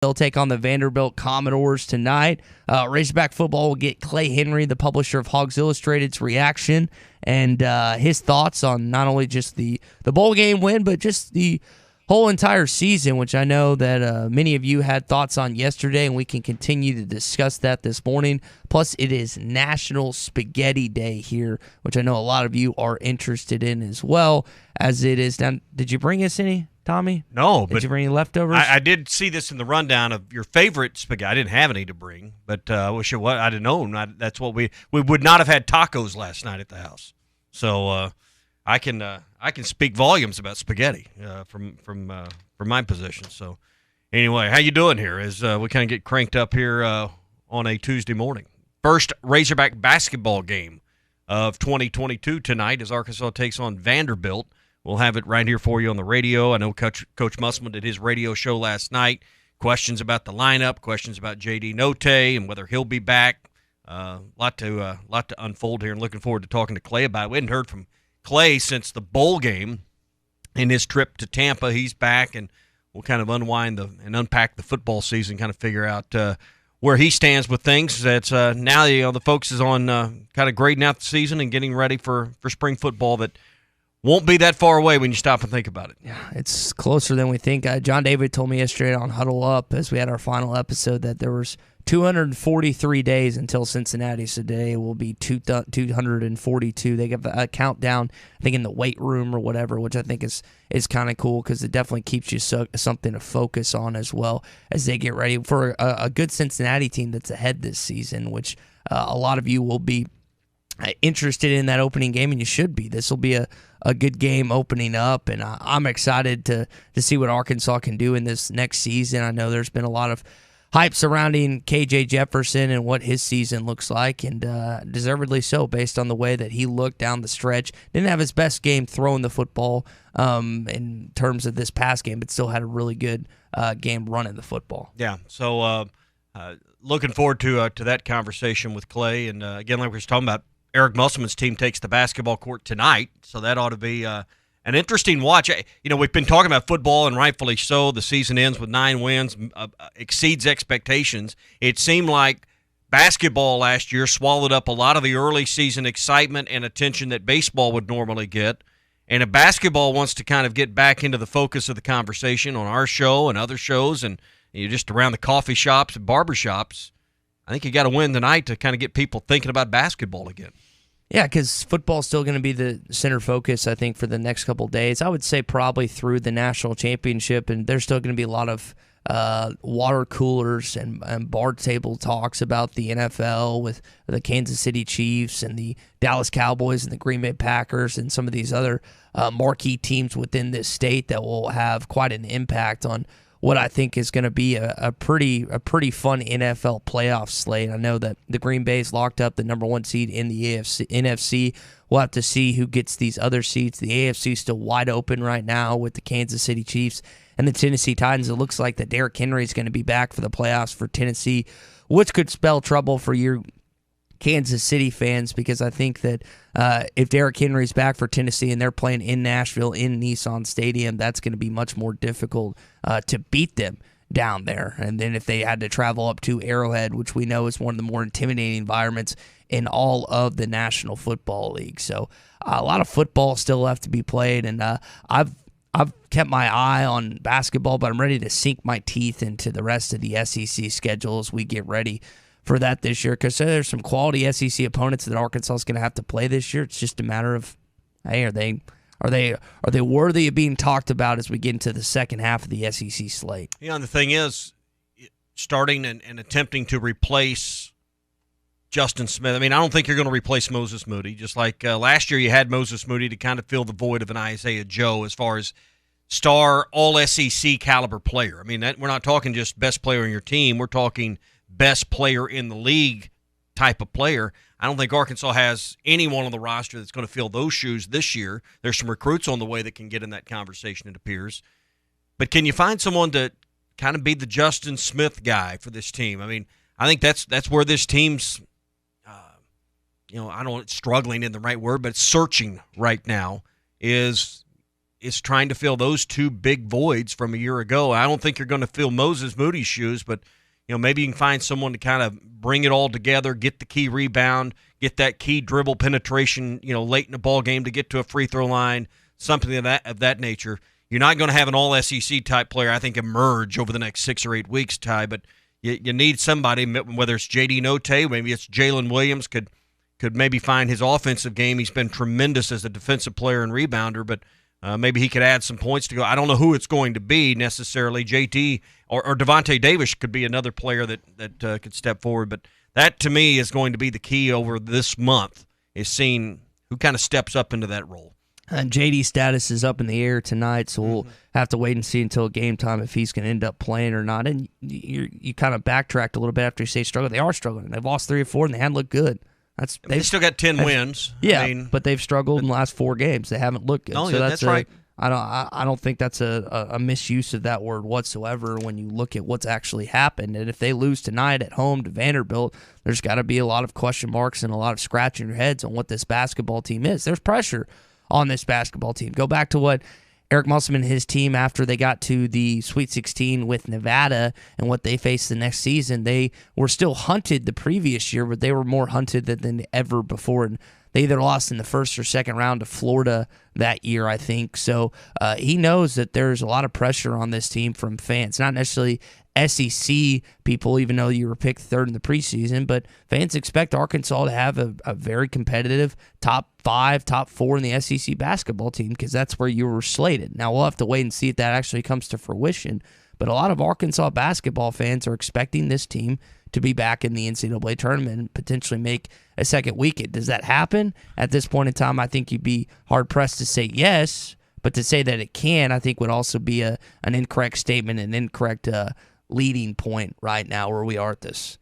They'll take on the Vanderbilt Commodores tonight. Razorback football will get Clay Henry, the publisher of Hogs Illustrated's reaction and his thoughts on not only just the bowl game win, but just the whole entire season, which I know that many of you had thoughts on yesterday, and we can continue to discuss that this morning. Plus, it is National Spaghetti Day here, which I know a lot of you are interested in as well, as it is down. Did you bring us any, Tommy? No, but did you bring any leftovers? I did see this in the rundown of your favorite spaghetti. I didn't have any to bring, but I wish I'd have known. That's what we would not have had tacos last night at the house. So I can speak volumes about spaghetti from my position. So anyway, how you doing here? As we kind of get cranked up here on a Tuesday morning. First Razorback basketball game of 2022 tonight as Arkansas takes on Vanderbilt. We'll have it right here for you on the radio. I know Coach Musselman did his radio show last night. Questions about the lineup, questions about J.D. Note and whether he'll be back. Lot to unfold here, and looking forward to talking to Clay about it. We hadn't heard from Clay since the bowl game in his trip to Tampa. He's back, and we'll kind of unwind and unpack the football season, kind of figure out where he stands with things. That's now the focus is on kind of grading out the season and getting ready for spring football that won't be that far away when you stop and think about it. Yeah, it's closer than we think. John David told me yesterday on Huddle Up as we had our final episode that there was 243 days until Cincinnati. So today will be 242. They give a countdown, I think, in the weight room or whatever, which I think is kind of cool because it definitely keeps you something to focus on as well as they get ready for a good Cincinnati team that's ahead this season, which a lot of you will be interested in that opening game, and you should be. This will be a good game opening up, and I'm excited to see what Arkansas can do in this next season. I know there's been a lot of hype surrounding KJ Jefferson and what his season looks like, and deservedly so based on the way that he looked down the stretch. Didn't have his best game throwing the football in terms of this past game, but still had a really good game running the football. Yeah, so looking forward to that conversation with Clay. And again, like we were talking about, Eric Musselman's team takes the basketball court tonight, so that ought to be an interesting watch. We've been talking about football, and rightfully so. The season ends with 9 wins, exceeds expectations. It seemed like basketball last year swallowed up a lot of the early season excitement and attention that baseball would normally get. And if basketball wants to kind of get back into the focus of the conversation on our show and other shows and just around the coffee shops and barber shops, I think you got to win tonight to kind of get people thinking about basketball again. Yeah, because football's still going to be the center focus, I think, for the next couple of days. I would say probably through the national championship, and there's still going to be a lot of water coolers and bar table talks about the NFL with the Kansas City Chiefs and the Dallas Cowboys and the Green Bay Packers and some of these other marquee teams within this state that will have quite an impact on what I think is going to be a pretty fun NFL playoff slate. I know that the Green Bay's locked up the number 1 seed in the NFC. We'll have to see who gets these other seats. The AFC is still wide open right now with the Kansas City Chiefs and the Tennessee Titans. It looks like that Derrick Henry is going to be back for the playoffs for Tennessee, which could spell trouble for your Kansas City fans, because I think that if Derrick Henry's back for Tennessee and they're playing in Nashville in Nissan Stadium, that's going to be much more difficult to beat them down there. And then if they had to travel up to Arrowhead, which we know is one of the more intimidating environments in all of the National Football League. So a lot of football still left to be played, and I've kept my eye on basketball, but I'm ready to sink my teeth into the rest of the SEC schedule as we get ready for that this year, because there's some quality SEC opponents that Arkansas is going to have to play this year. It's just a matter of, hey, are they worthy of being talked about as we get into the second half of the SEC slate? Yeah, and the thing is, starting and attempting to replace Justin Smith. I mean, I don't think you're going to replace Moses Moody. Just like last year, you had Moses Moody to kind of fill the void of an Isaiah Joe as far as star All-SEC caliber player. I mean, we're not talking just best player on your team. We're talking best player in the league type of player. I don't think Arkansas has anyone on the roster that's going to fill those shoes this year. There's some recruits on the way that can get in that conversation, it appears. But can you find someone to kind of be the Justin Smith guy for this team? I mean, I think that's where this team's, I don't know, struggling in the right word, but searching right now is is trying to fill those two big voids from a year ago. I don't think you're going to fill Moses Moody's shoes, but maybe you can find someone to kind of bring it all together, get the key rebound, get that key dribble penetration, late in the ball game to get to a free throw line, something of that nature. You're not going to have an all SEC type player, I think, emerge over the next 6 or 8 weeks, Ty, but you need somebody, whether it's J.D. Note, maybe it's Jalen Williams, could maybe find his offensive game. He's been tremendous as a defensive player and rebounder, but maybe he could add some points to go. I don't know who it's going to be necessarily. JT or Devontae Davis could be another player that could step forward, but that to me is going to be the key over this month, is seeing who kind of steps up into that role. And JD's status is up in the air tonight, so we'll have to wait and see until game time if he's going to end up playing or not. And you kind of backtracked a little bit after you say struggle. They are struggling. They've lost 3 or 4, and they hadn't looked good. They've still got 10 wins. Yeah, but they've struggled in the last 4 games. They haven't looked good. No, so that's right. I don't think that's a misuse of that word whatsoever when you look at what's actually happened. And if they lose tonight at home to Vanderbilt, there's got to be a lot of question marks and a lot of scratching your heads on what this basketball team is. There's pressure on this basketball team. Go back to what Eric Musselman and his team, after they got to the Sweet 16 with Nevada and what they faced the next season, they were still hunted the previous year, but they were more hunted than ever before. And they either lost in the first or second round to Florida that year, I think. So he knows that there's a lot of pressure on this team from fans, not necessarily SEC people, even though you were picked third in the preseason, but fans expect Arkansas to have a very competitive top 5, top 4 in the SEC basketball team, because that's where you were slated. Now, we'll have to wait and see if that actually comes to fruition, but a lot of Arkansas basketball fans are expecting this team to be back in the NCAA tournament and potentially make a second weekend. Does that happen? At this point in time, I think you'd be hard-pressed to say yes, but to say that it can, I think would also be an incorrect statement, an incorrect leading point right now where we are at this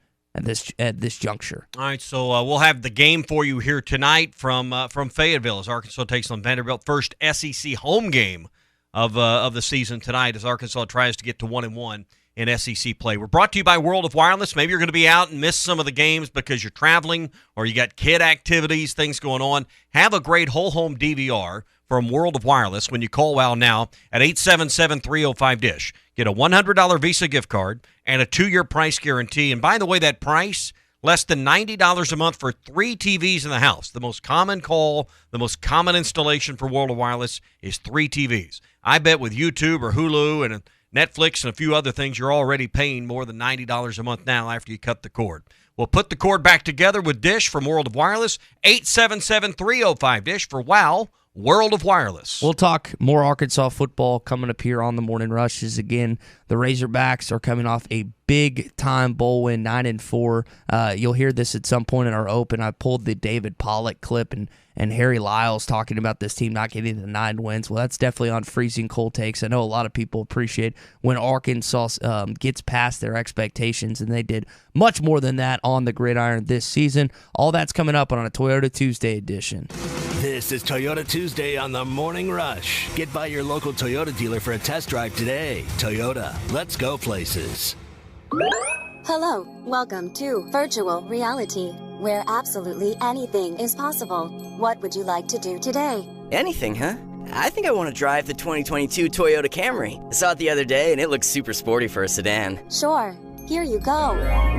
juncture. All right, so we'll have the game for you here tonight from Fayetteville as Arkansas takes on Vanderbilt. First SEC home game of the season tonight as Arkansas tries to get to 1-1 in SEC play. We're brought to you by World of Wireless. Maybe you're going to be out and miss some of the games because you're traveling or you got kid activities, things going on. Have a great whole home DVR from World of Wireless when you call WOW now at 877-305-DISH. Get a $100 Visa gift card and a 2-year price guarantee. And by the way, that price, less than $90 a month for 3 TVs in the house. The most common call, the most common installation for World of Wireless is 3 TVs. I bet with YouTube or Hulu and Netflix and a few other things, you're already paying more than $90 a month now after you cut the cord. We'll put the cord back together with Dish from World of Wireless. 877-305-DISH for WOW, World of Wireless. We'll talk more Arkansas football coming up here on the Morning Rush. As again, the Razorbacks are coming off a big-time bowl win, 9-4. You'll hear this at some point in our open. I pulled the David Pollock clip and Harry Lyles talking about this team not getting the 9 wins. Well, that's definitely on freezing cold takes. I know a lot of people appreciate when Arkansas gets past their expectations, and they did much more than that on the gridiron this season. All that's coming up on a Toyota Tuesday edition. This is Toyota Tuesday on the Morning Rush. Get by your local Toyota dealer for a test drive today. Toyota, let's go places. Hello, welcome to Virtual Reality, where absolutely anything is possible. What would you like to do today? Anything, huh? I think I want to drive the 2022 Toyota Camry. I saw it the other day and it looks super sporty for a sedan. Sure, here you go.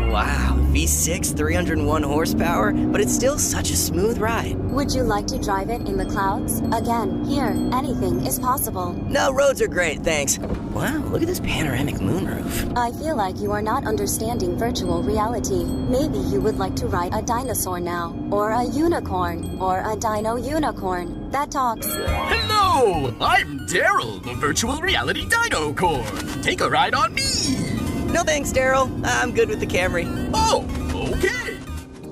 Wow, V6, 301 horsepower, but it's still such a smooth ride. Would you like to drive it in the clouds? Again, here, anything is possible. No, roads are great, thanks. Wow, look at this panoramic moonroof. I feel like you are not understanding virtual reality. Maybe you would like to ride a dinosaur now, or a unicorn, or a dino unicorn that talks. Hello, I'm Daryl, the virtual reality dino corn. Take a ride on me. No thanks, Daryl. I'm good with the Camry. Oh, okay.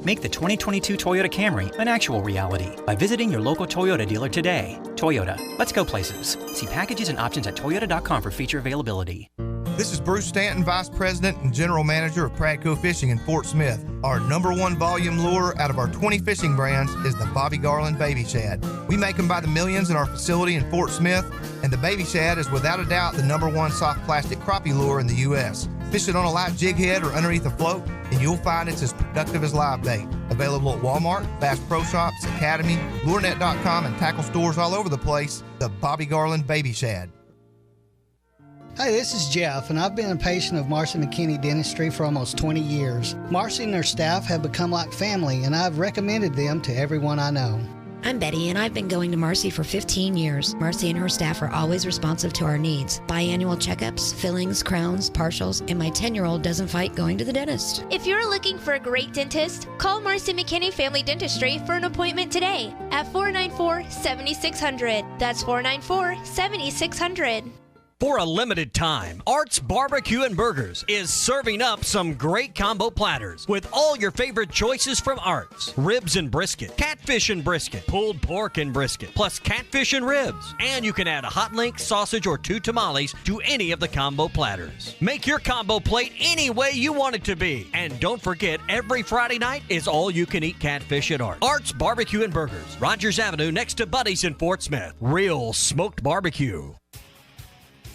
Make the 2022 Toyota Camry an actual reality by visiting your local Toyota dealer today. Toyota, let's go places. See packages and options at toyota.com for feature availability. This is Bruce Stanton, Vice President and General Manager of Pradco Fishing in Fort Smith. Our #1 volume lure out of our 20 fishing brands is the Bobby Garland Baby Shad. We make them by the millions in our facility in Fort Smith, and the Baby Shad is without a doubt the #1 soft plastic crappie lure in the U.S. Fish it on a live jig head or underneath a float, and you'll find it's as productive as live bait. Available at Walmart, Bass Pro Shops, Academy, LureNet.com, and tackle stores all over the place. The Bobby Garland Baby Shad. Hey, this is Jeff, and I've been a patient of Marcy McKinney Dentistry for almost 20 years. Marcy and her staff have become like family, and I've recommended them to everyone I know. I'm Betty, and I've been going to Marcy for 15 years. Marcy and her staff are always responsive to our needs. Biannual checkups, fillings, crowns, partials, and my 10-year-old doesn't fight going to the dentist. If you're looking for a great dentist, call Marcy McKinney Family Dentistry for an appointment today at 494-7600. That's 494-7600. For a limited time, Art's Barbecue and Burgers is serving up some great combo platters with all your favorite choices from Art's. Ribs and brisket, catfish and brisket, pulled pork and brisket, plus catfish and ribs. And you can add a hot link, sausage, or 2 tamales to any of the combo platters. Make your combo plate any way you want it to be. And don't forget, every Friday night is all-you-can-eat catfish at Art's. Art's Barbecue and Burgers, Rogers Avenue next to Buddy's in Fort Smith. Real smoked barbecue.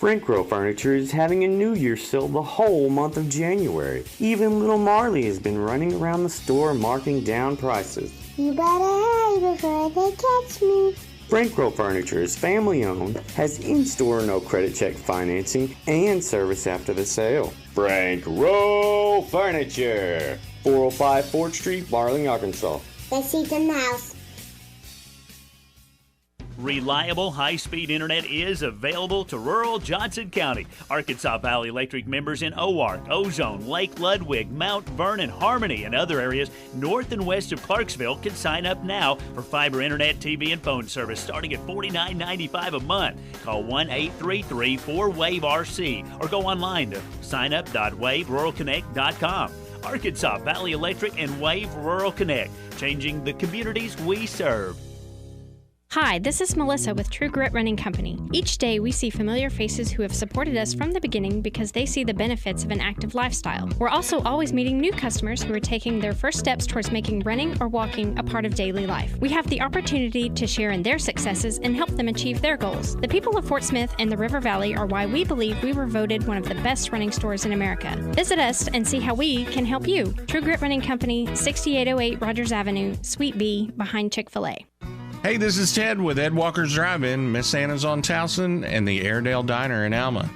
Frankrow Furniture is having a New Year's sale the whole month of January. Even little Marley has been running around the store marking down prices. You better hurry before they catch me. Frankrow Furniture is family owned, has in-store no credit check financing, and service after the sale. Frankrow Furniture, 405 4th Street, Marling, Arkansas. Let's see the mouse. Reliable high-speed internet is available to rural Johnson County. Arkansas Valley Electric members in Oark, Ozone, Lake Ludwig, Mount Vernon, Harmony, and other areas north and west of Clarksville can sign up now for fiber internet, TV, and phone service starting at $49.95 a month. Call 1-833-4WAVE-RC or go online to signup.waveruralconnect.com. Arkansas Valley Electric and Wave Rural Connect, changing the communities we serve. Hi, this is Melissa with True Grit Running Company. Each day we see familiar faces who have supported us from the beginning because they see the benefits of an active lifestyle. We're also always meeting new customers who are taking their first steps towards making running or walking a part of daily life. We have the opportunity to share in their successes and help them achieve their goals. The people of Fort Smith and the River Valley are why we believe we were voted one of the best running stores in America. Visit us and see how we can help you. True Grit Running Company, 6808 Rogers Avenue, Suite B, behind Chick-fil-A. Hey, this is Ted with Ed Walker's Drive-In, Miss Anna's on Towson, and the Airedale Diner in Alma.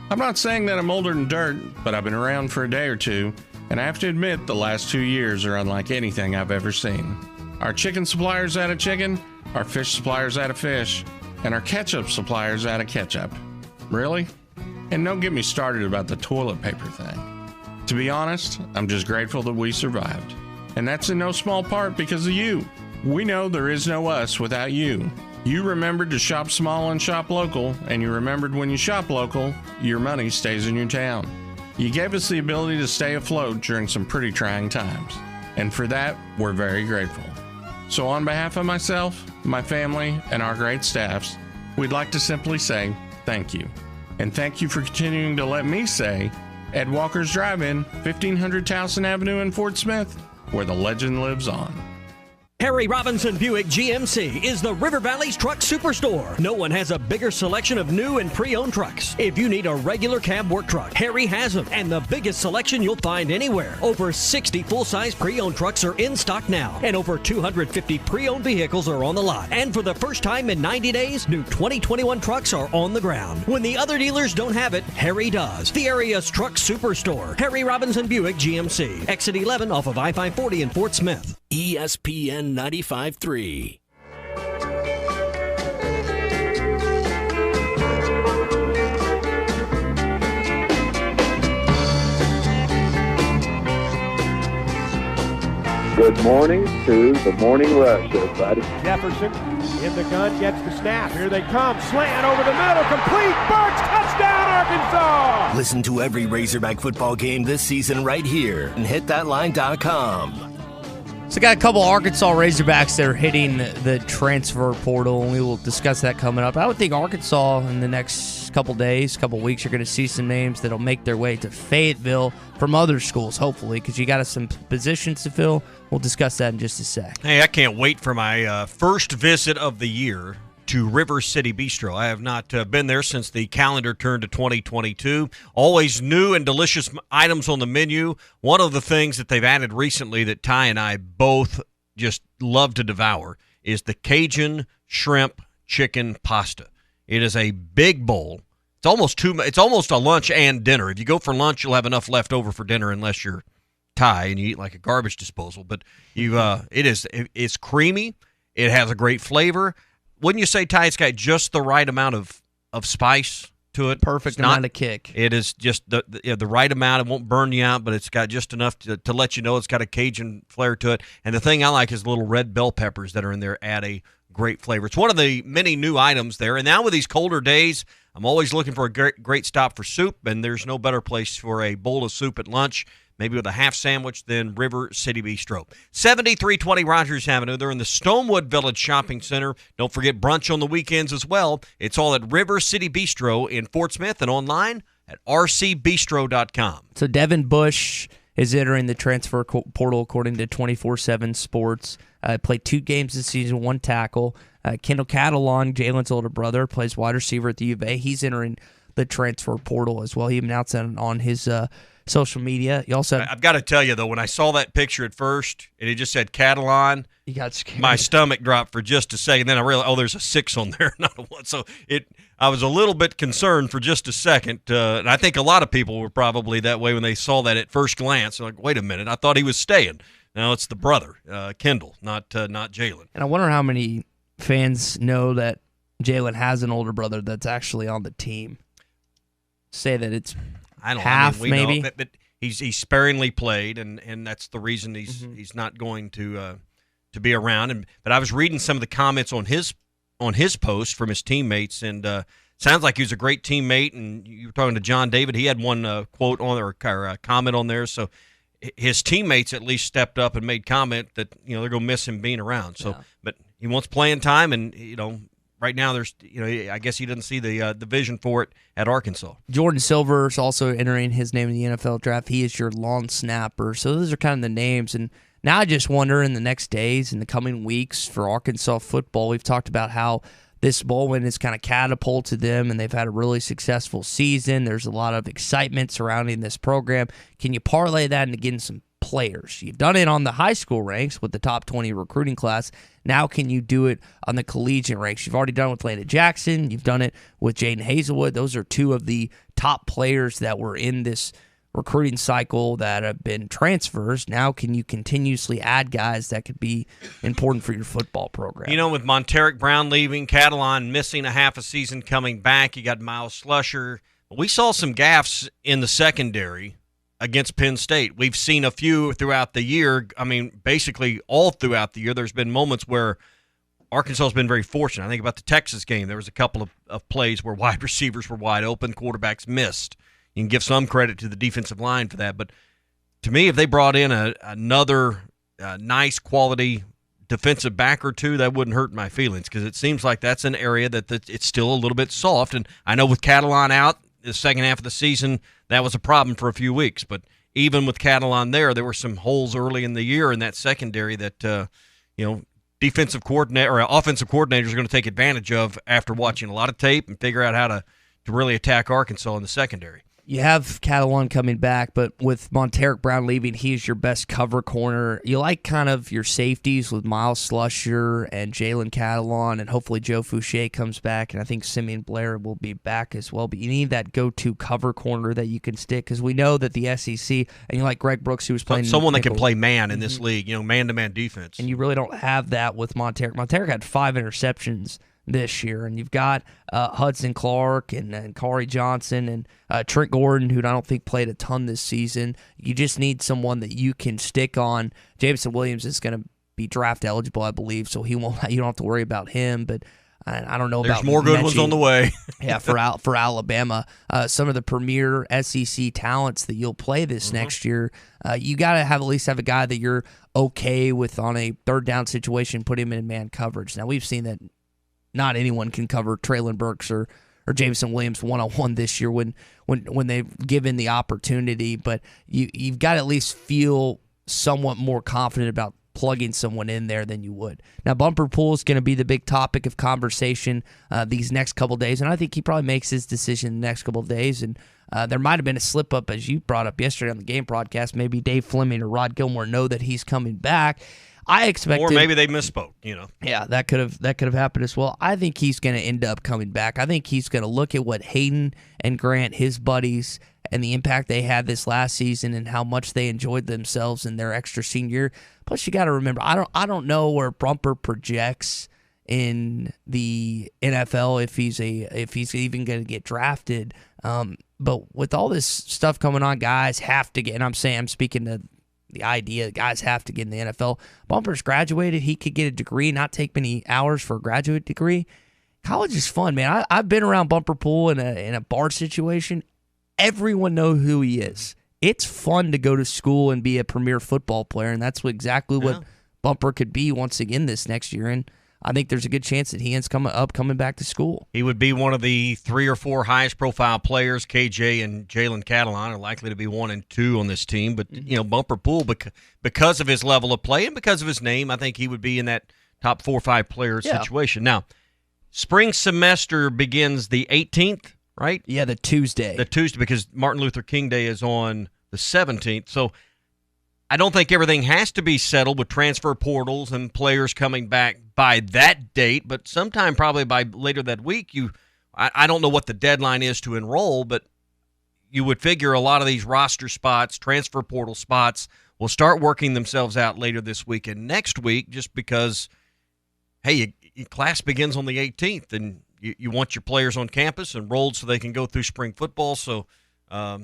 I'm not saying that I'm older than dirt, but I've been around for a day or two, and I have to admit the last 2 years are unlike anything I've ever seen. Our chicken supplier's out of chicken, our fish supplier's out of fish, and our ketchup supplier's out of ketchup. Really? And don't get me started about the toilet paper thing. To be honest, I'm just grateful that we survived. And that's in no small part because of you. We know there is no us without you. You remembered to shop small and shop local, and you remembered when you shop local, your money stays in your town. You gave us the ability to stay afloat during some pretty trying times, and for that, we're very grateful. So on behalf of myself, my family, and our great staffs, we'd like to simply say thank you. And thank you for continuing to let me say Ed Walker's Drive-In, 1500 Towson Avenue in Fort Smith, where the legend lives on. Harry Robinson Buick GMC is the River Valley's truck superstore. No one has a bigger selection of new and pre-owned trucks. If you need a regular cab work truck, Harry has them, and the biggest selection you'll find anywhere. Over 60 full-size pre-owned trucks are in stock now, and over 250 pre-owned vehicles are on the lot. And for the first time in 90 days, new 2021 trucks are on the ground. When the other dealers don't have it, Harry does. The area's truck superstore, Harry Robinson Buick GMC, exit 11 off of I-540 in Fort Smith. ESPN 95.3. Good morning to the Morning Rush, everybody. Jefferson in the gun, gets the snap. Here they come. Slant over the middle. Complete. Burks. Touchdown, Arkansas. Listen to every Razorback football game this season right here and hitthatline.com. So got a couple Arkansas Razorbacks that are hitting the transfer portal, and we will discuss that coming up. I would think Arkansas in the next couple days, couple weeks, you're going to see some names that will make their way to Fayetteville from other schools, hopefully, because you got some positions to fill. We'll discuss that in just a sec. Hey, I can't wait for my first visit of the year to River City Bistro. I have not been there since the calendar turned to 2022. Always new and delicious items on the menu. One of the things that they've added recently that Ty and I both just love to devour is the Cajun shrimp chicken pasta. It is a big bowl. It's almost a lunch and dinner. If you go for lunch, you'll have enough left over for dinner unless you're Ty and you eat like a garbage disposal. But it's creamy. It has a great flavor. Wouldn't you say, Ty, it's got just the right amount of spice to it? Perfect amount of kick. It is just the right amount. It won't burn you out, but it's got just enough to let you know it's got a Cajun flair to it. And the thing I like is the little red bell peppers that are in there add a great flavor. It's one of the many new items there. And now with these colder days, I'm always looking for a great stop for soup, and there's no better place for a bowl of soup at lunch, maybe with a half sandwich, than River City Bistro. 7320 Rogers Avenue. They're in the Stonewood Village Shopping Center. Don't forget brunch on the weekends as well. It's all at River City Bistro in Fort Smith and online at rcbistro.com. So Devin Bush is entering the transfer portal according to 24/7 Sports. Played 2 games this season, 1 tackle. Kendall Catalon, Jalen's older brother, plays wide receiver at the U of A. He's entering the transfer portal as well. He announced that on his social media. He also I've got to tell you, though, when I saw that picture at first, and it just said Catalan, you got scared. My stomach dropped for just a second. Then I realized, there's a 6 on there, not a 1. So I was a little bit concerned for just a second. And I think a lot of people were probably that way when they saw that at first glance. They're like, wait a minute, I thought he was staying. No, it's the brother, Kendall, not Jalen. And I wonder how many fans know that Jalen has an older brother that's actually on the team. Say that it's half, maybe. Know, but he's sparingly played, and that's the reason he's not going to be around. But I was reading some of the comments on his post from his teammates, and sounds like he was a great teammate. And you were talking to John David; he had one quote on there or comment on there. So his teammates at least stepped up and made comment that they're going to miss him being around. So, but he wants playing time, and right now there's I guess he doesn't see the vision for it at Arkansas. Jordan Silver is also entering his name in the NFL draft. He is your long snapper. So those are kind of the names. And now I just wonder in the next days, in the coming weeks for Arkansas football, we've talked about how this bowl win has kind of catapulted them, and they've had a really successful season. There's a lot of excitement surrounding this program. Can you parlay that into getting some players? You've done it on the high school ranks with the top 20 recruiting class. Now can you do it on the collegiate ranks? You've already done it with Landon Jackson. You've done it with Jaden Hazelwood. Those are 2 of the top players that were in this recruiting cycle that have been transfers. Now can you continuously add guys that could be important for your football program? With Monteric Brown leaving, Catalan missing a half a season coming back, you got Miles Slusher. We saw some gaffes in the secondary against Penn State. We've seen a few throughout the year. I mean, basically all throughout the year, there's been moments where Arkansas has been very fortunate. I think about the Texas game. There was a couple of plays where wide receivers were wide open, quarterbacks missed. You can give some credit to the defensive line for that. But to me, if they brought in another nice quality defensive back or 2, that wouldn't hurt my feelings, because it seems like that's an area that it's still a little bit soft. And I know with Catalan out the second half of the season, that was a problem for a few weeks. But even with Catalan there were some holes early in the year in that secondary that, defensive coordinator or offensive coordinators are going to take advantage of after watching a lot of tape and figure out how to really attack Arkansas in the secondary. You have Catalan coming back, but with Monteric Brown leaving, he's your best cover corner. You like kind of your safeties with Miles Slusher and Jalen Catalan, and hopefully Joe Fouché comes back, and I think Simeon Blair will be back as well. But you need that go-to cover corner that you can stick, because we know that the SEC, and you like Greg Brooks, who was playing someone that can play man in this league, man-to-man defense. And you really don't have that with Monteric. Monteric had 5 interceptions this year, and you've got Hudson Clark and Kari Johnson and Trent Gordon, who I don't think played a ton this season. You just need someone that you can stick on. Jameson Williams is going to be draft eligible, I believe, so you don't have to worry about him. But I don't know. There's more good ones on the way. Yeah, for Alabama, some of the premier SEC talents that you'll play this next year, you got to at least have a guy that you're okay with on a third down situation. Put him in man coverage. Now we've seen that not anyone can cover Traylon Burks or Jameson Williams one-on-one this year when they've given the opportunity. But you've got to at least feel somewhat more confident about plugging someone in there than you would. Now, Bumper Pool is going to be the big topic of conversation these next couple of days, and I think he probably makes his decision the next couple of days. And there might have been a slip-up, as you brought up yesterday on the game broadcast. Maybe Dave Fleming or Rod Gilmore know that he's coming back. I expected, or maybe they misspoke, Yeah, that could have happened as well. I think he's going to end up coming back. I think he's going to look at what Hayden and Grant, his buddies, and the impact they had this last season and how much they enjoyed themselves in their extra senior year. Plus, you got to remember, I don't know where Bumper projects in the NFL if he's even going to get drafted. But with all this stuff coming on, guys have to get. And I'm speaking to the idea that guys have to get in the NFL. Bumper's graduated. He could get a degree, not take many hours for a graduate degree. College is fun, man. I've been around Bumper Pool in a bar situation. Everyone knows who he is. It's fun to go to school and be a premier football player, and that's exactly what Bumper could be once again this next year. And I think there's a good chance that he ends coming back to school. He would be one of the 3 or 4 highest profile players. KJ and Jalen Catalon are likely to be 1 and 2 on this team. But, Bumper Pool, because of his level of play and because of his name, I think he would be in that top 4 or 5 player situation. Now, spring semester begins the 18th, right? Yeah, the Tuesday. Because Martin Luther King Day is on the 17th. So I don't think everything has to be settled with transfer portals and players coming back by that date, but sometime probably by later that week, I don't know what the deadline is to enroll, but you would figure a lot of these roster spots, transfer portal spots, will start working themselves out later this week and next week just because, hey, your class begins on the 18th, and you want your players on campus enrolled so they can go through spring football. So I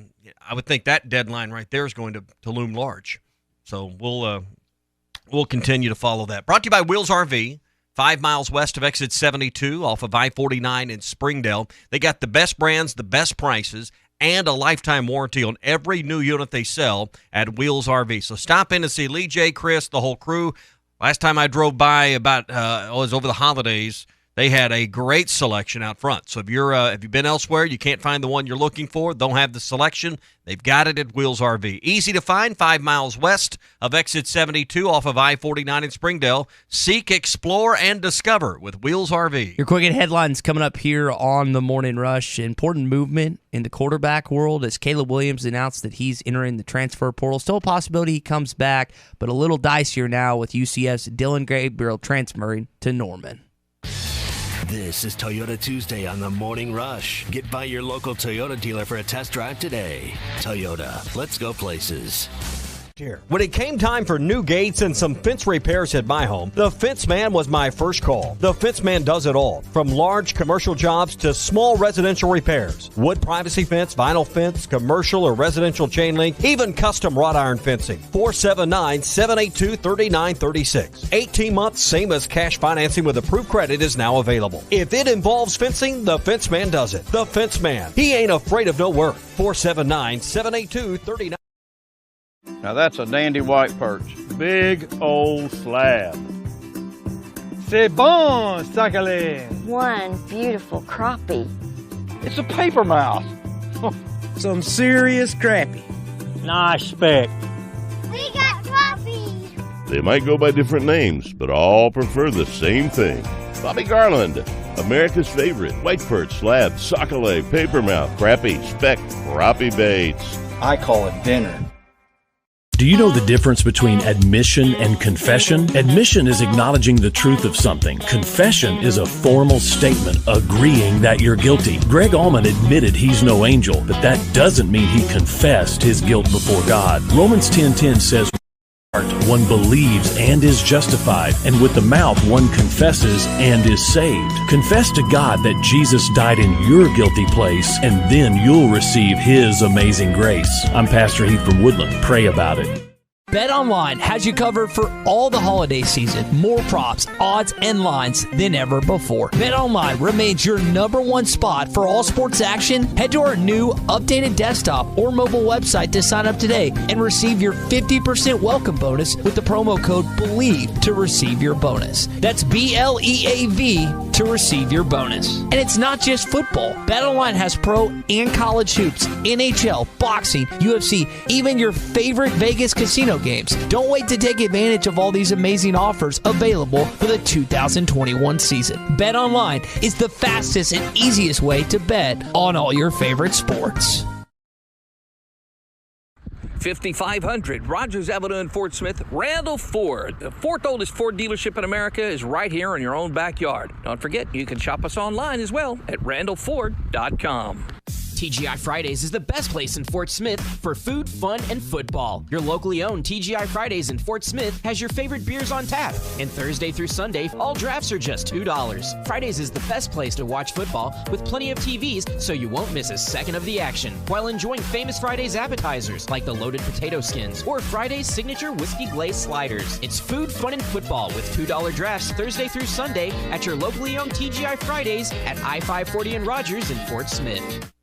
would think that deadline right there is going to loom large. So we'll continue to follow that. Brought to you by Wheels RV, 5 miles west of exit 72 off of I-49 in Springdale. They got the best brands, the best prices, and a lifetime warranty on every new unit they sell at Wheels RV. So stop in and see Lee J, Chris, the whole crew. Last time I drove by it was over the holidays. They had a great selection out front. So if you've been elsewhere, you can't find the one you're looking for, don't have the selection, they've got it at Wheels RV. Easy to find, 5 miles west of exit 72 off of I-49 in Springdale. Seek, explore, and discover with Wheels RV. Your quick hit headlines coming up here on the Morning Rush. Important movement in the quarterback world as Caleb Williams announced that he's entering the transfer portal. Still a possibility he comes back, but a little dicier now with UCF's Dylan Gabriel transferring to Norman. This is Toyota Tuesday on the Morning Rush. Get by your local Toyota dealer for a test drive today. Toyota, let's go places. When it came time for new gates and some fence repairs at my home, the Fence Man was my first call. The Fence Man does it all, from large commercial jobs to small residential repairs. Wood privacy fence, vinyl fence, commercial or residential chain link, even custom wrought iron fencing. 479-782-3936. 18 months, same as cash financing with approved credit is now available. If it involves fencing, the Fence Man does it. The Fence Man. He ain't afraid of no work. 479-782-3936. Now that's a dandy white perch. Big old slab. C'est bon, Sakale. One beautiful crappie. It's a paper mouse. Some serious crappie. Nice speck. We got crappies. They might go by different names, but all prefer the same thing. Bobby Garland, America's favorite white perch, slab, Sakale, papermouth, crappie, speck, crappie baits. I call it dinner. Do you know the difference between admission and confession? Admission is acknowledging the truth of something. Confession is a formal statement agreeing that you're guilty. Greg Allman admitted he's no angel, but that doesn't mean he confessed his guilt before God. Romans 10:10 says, one believes and is justified, and with the mouth one confesses and is saved. Confess to God that Jesus died in your guilty place, and then you'll receive His amazing grace. I'm Pastor Heath from Woodland. Pray about it. BetOnline has you covered for all the holiday season. More props, odds, and lines than ever before. BetOnline remains your #1 spot for all sports action. Head to our new updated desktop or mobile website to sign up today and receive your 50% welcome bonus with the promo code BELIEVE to receive your bonus. That's BLEAV to receive your bonus. And it's not just football. BetOnline has pro and college hoops, NHL, boxing, UFC, even your favorite Vegas casino casino games. Don't wait to take advantage of all these amazing offers available for the 2021 season. BetOnline is the fastest and easiest way to bet on all your favorite sports. 5500 Rogers Avenue in Fort Smith. Randall Ford, the fourth oldest Ford dealership in America, is right here in your own backyard. Don't forget, you can shop us online as well at randallford.com. TGI Fridays is the best place in Fort Smith for food, fun, and football. Your locally owned TGI Fridays in Fort Smith has your favorite beers on tap. And Thursday through Sunday, all drafts are just $2. Fridays is the best place to watch football with plenty of TVs so you won't miss a second of the action while enjoying famous Fridays appetizers like the loaded potato skins or Friday's signature whiskey glazed sliders. It's food, fun, and football with $2 drafts Thursday through Sunday at your locally owned TGI Fridays at I-540 and Rogers in Fort Smith.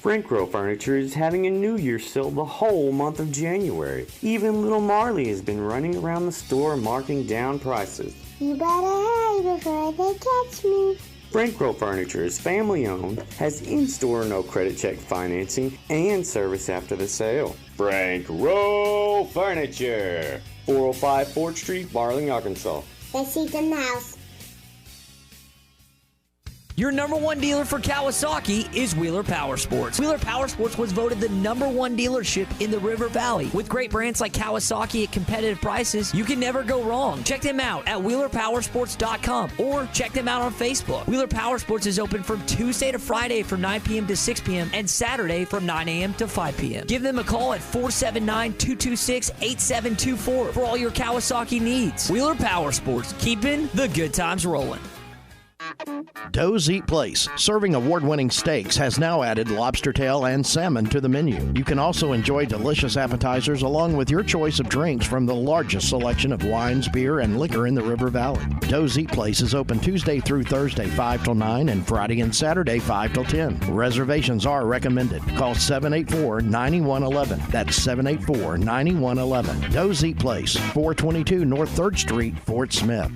Frank Rowe Furniture is having a New Year's sale the whole month of January. Even little Marley has been running around the store marking down prices. You better hurry before they catch me. Frank Rowe Furniture is family owned, has in-store no credit check financing, and service after the sale. Frank Rowe Furniture, 405 4th Street, Barling, Arkansas. Let's see the mouse. Your number one dealer for Kawasaki is Wheeler Power Sports. Wheeler Power Sports was voted the number one dealership in the River Valley. With great brands like Kawasaki at competitive prices, you can never go wrong. Check them out at WheelerPowersports.com or check them out on Facebook. Wheeler Power Sports is open from Tuesday to Friday from 9 p.m. to 6 p.m. and Saturday from 9 a.m. to 5 p.m. Give them a call at 479-226-8724 for all your Kawasaki needs. Wheeler Power Sports, keeping the good times rolling. Doe's Eat Place, serving award-winning steaks, has now added lobster tail and salmon to the menu. You can also enjoy delicious appetizers along with your choice of drinks from the largest selection of wines, beer, and liquor in the River Valley. Doe's Eat Place is open Tuesday through Thursday 5 till 9 and Friday and Saturday 5 till 10. Reservations are recommended. Call 784-9111. That's 784-9111. Doe's Eat Place, 422 North 3rd Street, Fort Smith.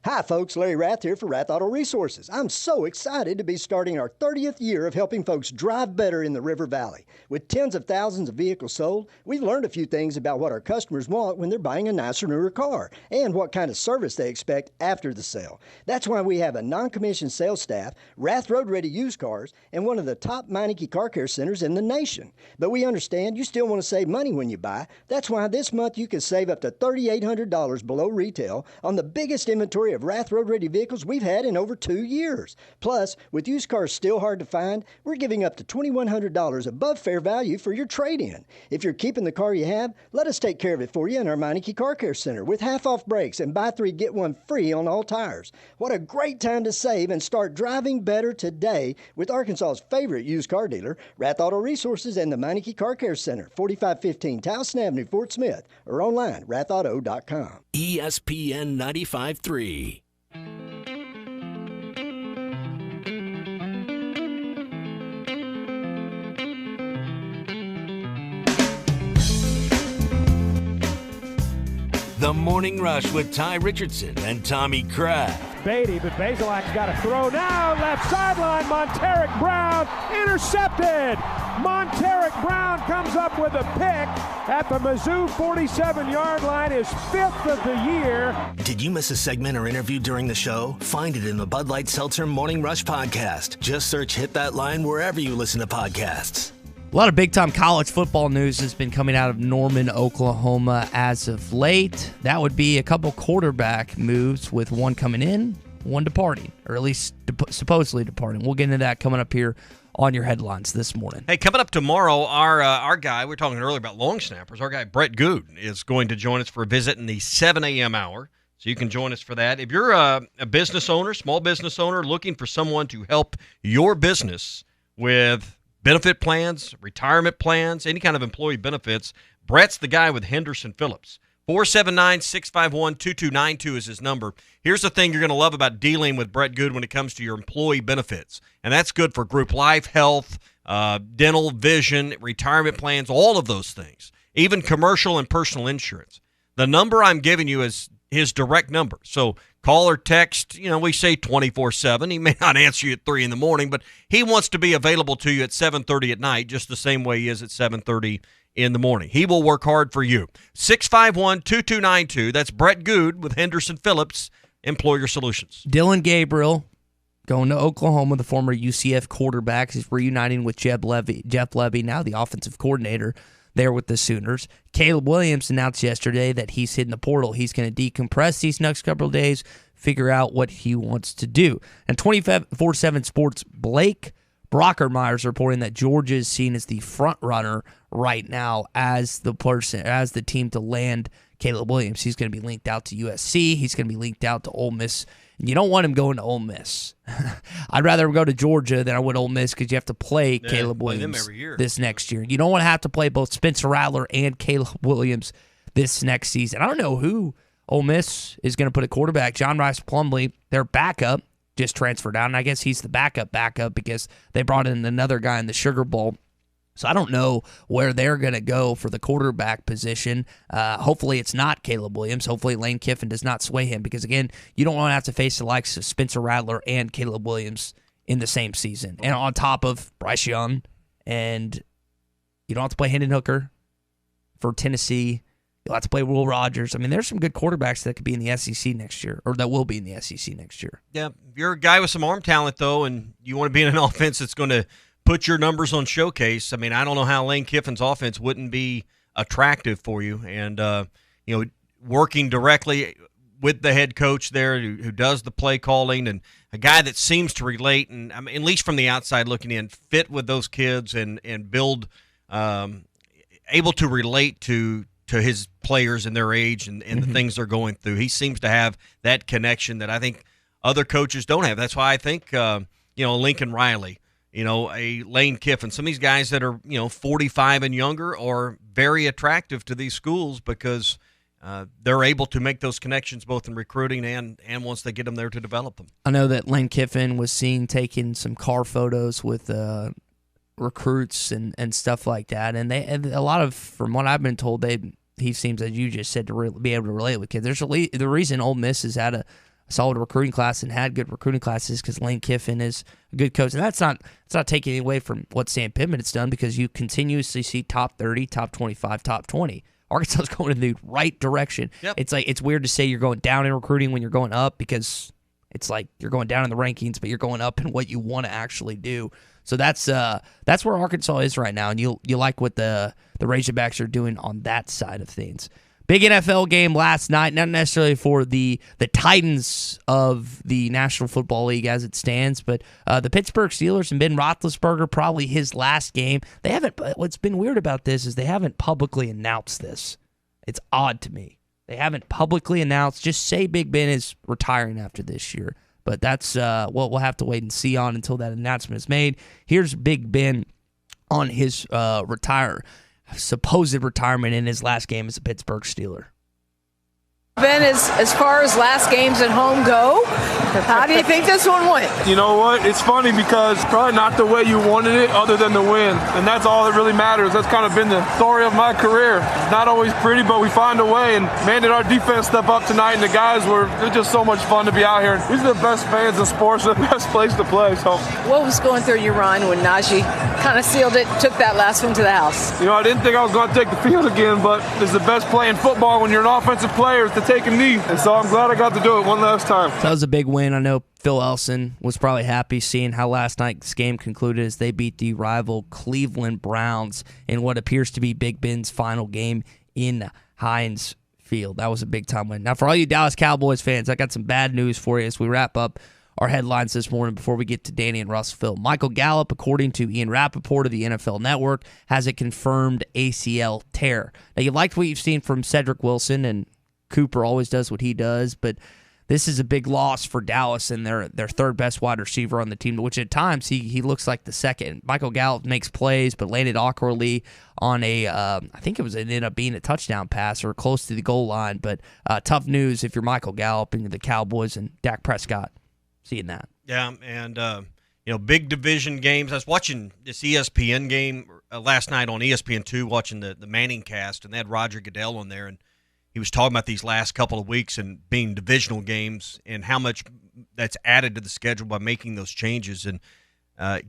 Hi folks, Larry Rath here for Rath Auto Resources. I'm so excited to be starting our 30th year of helping folks drive better in the River Valley. With tens of thousands of vehicles sold, we've learned a few things about what our customers want when they're buying a nicer, newer car, and what kind of service they expect after the sale. That's why we have a non-commissioned sales staff, Rath Road Ready Used Cars, and one of the top Meineke Car Care Centers in the nation. But we understand you still want to save money when you buy. That's why this month you can save up to $3,800 below retail on the biggest inventory of Rath Road Ready vehicles we've had in over 2 years. Plus, with used cars still hard to find, we're giving up to $2,100 above fair value for your trade-in. If you're keeping the car you have, let us take care of it for you in our Meineke Car Care Center with half-off brakes and buy 3, get 1 free on all tires. What a great time to save and start driving better today with Arkansas's favorite used car dealer, Rath Auto Resources and the Meineke Car Care Center, 4515 Towson Avenue, Fort Smith, or online, rathauto.com. ESPN 95.3. The Morning Rush with Ty Richardson and Tommy Kraft. Beatty, but Basilak's got to throw now. Left sideline, Monteric Brown intercepted. Monteric Brown comes up with a pick at the Mizzou 47-yard line, his 5th of the year. Did you miss a segment or interview during the show? Find it in the Bud Light Seltzer Morning Rush podcast. Just search Hit That Line wherever you listen to podcasts. A lot of big-time college football news has been coming out of Norman, Oklahoma as of late. That would be a couple quarterback moves with one coming in, one departing, or at least supposedly departing. We'll get into that coming up here on your headlines this morning. Hey, coming up tomorrow, our guy, we were talking earlier about long snappers, our guy Brett Good is going to join us for a visit in the 7 a.m. hour. So you can join us for that. If you're a business owner, small business owner, looking for someone to help your business with benefit plans, retirement plans, any kind of employee benefits, Brett's the guy with Henderson Phillips. 479-651-2292 is his number. Here's the thing you're going to love about dealing with Brett Good when it comes to your employee benefits. And that's good for group life, health, dental, vision, retirement plans, all of those things, even commercial and personal insurance. The number I'm giving you is his direct number. So call or text, we say 24/7. He may not answer you at 3 in the morning, but he wants to be available to you at 7:30 at night, just the same way he is at 7:30 in the morning. He will work hard for you. 651-2292. That's Brett Good with Henderson Phillips Employer Solutions. Dylan Gabriel going to Oklahoma, the former UCF quarterback. He's reuniting with Jeff Levy, now the offensive coordinator there with the Sooners. Caleb Williams announced yesterday that he's hitting the portal. He's going to decompress these next couple of days, figure out what he wants to do. And 24/7 Sports' Blake Brockermeyer is reporting that Georgia is seen as the front runner right now as the team to land Caleb Williams. He's going to be linked out to USC. He's going to be linked out to Ole Miss. And you don't want him going to Ole Miss. I'd rather him go to Georgia than I would Ole Miss because you have to play Caleb Williams this next year. You don't want to have to play both Spencer Rattler and Caleb Williams this next season. I don't know who Ole Miss is going to put at quarterback. John Rice Plumlee, their backup, just transferred out. And I guess he's the backup because they brought in another guy in the Sugar Bowl. So I don't know where they're going to go for the quarterback position. Hopefully it's not Caleb Williams. Hopefully Lane Kiffin does not sway him because, again, you don't want to have to face the likes of Spencer Rattler and Caleb Williams in the same season. And on top of Bryce Young, and you don't have to play Hendon Hooker for Tennessee. You'll have to play Will Rogers. I mean, there's some good quarterbacks that could be in the SEC next year, or that will be in the SEC next year. Yeah, if you're a guy with some arm talent, though, and you want to be in an offense that's going to put your numbers on showcase. I mean, I don't know how Lane Kiffin's offense wouldn't be attractive for you. And, working directly with the head coach there who does the play calling and a guy that seems to relate and, I mean, at least from the outside looking in, fit with those kids and build, able to relate to his players and their age and the things they're going through. He seems to have that connection that I think other coaches don't have. That's why I think, Lincoln Riley, a Lane Kiffin, some of these guys that are, 45 and younger are very attractive to these schools because they're able to make those connections both in recruiting and once they get them there to develop them. I know that Lane Kiffin was seen taking some car photos with recruits and stuff like that. And a lot of, from what I've been told, he seems, as you just said, to be able to relate with kids. There's the reason Ole Miss has had a solid recruiting class and had good recruiting classes because Lane Kiffin is a good coach. And it's not taking away from what Sam Pittman has done because you continuously see top 30, top 25, top 20. Arkansas is going in the right direction. Yep. It's weird to say you're going down in recruiting when you're going up because it's like you're going down in the rankings, but you're going up in what you want to actually do. So that's where Arkansas is right now, and you like what the Razorbacks are doing on that side of things. Big NFL game last night, not necessarily for the Titans of the National Football League as it stands, but the Pittsburgh Steelers and Ben Roethlisberger, probably his last game. They haven't. What's been weird about this is they haven't publicly announced this. It's odd to me. They haven't publicly announced. Just say Big Ben is retiring after this year. But that's what we'll have to wait and see on until that announcement is made. Here's Big Ben on his supposed retirement in his last game as a Pittsburgh Steeler. Ben, as far as last games at home go, how do you think this one went? You know what? It's funny because probably not the way you wanted it other than the win. And that's all that really matters. That's kind of been the story of my career. It's not always pretty, but we find a way. And man, did our defense step up tonight. And the guys they're just so much fun to be out here. These are the best fans in sports, the best place to play. So, what was going through your mind when Najee kind of sealed it, took that last one to the house? I didn't think I was going to take the field again, but it's the best play in football when you're an offensive player to take a knee. And so I'm glad I got to do it one last time. So that was a big win. I know Phil Elson was probably happy seeing how last night's game concluded as they beat the rival Cleveland Browns in what appears to be Big Ben's final game in Heinz Field. That was a big-time win. Now, for all you Dallas Cowboys fans, I got some bad news for you as we wrap up our headlines this morning before we get to Danny and Russellville. Michael Gallup, according to Ian Rappaport of the NFL Network, has a confirmed ACL tear. Now, you liked what you've seen from Cedric Wilson, and Cooper always does what he does, but this is a big loss for Dallas and their third best wide receiver on the team, which at times he looks like the second. Michael Gallup makes plays, but landed awkwardly on I think it ended up being a touchdown pass or close to the goal line, but tough news if you're Michael Gallup and the Cowboys and Dak Prescott seeing that. Yeah, and big division games. I was watching this ESPN game last night on ESPN2, watching the Manning cast, and they had Roger Goodell on there, and he was talking about these last couple of weeks and being divisional games and how much that's added to the schedule by making those changes and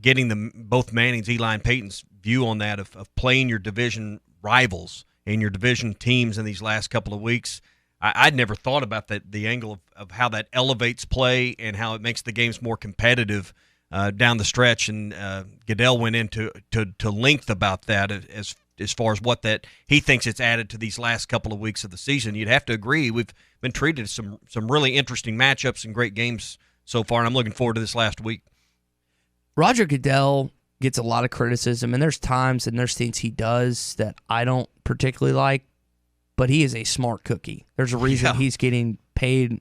getting both Manning's, Eli and Peyton's view on that of playing your division rivals and your division teams in these last couple of weeks. I'd never thought about the angle of how that elevates play and how it makes the games more competitive down the stretch. And Goodell went into length about that as far as what that he thinks it's added to these last couple of weeks of the season. You'd have to agree we've been treated some really interesting matchups and great games so far, and I'm looking forward to this last week. Roger Goodell gets a lot of criticism, and there's times and there's things he does that I don't particularly like, but he is a smart cookie. There's a reason he's getting paid,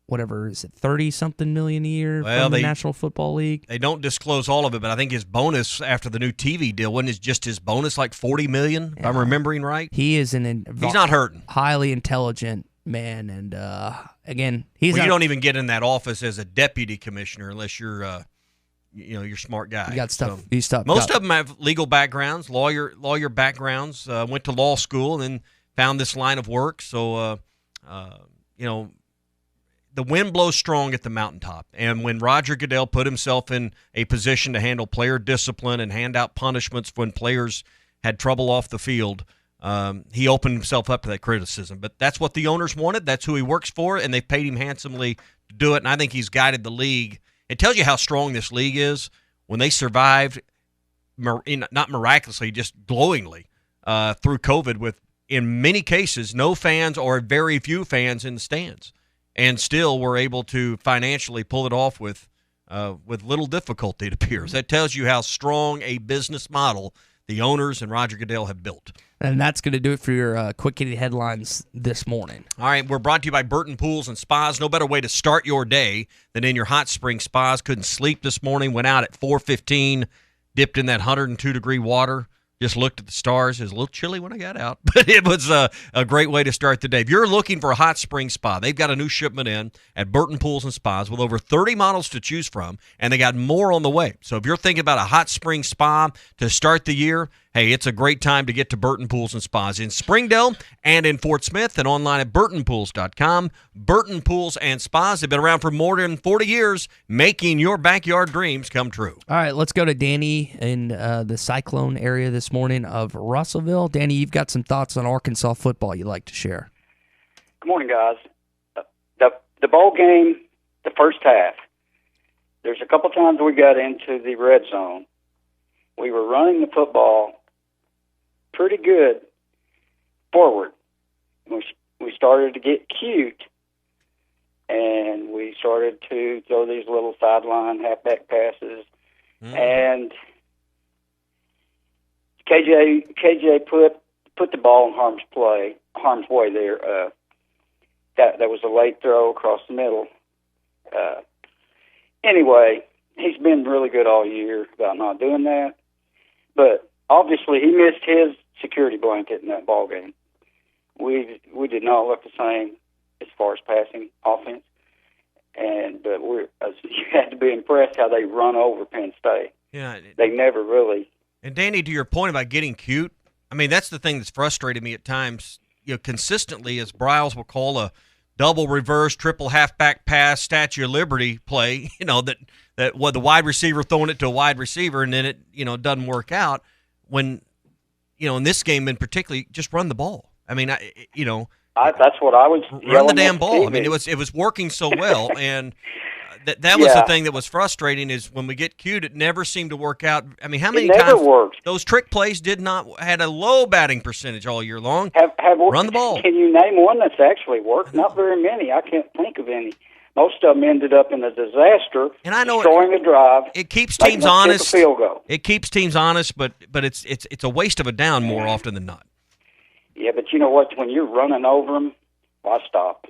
whatever, is it 30-something million a year from the National Football League? They don't disclose all of it, but I think his bonus after the new TV deal, wasn't it just his bonus like $40 million, if I'm remembering right? He is he's not hurting. Highly intelligent man, and again, you don't even get in that office as a deputy commissioner unless you're you're a smart guy. You got stuff. Most of them have legal backgrounds, lawyer backgrounds, went to law school and then found this line of work. So, the wind blows strong at the mountaintop. And when Roger Goodell put himself in a position to handle player discipline and hand out punishments when players had trouble off the field, he opened himself up to that criticism. But that's what the owners wanted. That's who he works for, and they've paid him handsomely to do it. And I think he's guided the league. It tells you how strong this league is when they survived, not miraculously, just glowingly through COVID with, in many cases, no fans or very few fans in the stands, and still were able to financially pull it off with little difficulty, it appears. That tells you how strong a business model the owners and Roger Goodell have built. And that's going to do it for your Quick Hitting headlines this morning. All right, we're brought to you by Burton Pools and Spas. No better way to start your day than in your hot spring spas. Couldn't sleep this morning. Went out at 4:15, dipped in that 102-degree water. Just looked at the stars. It was a little chilly when I got out, but it was a great way to start the day. If you're looking for a hot spring spa, they've got a new shipment in at Burton Pools and Spas with over 30 models to choose from, and they got more on the way. So if you're thinking about a hot spring spa to start the year, hey, it's a great time to get to Burton Pools and Spas in Springdale and in Fort Smith, and online at burtonpools.com. Burton Pools and Spas have been around for more than 40 years, making your backyard dreams come true. All right, let's go to Danny in the Cyclone area this morning of Russellville. Danny, you've got some thoughts on Arkansas football you'd like to share. Good morning, guys. The bowl game, the first half, there's a couple times we got into the red zone. We were running the football pretty good forward. We started to get cute, and we started to throw these little sideline halfback passes. And KJ put the ball in harm's way there. That was a late throw across the middle. Anyway, he's been really good all year about not doing that. But obviously, he missed his security blanket in that ball game. We did not look the same as far as passing offense, but you had to be impressed how they run over Penn State. Yeah, they never really. And Danny, to your point about getting cute, I mean that's the thing that's frustrated me at times. Consistently, as Bryles will call a double reverse, triple halfback pass, Statue of Liberty play. That the wide receiver throwing it to a wide receiver, and then it doesn't work out. When in this game in particular, just run the ball. I mean, that's what I was run the damn ball. I mean, it was working so well, and that was the thing that was frustrating is when we get cute, it never seemed to work out. I mean, how many times those trick plays had a low batting percentage all year long? Run the ball. Can you name one that's actually worked? Not very many. I can't think of any. Most of them ended up in a disaster, and I know destroying a drive. It keeps teams honest. Field goal. It keeps teams honest, but it's a waste of a down more often than not. Yeah, but you know what? When you're running over them, why stop?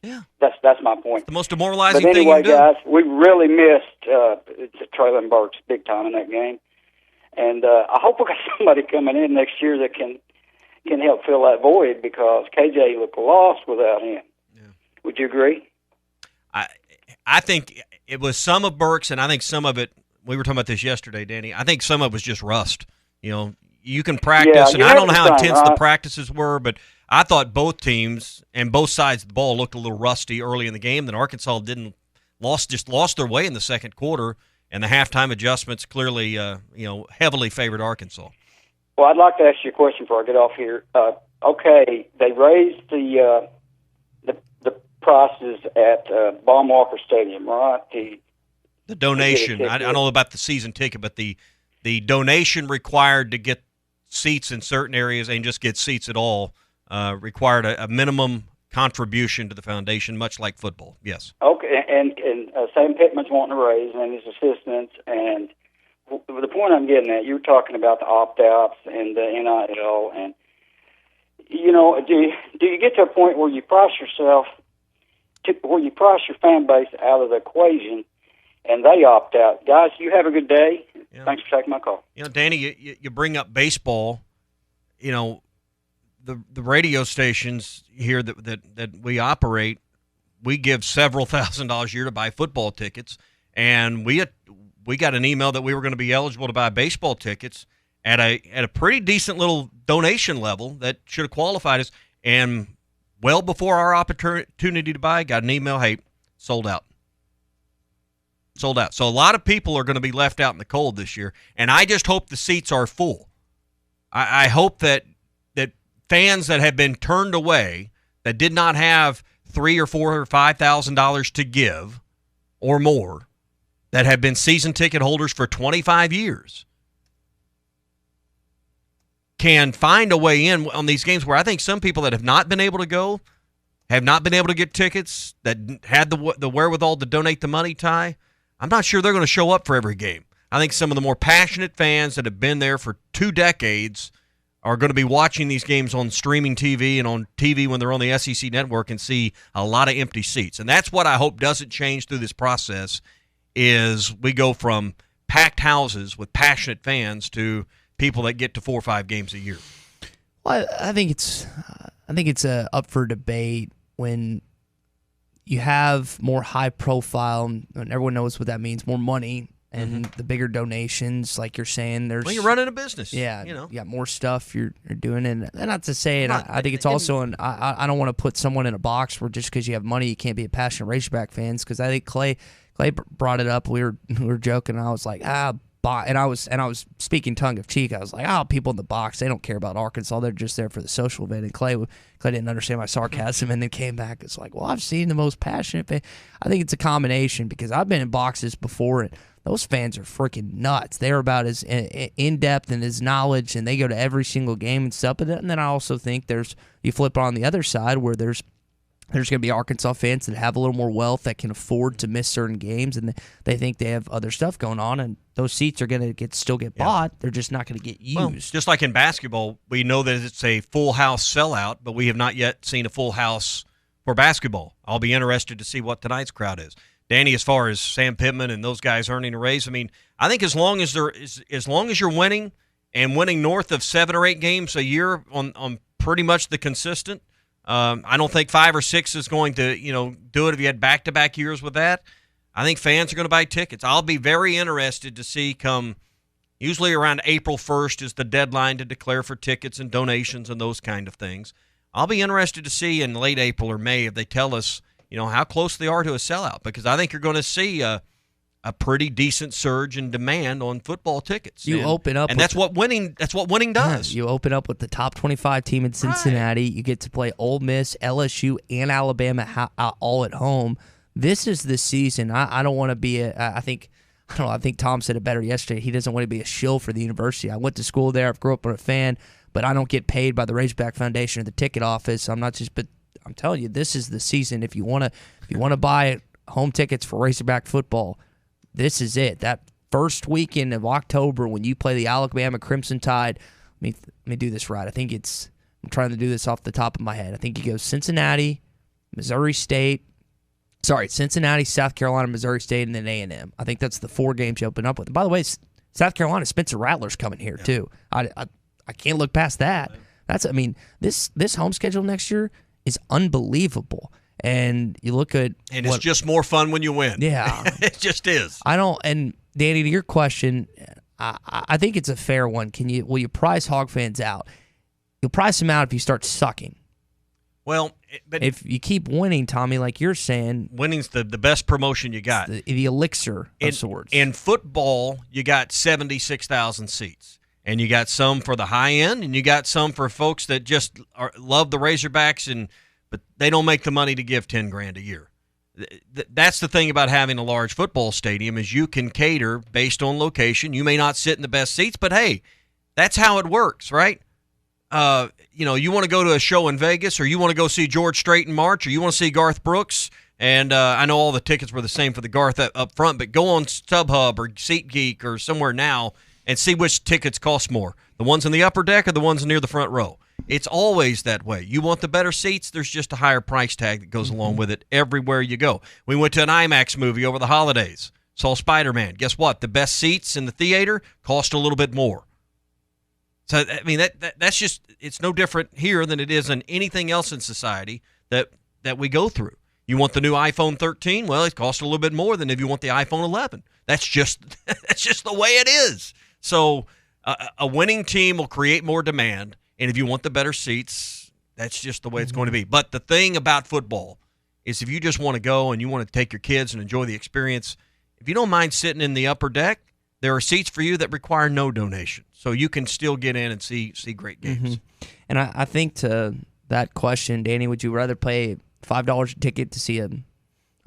Yeah, that's my point. It's the most demoralizing thing you do. Guys, we really missed Traylon Burks big time in that game, and I hope we got somebody coming in next year that can help fill that void because KJ looked lost without him. Yeah. Would you agree? I think it was some of Burks, and I think some of it. We were talking about this yesterday, Danny. I think some of it was just rust. You can practice, and I don't know how intense the practices were, but I thought both teams and both sides of the ball looked a little rusty early in the game. Then Arkansas lost their way in the second quarter, and the halftime adjustments clearly, heavily favored Arkansas. Well, I'd like to ask you a question before I get off here. Okay, they raised the prices at Baum Walker Stadium, right? The donation. I don't know about the season ticket, but the donation required to get seats in certain areas and just get seats at all required a minimum contribution to the foundation, much like football. Yes. Okay, and Sam Pittman's wanting to raise, and his assistants, and the point I'm getting at, you were talking about the opt-outs and the NIL, and do you get to a point where you price yourself, where you price your fan base out of the equation, and they opt out? Guys, you have a good day. Yeah. Thanks for taking my call. Danny, you bring up baseball. The radio stations here that we operate, we give several $1,000s a year to buy football tickets, and we got an email that we were going to be eligible to buy baseball tickets at a pretty decent little donation level that should have qualified us. And well before our opportunity to buy, got an email, hey, sold out. Sold out. So a lot of people are going to be left out in the cold this year, and I just hope the seats are full. I hope that fans that have been turned away, that did not have $3,000 or $4,000 or $5,000 to give or more, that have been season ticket holders for 25 years, can find a way in on these games where I think some people that have not been able to go, have not been able to get tickets, that had the wherewithal to donate the money, Ty, I'm not sure they're going to show up for every game. I think some of the more passionate fans that have been there for 2 decades are going to be watching these games on streaming TV and on TV when they're on the SEC network and see a lot of empty seats. And that's what I hope doesn't change through this process, is we go from packed houses with passionate fans to people that get to 4 or 5 games a year. Well, I think it's up for debate when you have more high profile, and everyone knows what that means, more money. And the bigger donations, like you're saying, there's... Well, you're running a business. Yeah, you got more stuff you're doing. And not to say it, I think it's also... I don't want to put someone in a box where just because you have money, you can't be a passionate Razorback fans, because I think Clay brought it up. We were joking, and I was like, and I was speaking tongue of cheek. I was like, people in the box, they don't care about Arkansas. They're just there for the social event. And Clay didn't understand my sarcasm, and then came back. It's like, well, I've seen the most passionate fan. I think it's a combination, because I've been in boxes before, and those fans are freaking nuts. They're about as in-depth and as knowledge, and they go to every single game and stuff. And then I also think you flip on the other side where there's going to be Arkansas fans that have a little more wealth that can afford to miss certain games, and they think they have other stuff going on, and those seats are going to still get bought. They're just not going to get used. Well, just like in basketball, we know that it's a full house sellout, but we have not yet seen a full house for basketball. I'll be interested to see what tonight's crowd is. Danny, as far as Sam Pittman and those guys earning a raise, I mean, I think as long as you're winning and winning north of 7 or 8 games a year on pretty much the consistent, I don't think 5 or 6 is going to do it if you had back-to-back years with that. I think fans are going to buy tickets. I'll be very interested to see usually around April 1st is the deadline to declare for tickets and donations and those kind of things. I'll be interested to see in late April or May if they tell us how close they are to a sellout, because I think you're going to see a pretty decent surge in demand on football tickets. Open up, and that's what winning does. You open up with the top 25 team in Cincinnati. Right. You get to play Ole Miss, LSU, and Alabama all at home. This is the season. I don't want to be I think Tom said it better yesterday. He doesn't want to be a shill for the university. I went to school there. I grew up a fan, but I don't get paid by the Razorback Foundation or the ticket office. But I'm telling you, this is the season. If you want to buy home tickets for Razorback football, this is it. That first weekend of October when you play the Alabama Crimson Tide. Let me do this right. I'm trying to do this off the top of my head. I think you go Cincinnati, South Carolina, Missouri State, and then A&M. I think that's the 4 games you open up with. And by the way, South Carolina, Spencer Rattler's coming here too. I can't look past that. This home schedule next year is unbelievable. And you look at... And it's just more fun when you win. Yeah. It just is. And Danny, to your question, I think it's a fair one. Will you price Hog fans out? You'll price them out if you start sucking. Well, but if you keep winning, Tommy, like you're saying... Winning's the best promotion you got. The elixir of sorts. In football, you got 76,000 seats. And you got some for the high end, and you got some for folks that just love the Razorbacks, but they don't make the money to give $10,000 a year. That's the thing about having a large football stadium is you can cater based on location. You may not sit in the best seats, but hey, that's how it works, right? You want to go to a show in Vegas, or you want to go see George Strait in March, or you want to see Garth Brooks. And I know all the tickets were the same for the Garth up front, but go on StubHub or SeatGeek or somewhere now and see which tickets cost more, the ones in the upper deck or the ones near the front row. It's always that way. You want the better seats, there's just a higher price tag that goes along with it everywhere you go. We went to an IMAX movie over the holidays, saw Spider-Man. Guess what? The best seats in the theater cost a little bit more. So, I mean, that's just, it's no different here than it is in anything else in society that we go through. You want the new iPhone 13? Well, it costs a little bit more than if you want the iPhone 11. That's just the way it is. So a winning team will create more demand, and if you want the better seats, that's just the way it's going to be. But the thing about football is if you just want to go and you want to take your kids and enjoy the experience, if you don't mind sitting in the upper deck, there are seats for you that require no donation. So you can still get in and see great games. And I think to that question, Danny, would you rather pay $5 a ticket to see a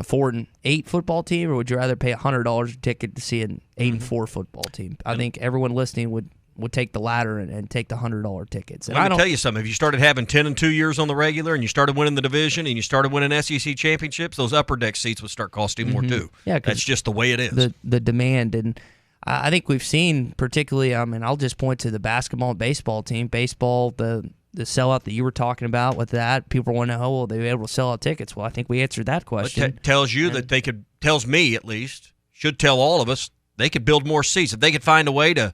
4-8 football team, or would you rather pay $100 a ticket to see an 8-4 football team? I think everyone listening would take the latter and take the $100 tickets. And Let me tell you something. If you started having 10-2 years on the regular, and you started winning the division, and you started winning SEC championships, those upper deck seats would start costing more too. Yeah, that's just the way it is. The demand, and I think we've seen particularly. I'll just point to the basketball and baseball team. Baseball, the sellout that you were talking about with that, people want to know, will they be able to sell out tickets? Well, I think we answered that question. It tells you that they could, tells me at least, should tell all of us, they could build more seats. If they could find a way to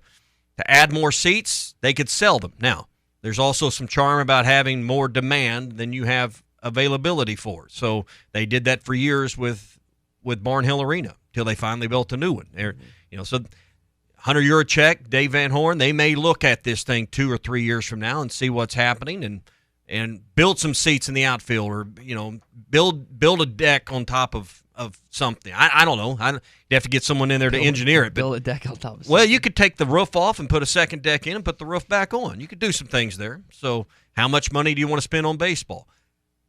add more seats, they could sell them. Now, there's also some charm about having more demand than you have availability for. So they did that for years with Barnhill Arena till they finally built a new one. So Hunter Yurachek, Dave Van Horn, they may look at this thing 2 or 3 years from now and see what's happening and build some seats in the outfield, or build a deck on top of something. I don't know. You have to get someone in there to engineer it. Build a deck on top of something. Well, you could take the roof off and put a second deck in and put the roof back on. You could do some things there. So how much money do you want to spend on baseball?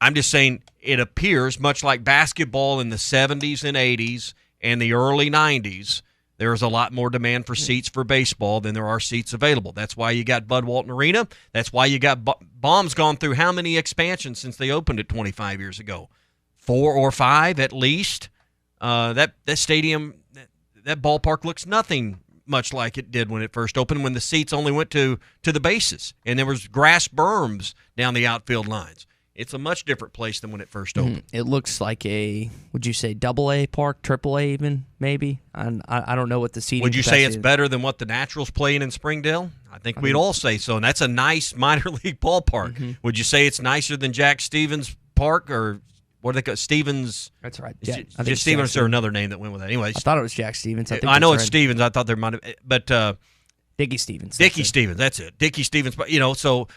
I'm just saying it appears much like basketball in the 70s and 80s and the early 90s. There's a lot more demand for seats for baseball than there are seats available. That's why you got Bud Walton Arena. That's why you got Baum's gone through how many expansions since they opened it 25 years ago? 4 or 5 at least. That stadium, that ballpark looks nothing much like it did when it first opened, when the seats only went to the bases and there was grass berms down the outfield lines. It's a much different place than when it first opened. It looks like would you say AA park, AAA even, maybe? I don't know what the seating Would you say it's is. better than what the Naturals playing in Springdale? I think we'd all say so, and that's a nice minor league ballpark. Would you say it's nicer than Jack Stevens Park, or what do they call Stevens? That's right. Just Stevens, or another name that went with that. Anyways, I thought it was Jack Stevens. I know it's Stevens. I thought there might have, but Dickie Stevens. Dickie Stevens. That's it. Dickie Stevens. So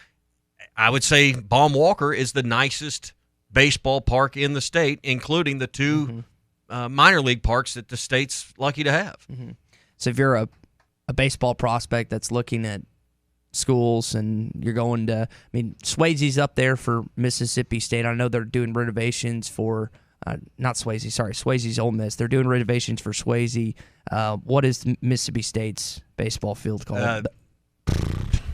I would say Baum Walker is the nicest baseball park in the state, including the 2 minor league parks that the state's lucky to have. So if you're a baseball prospect that's looking at schools and you're going to, Swayze's up there for Mississippi State. I know they're doing renovations for, Swayze's Ole Miss. They're doing renovations for Swayze. What is Mississippi State's baseball field called?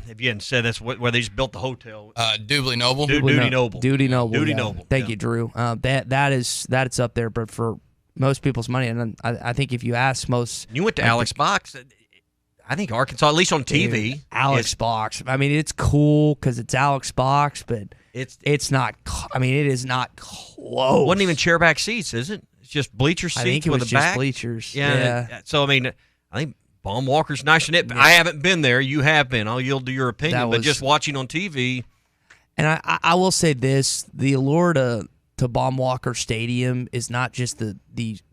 If you hadn't said that's where they just built the hotel. Duty Noble. Duty Noble. Duty Noble. Duty yeah. Noble. Thank you, Drew. That's up there, but for most people's money, and I think if you ask most, you went to Alex Box. I think Arkansas, at least on TV. Dude, Alex Box. It's cool because it's Alex Box, but it's not. It is not close. Wasn't even chairback seats, is it? It's just bleacher seats. I think it with was a just back. bleachers. Yeah. So I think Baum Walker's nice in it. But I haven't been there. You have been. I'll yield to your opinion. But just watching on TV. And I will say this: the allure to Baum Walker Stadium is not just the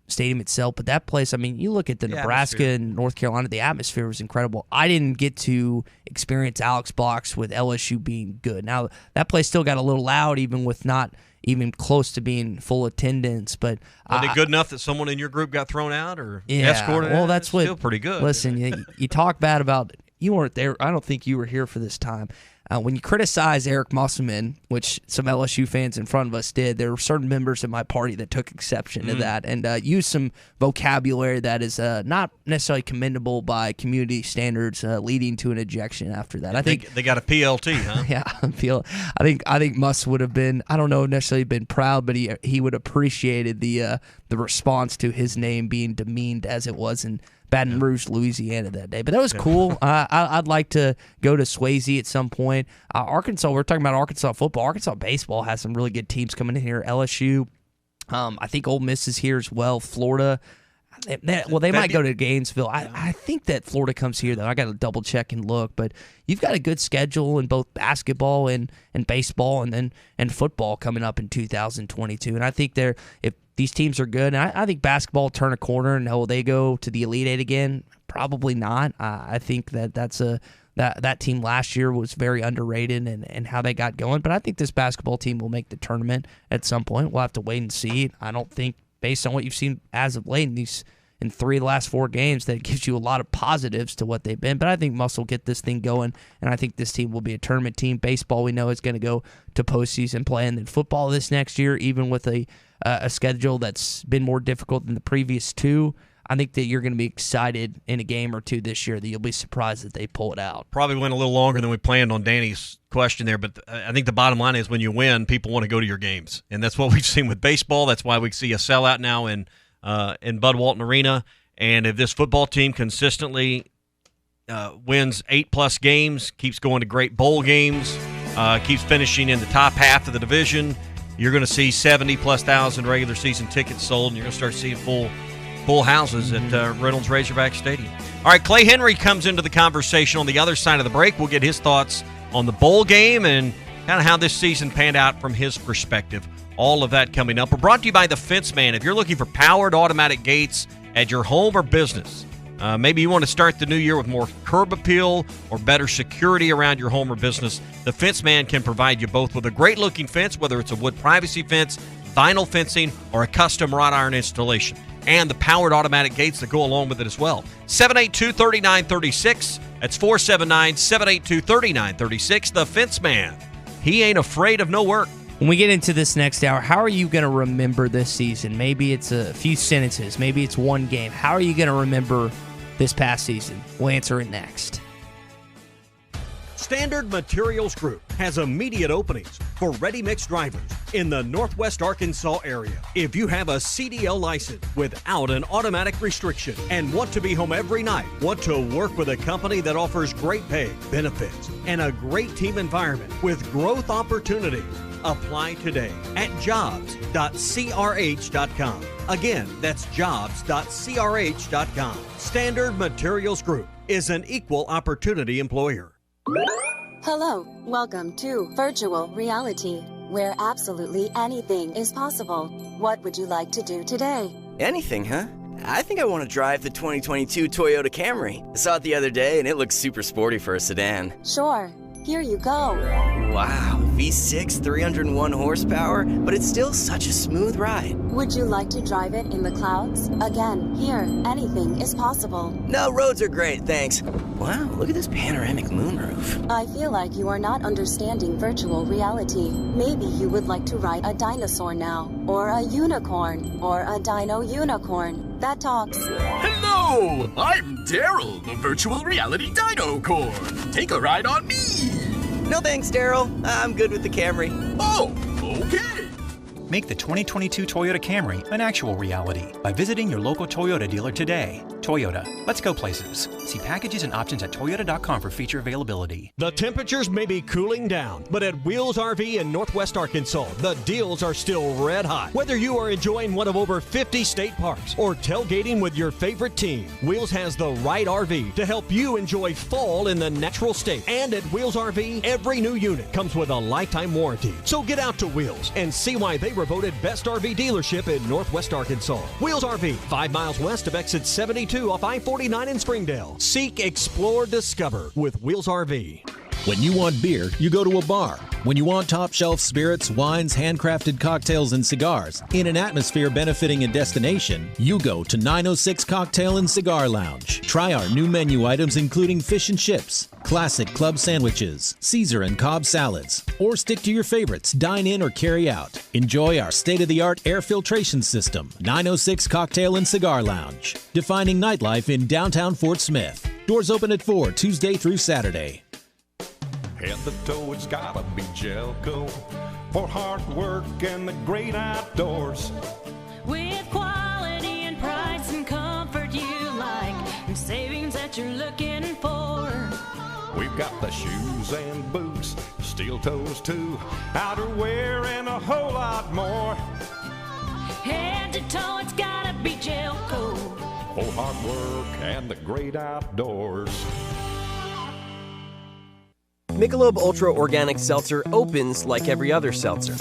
stadium itself, but that place. You look at the Nebraska atmosphere. and North Carolina. The atmosphere was incredible. I didn't get to experience Alex Box with LSU being good. Now that place still got a little loud, even with not even close to being full attendance. But Was it good enough that someone in your group got thrown out or escorted? Well, out? That's It's what. still pretty good. Listen, you talk bad about you weren't there. I don't think you were here for this time. When you criticize Eric Musselman, which some LSU fans in front of us did, there were certain members of my party that took exception to that and used some vocabulary that is not necessarily commendable by community standards, leading to an ejection after that. I think they got a PLT, huh? Yeah, I think Muss would have been, I don't know necessarily been proud, but he would have appreciated the response to his name being demeaned as it was in Baton Rouge, Louisiana that day. But that was cool. I'd like to go to Swayze at some point. Arkansas, we're talking about Arkansas football. Arkansas baseball has some really good teams coming in here. LSU, I think Ole Miss is here as well. Florida, they might go to Gainesville. I think that Florida comes here, though. I got to double check and look. But you've got a good schedule in both basketball and baseball and football coming up in 2022. And I think if these teams are good, and I think basketball will turn a corner, and will they go to the Elite Eight again? Probably not. I think that team last year was very underrated and how they got going. But I think this basketball team will make the tournament at some point. We'll have to wait and see. I don't think, based on what you've seen as of late in 3 of the last 4 games, that gives you a lot of positives to what they've been. But I think Muss will get this thing going, and I think this team will be a tournament team. Baseball, we know, is going to go to postseason play, and then football this next year, even with a schedule that's been more difficult than the previous 2, I think that you're going to be excited in a game or 2 this year that you'll be surprised that they pull it out. Probably went a little longer than we planned on Danny's question there, but I think the bottom line is when you win, people want to go to your games, and that's what we've seen with baseball. That's why we see a sellout now in Bud Walton Arena. And if this football team consistently wins 8+ games, keeps going to great bowl games, keeps finishing in the top half of the division, you're going to see 70,000+ regular season tickets sold, and you're going to start seeing full houses at Reynolds Razorback Stadium. All right, Clay Henry comes into the conversation on the other side of the break. We'll get his thoughts on the bowl game and kind of how this season panned out from his perspective. All of that coming up. We're brought to you by the Fence Man. If you're looking for powered automatic gates at your home or business, maybe you want to start the new year with more curb appeal or better security around your home or business, the Fence Man can provide you both with a great-looking fence, whether it's a wood privacy fence, vinyl fencing, or a custom wrought iron installation, and the powered automatic gates that go along with it as well. 782-3936. That's 479-782-3936. The Fence Man. He ain't afraid of no work. When we get into this next hour, how are you going to remember this season? Maybe it's a few sentences. Maybe it's one game. How are you going to remember this past season? We'll answer it next. Standard Materials Group has immediate openings for ready-mix drivers in the Northwest Arkansas area. If you have a CDL license without an automatic restriction and want to be home every night, want to work with a company that offers great pay, benefits, and a great team environment with growth opportunities, apply today at jobs.crh.com. Again, that's jobs.crh.com. Standard Materials Group is an equal opportunity employer. Hello, welcome to Virtual Reality, where absolutely anything is possible. What would you like to do today? Anything, huh? I think I want to drive the 2022 Toyota Camry. I saw it the other day and it looks super sporty for a sedan. Sure, here you go. Wow, V6, 301 horsepower, but it's still such a smooth ride. Would you like to drive it in the clouds? Again, here, anything is possible. No, roads are great, thanks. Wow, look at this panoramic moonroof. I feel like you are not understanding virtual reality. Maybe you would like to ride a dinosaur now, or a unicorn, or a dino unicorn that talks. Hello, I'm Daryl, the virtual reality dino corn. Take a ride on me. No thanks, Daryl. I'm good with the Camry. Oh, okay. Make the 2022 Toyota Camry an actual reality by visiting your local Toyota dealer today. Toyota, let's go places. See packages and options at toyota.com for feature availability. The temperatures may be cooling down, but at Wheels RV in Northwest Arkansas, the deals are still red hot. Whether you are enjoying one of over 50 state parks or tailgating with your favorite team, Wheels has the right RV to help you enjoy fall in the natural state. And at Wheels RV, every new unit comes with a lifetime warranty. So get out to Wheels and see why they were voted best RV dealership in Northwest Arkansas. Wheels RV, 5 miles west of exit 72 off I-49 in Springdale. Seek, explore, discover with Wheels RV. When you want beer, you go to a bar. When you want top shelf spirits, wines, handcrafted cocktails, and cigars in an atmosphere benefiting a destination, you go to 906 Cocktail and Cigar Lounge. Try our new menu items including fish and chips, classic club sandwiches, Caesar and Cobb salads, or stick to your favorites, dine in or carry out. Enjoy our state-of-the-art air filtration system. 906 Cocktail and Cigar Lounge, defining nightlife in downtown Fort Smith. Doors open at 4 Tuesday through Saturday. Head to toe, it's gotta be Gelco for hard work and the great outdoors. With quality and price and comfort you like, and savings that you're looking for. We've got the shoes and boots, steel toes too, outerwear and a whole lot more. Head to toe, it's gotta be Gelco for hard work and the great outdoors. Michelob Ultra Organic Seltzer opens like every other seltzer,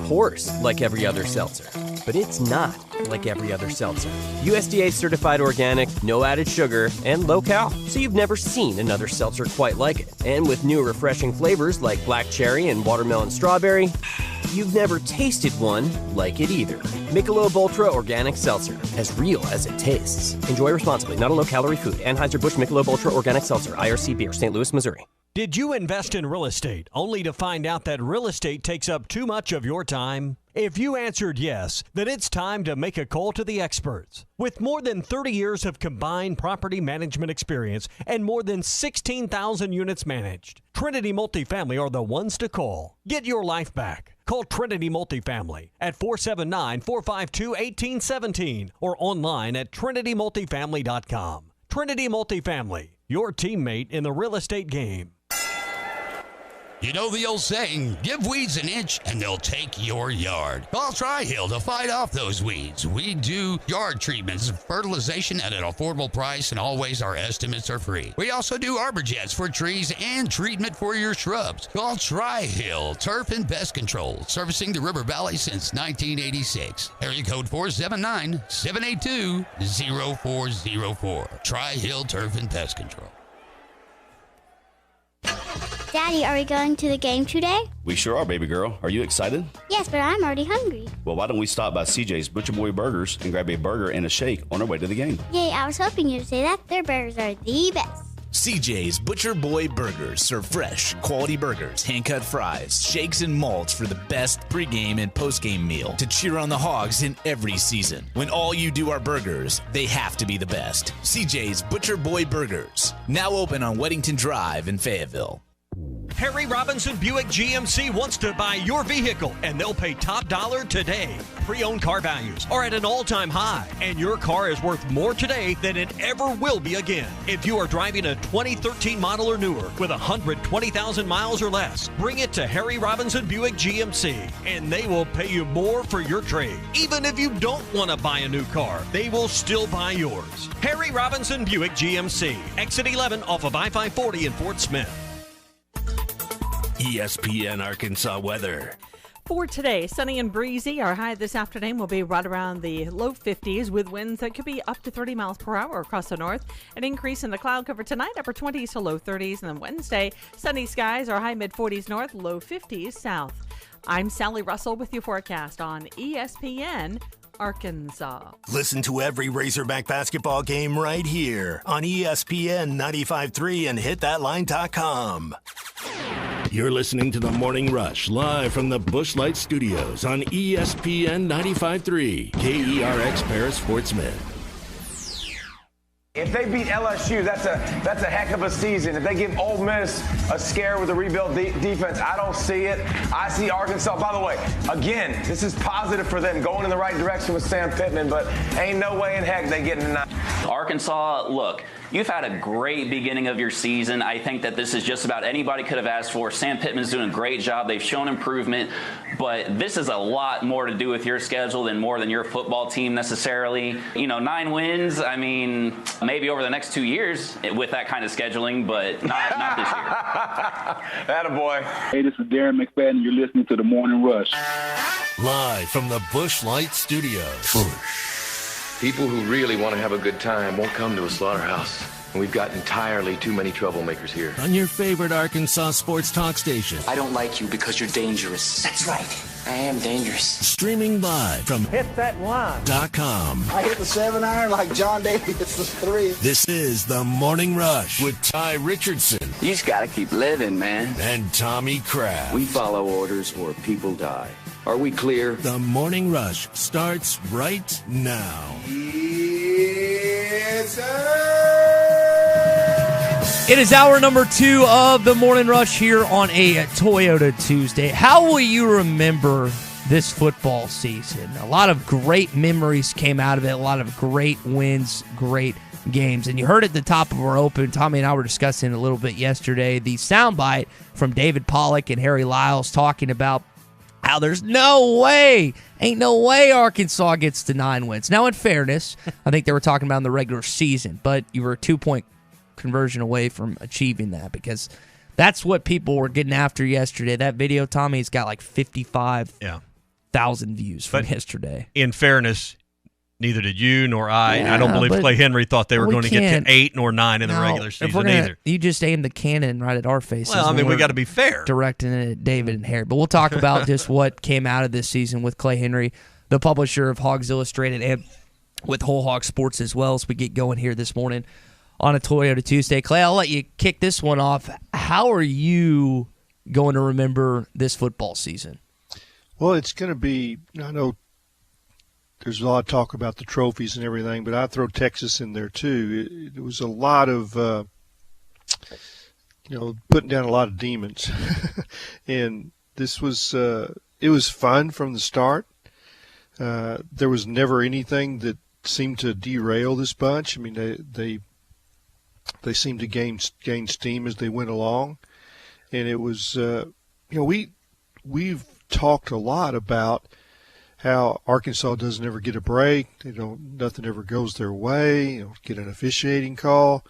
pours like every other seltzer, but it's not like every other seltzer. USDA certified organic, no added sugar, and low cal, so you've never seen another seltzer quite like it. And with new refreshing flavors like black cherry and watermelon strawberry, you've never tasted one like it either. Michelob Ultra Organic Seltzer, as real as it tastes. Enjoy responsibly, not a low-calorie food. Anheuser-Busch Michelob Ultra Organic Seltzer, IRC Beer, St. Louis, Missouri. Did you invest in real estate only to find out that real estate takes up too much of your time? If you answered yes, then it's time to make a call to the experts. With more than 30 years of combined property management experience and more than 16,000 units managed, Trinity Multifamily are the ones to call. Get your life back. Call Trinity Multifamily at 479-452-1817 or online at trinitymultifamily.com. Trinity Multifamily, your teammate in the real estate game. You know the old saying, give weeds an inch and they'll take your yard. Call Tri-Hill to fight off those weeds. We do yard treatments, fertilization at an affordable price, and always our estimates are free. We also do arbor jets for trees and treatment for your shrubs. Call Tri-Hill Turf and Pest Control, servicing the River Valley since 1986. Area code 479-782-0404. Tri-Hill Turf and Pest Control. Daddy, are we going to the game today? We sure are, baby girl. Are you excited? Yes, but I'm already hungry. Well, why don't we stop by CJ's Butcher Boy Burgers and grab a burger and a shake on our way to the game? Yay, I was hoping you would say that. Their burgers are the best. CJ's Butcher Boy Burgers serve fresh, quality burgers, hand-cut fries, shakes, and malts for the best pregame and postgame meal to cheer on the Hogs in every season. When all you do are burgers, they have to be the best. CJ's Butcher Boy Burgers, now open on Weddington Drive in Fayetteville. Harry Robinson Buick GMC wants to buy your vehicle, and they'll pay top dollar today. Pre-owned car values are at an all-time high, and your car is worth more today than it ever will be again. If you are driving a 2013 model or newer with 120,000 miles or less, bring it to Harry Robinson Buick GMC, and they will pay you more for your trade. Even if you don't want to buy a new car, they will still buy yours. Harry Robinson Buick GMC, exit 11 off of I-540 in Fort Smith. ESPN Arkansas weather. For today, sunny and breezy. Our high this afternoon will be right around the low 50s with winds that could be up to 30 miles per hour across the north. An increase in the cloud cover tonight, upper 20s to low 30s. And then Wednesday, sunny skies, our high mid-40s north, low 50s south. I'm Sally Russell with your forecast on ESPN Arkansas. Listen to every Razorback basketball game right here on ESPN 95.3 and hitthatline.com. You're listening to The Morning Rush, live from the Busch Light Studios on ESPN 95.3, KERX Paris, Fort Smith. If they beat LSU, that's a heck of a season. If they give Ole Miss a scare with a rebuild defense, I don't see it. I see Arkansas. By the way, again, this is positive for them, going in the right direction with Sam Pittman, but ain't no way in heck they get in the night. Arkansas, look, you've had a great beginning of your season. I think that this is just about anybody could have asked for. Sam Pittman's doing a great job. They've shown improvement, but this is a lot more to do with your schedule than more than your football team necessarily. 9 wins, I mean, maybe over the next 2 years with that kind of scheduling, but not this year. Attaboy. Hey, this is Darren McFadden. You're listening to The Morning Rush. Live from the Busch Light Studios. People who really want to have a good time won't come to a slaughterhouse. And we've got entirely too many troublemakers here. On your favorite Arkansas sports talk station. I don't like you because you're dangerous. That's right. I am dangerous. Streaming live from HitThatOne.com. I hit the 7-iron like John Daly hits the 3. This is The Morning Rush with Ty Richardson. You just gotta keep living, man. And Tommy Kraft. We follow orders or people die. Are we clear? The Morning Rush starts right now. Yes, It is hour number 2 of the Morning Rush here on a Toyota Tuesday. How will you remember this football season? A lot of great memories came out of it, a lot of great wins, great games. And you heard at the top of our open, Tommy and I were discussing a little bit yesterday, the soundbite from David Pollack and Harry Lyles talking about how there's ain't no way Arkansas gets to 9 wins. Now, in fairness, I think they were talking about in the regular season, but you were a 2-point conversion away from achieving that, because that's what people were getting after yesterday. That video, Tommy's got like 55,000 views from yesterday. In fairness, neither did you nor I. I don't believe Clay Henry thought they were going to get to 8 nor 9 in the regular season either. You just aimed the cannon right at our faces. Well, I mean, we got to be fair. Directing it at David and Harry. But we'll talk about just what came out of this season with Clay Henry, the publisher of Hogs Illustrated, and with Whole Hog Sports as well, as we get going here this morning on a Toyota Tuesday. Clay, I'll let you kick this one off. How are you going to remember this football season? Well, it's going to be, I know there's a lot of talk about the trophies and everything, but I throw Texas in there too. It was a lot of, putting down a lot of demons. And this was, it was fun from the start. There was never anything that seemed to derail this bunch. I mean, they seemed to gain steam as they went along, and it was we've talked a lot about how Arkansas doesn't ever get a break. Nothing ever goes their way. Get an officiating call,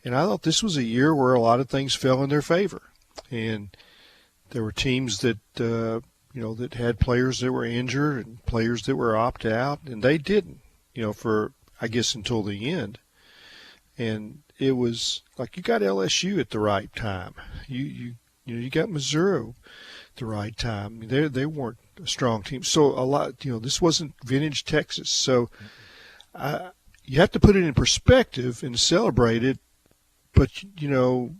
and I thought this was a year where a lot of things fell in their favor, and there were teams that that had players that were injured and players that were opt out, and they didn't. For I guess until the end, and it was like you got LSU at the right time. You got Missouri at the right time. I mean, they weren't a strong team. So a lot, this wasn't vintage Texas. So you have to put it in perspective and celebrate it. But you know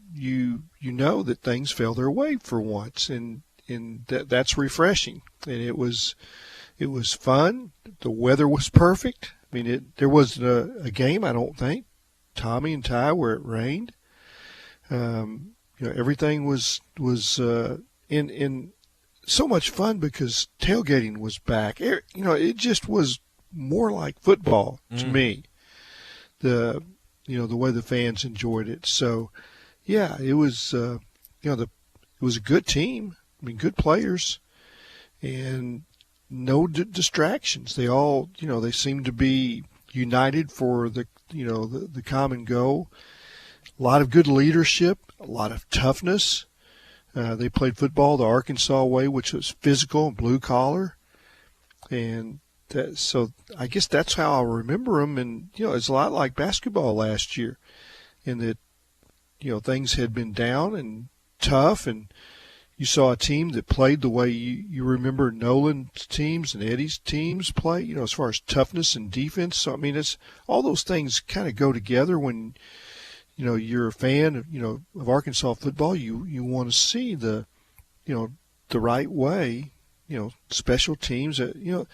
that things fell their way for once, and that's refreshing. And it was fun. The weather was perfect. I mean, there wasn't a game, I don't think, Tommy and Ty, where it rained. Everything was in so much fun because tailgating was back. It just was more like football to me. The way the fans enjoyed it. So, yeah, it was it was a good team. I mean, good players, and no distractions. They all they seemed to be united for the common goal. A lot of good leadership, a lot of toughness. They played football the Arkansas way, which was physical and blue collar, and so I guess that's how I remember them. And it's a lot like basketball last year, in that things had been down and tough, and you saw a team that played the way you remember Nolan's teams and Eddie's teams play, as far as toughness and defense. So, I mean, it's all those things kind of go together when, you're a fan of Arkansas football. You want to see the right way, special teams. There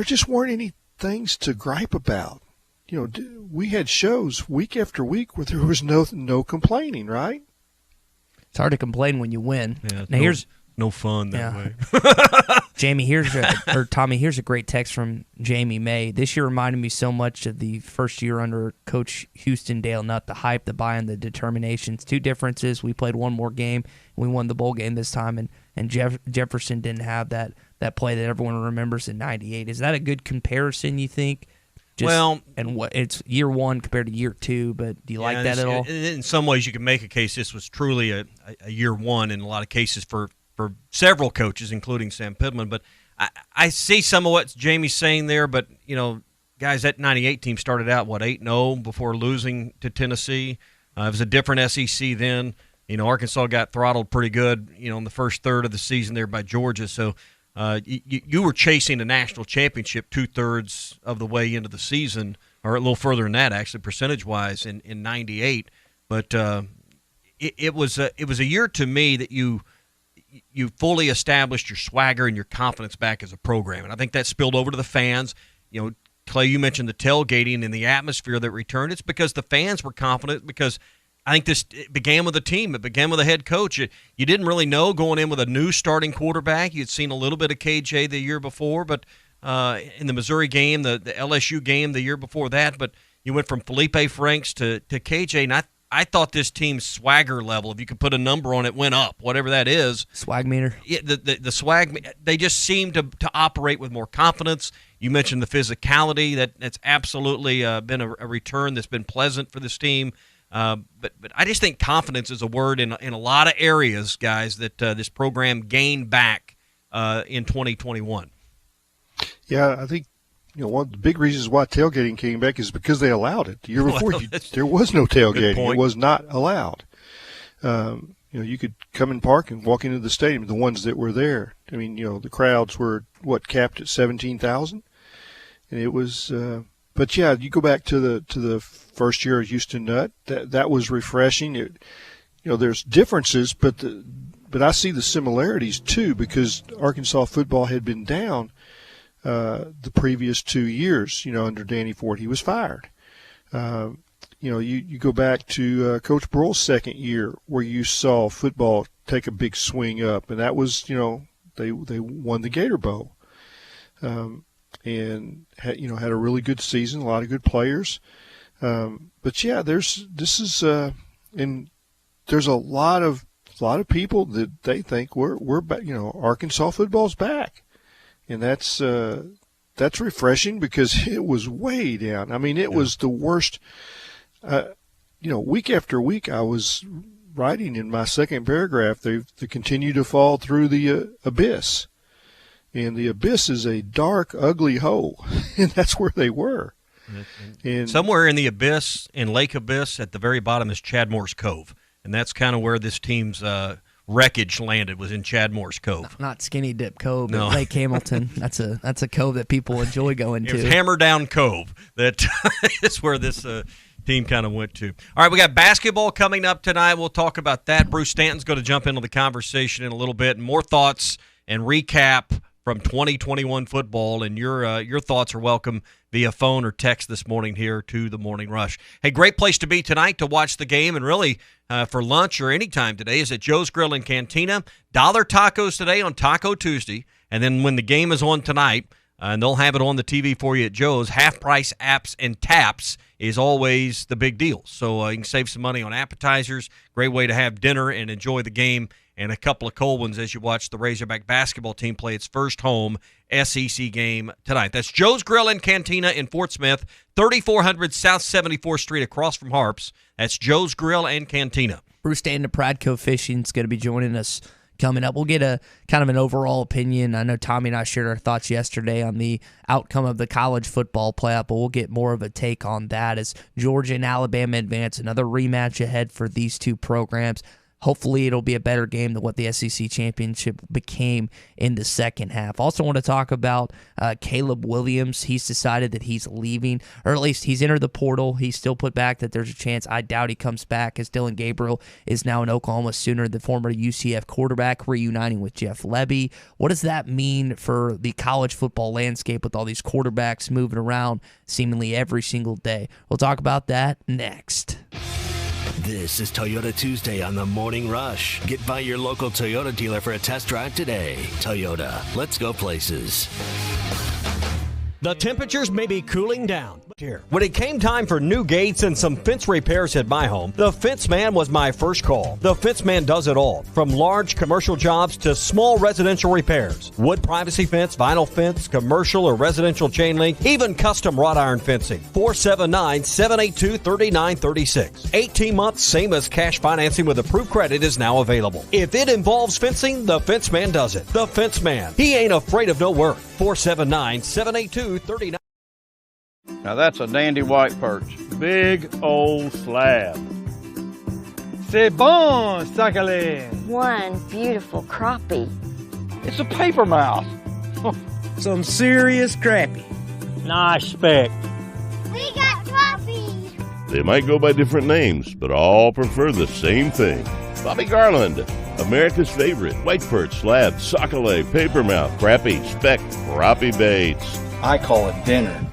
just weren't any things to gripe about. We had shows week after week where there was no complaining, right? It's hard to complain when you win. Yeah, now here's no fun that way. Jamie, Tommy, here's a great text from Jamie May. This year reminded me so much of the first year under Coach Houston Dale Nutt, the hype, the buy-in, the determinations. Two differences: we played one more game, and we won the bowl game this time, and Jefferson didn't have that play that everyone remembers in '98. Is that a good comparison, you think? And what it's year one compared to year two, but do you like that at all? In some ways, you can make a case this was truly a year one in a lot of cases for several coaches, including Sam Pittman. But I see some of what Jamie's saying there, but guys, that 98 team started out, 8-0 before losing to Tennessee. It was a different SEC then. Arkansas got throttled pretty good, in the first third of the season there by Georgia. So you were chasing a national championship 2/3 of the way into the season, or a little further than that, actually, percentage-wise, in 98. But it was a year to me that you fully established your swagger and your confidence back as a program. And I think that spilled over to the fans. Clay, you mentioned the tailgating and the atmosphere that returned. It's because the fans were confident, because I think it began with the team. It began with the head coach. You didn't really know going in with a new starting quarterback. You'd seen a little bit of KJ the year before, but in the Missouri game, the LSU game the year before that. But you went from Felipe Franks to KJ, and I thought this team's swagger level, if you could put a number on it, went up, whatever that is. Swag meter. Yeah, the swag, they just seemed to operate with more confidence. You mentioned the physicality. That's absolutely been a return that's been pleasant for this team. But I just think confidence is a word in a lot of areas, guys, that this program gained back in 2021. Yeah, I think one of the big reasons why tailgating came back is because they allowed it. The year before, there was no tailgating. It was not allowed. You could come and park and walk into the stadium, the ones that were there. I mean, the crowds were, capped at 17,000? And it was but yeah, you go back to the first year of Houston Nutt, that was refreshing. There's differences, but I see the similarities too, because Arkansas football had been down the previous 2 years. Under Danny Ford, he was fired. You go back to Coach Broyles' second year, where you saw football take a big swing up, and that was they won the Gator Bowl. And had a really good season, a lot of good players. But yeah, there's a lot of people that they think we're back, Arkansas football's back, and that's refreshing, because it was way down. I mean, it was the worst. Week after week, I was writing in my second paragraph, they continue to fall through the abyss. And the abyss is a dark, ugly hole, and that's where they were. And somewhere in the abyss, in Lake Abyss, at the very bottom is Chadmore's Cove, and that's kind of where this team's wreckage landed, was in Chadmore's Cove. Not Skinny Dip Cove, but Lake Hamilton. That's a cove that people enjoy going to. It's Hammer Down Cove. That is where this team kind of went to. All right, we got basketball coming up tonight. We'll talk about that. Bruce Stanton's going to jump into the conversation in a little bit, and more thoughts and recap from 2021 football, and your thoughts are welcome via phone or text this morning here to the Morning Rush. Hey, great place to be tonight to watch the game, and really for lunch or any time today is at Joe's Grill and Cantina. $1 tacos today on Taco Tuesday, and then when the game is on tonight, and they'll have it on the TV for you at Joe's, half-price apps and taps is always the big deal. So you can save some money on appetizers, great way to have dinner and enjoy the game, and a couple of cold ones as you watch the Razorback basketball team play its first home SEC game tonight. That's Joe's Grill and Cantina in Fort Smith, 3400 South 74th Street across from Harps. That's Joe's Grill and Cantina. Bruce Stanton of Pradco Fishing is going to be joining us coming up. We'll get a kind of an overall opinion. I know Tommy and I shared our thoughts yesterday on the outcome of the college football playoff, but we'll get more of a take on that as Georgia and Alabama advance. Another rematch ahead for these two programs. Hopefully it'll be a better game than what the SEC championship became in the second half. Also want to talk about Caleb Williams. He's decided that he's leaving, or at least he's entered the portal. He's still put back that there's a chance. I doubt he comes back, as Dylan Gabriel is now an Oklahoma Sooner, the former UCF quarterback, reuniting with Jeff Lebby. What does that mean for the college football landscape with all these quarterbacks moving around seemingly every single day? We'll talk about that next. This is Toyota Tuesday on the Morning Rush. Get by your local Toyota dealer for a test drive today. Toyota, let's go places. The temperatures may be cooling down. When it came time for new gates and some fence repairs at my home, the Fence Man was my first call. The Fence Man does it all, from large commercial jobs to small residential repairs. Wood privacy fence, vinyl fence, commercial or residential chain link, even custom wrought iron fencing. 479-782-3936. 18 months, same as cash financing with approved credit, is now available. If it involves fencing, the Fence Man does it. The Fence Man. He ain't afraid of no work. 479-782-3936. Now that's a dandy white perch. Big old slab. C'est bon, sacalé. One beautiful crappie. It's a paper mouth. Some serious crappie. Nice speck. We got crappie. They might go by different names, but all prefer the same thing. Bobby Garland, America's favorite white perch, slab, sockeye, papermouth, crappie, speck, crappie baits. I call it dinner.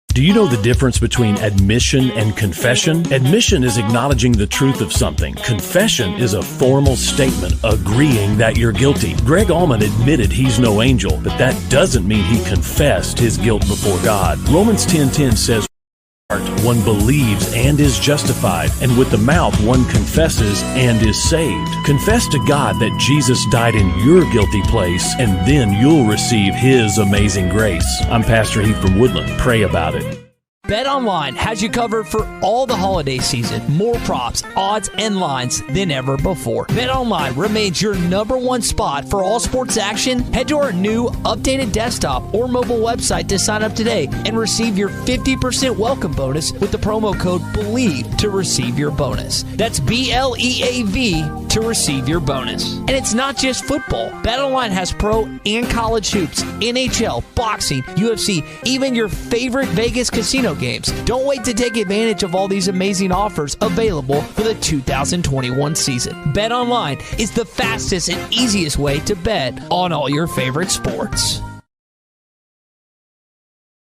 Do you know the difference between admission and confession? Admission is acknowledging the truth of something. Confession is a formal statement agreeing that you're guilty. Greg Allman admitted he's no angel, but that doesn't mean he confessed his guilt before God. Romans 10:10 says, one believes and is justified, and with the mouth one confesses and is saved. Confess to God that Jesus died in your guilty place, and then you'll receive His amazing grace. I'm Pastor Heath from Woodland. Pray about it. BetOnline has you covered for all the holiday season. More props, odds, and lines than ever before. BetOnline remains your #1 spot for all sports action. Head to our new updated desktop or mobile website to sign up today and receive your 50% welcome bonus with the promo code BELIEVE to receive your bonus. That's BLEAV to receive your bonus. And it's not just football. BetOnline has pro and college hoops, NHL, boxing, UFC, even your favorite Vegas casino games. Don't wait to take advantage of all these amazing offers available for the 2021 season. BetOnline is the fastest and easiest way to bet on all your favorite sports.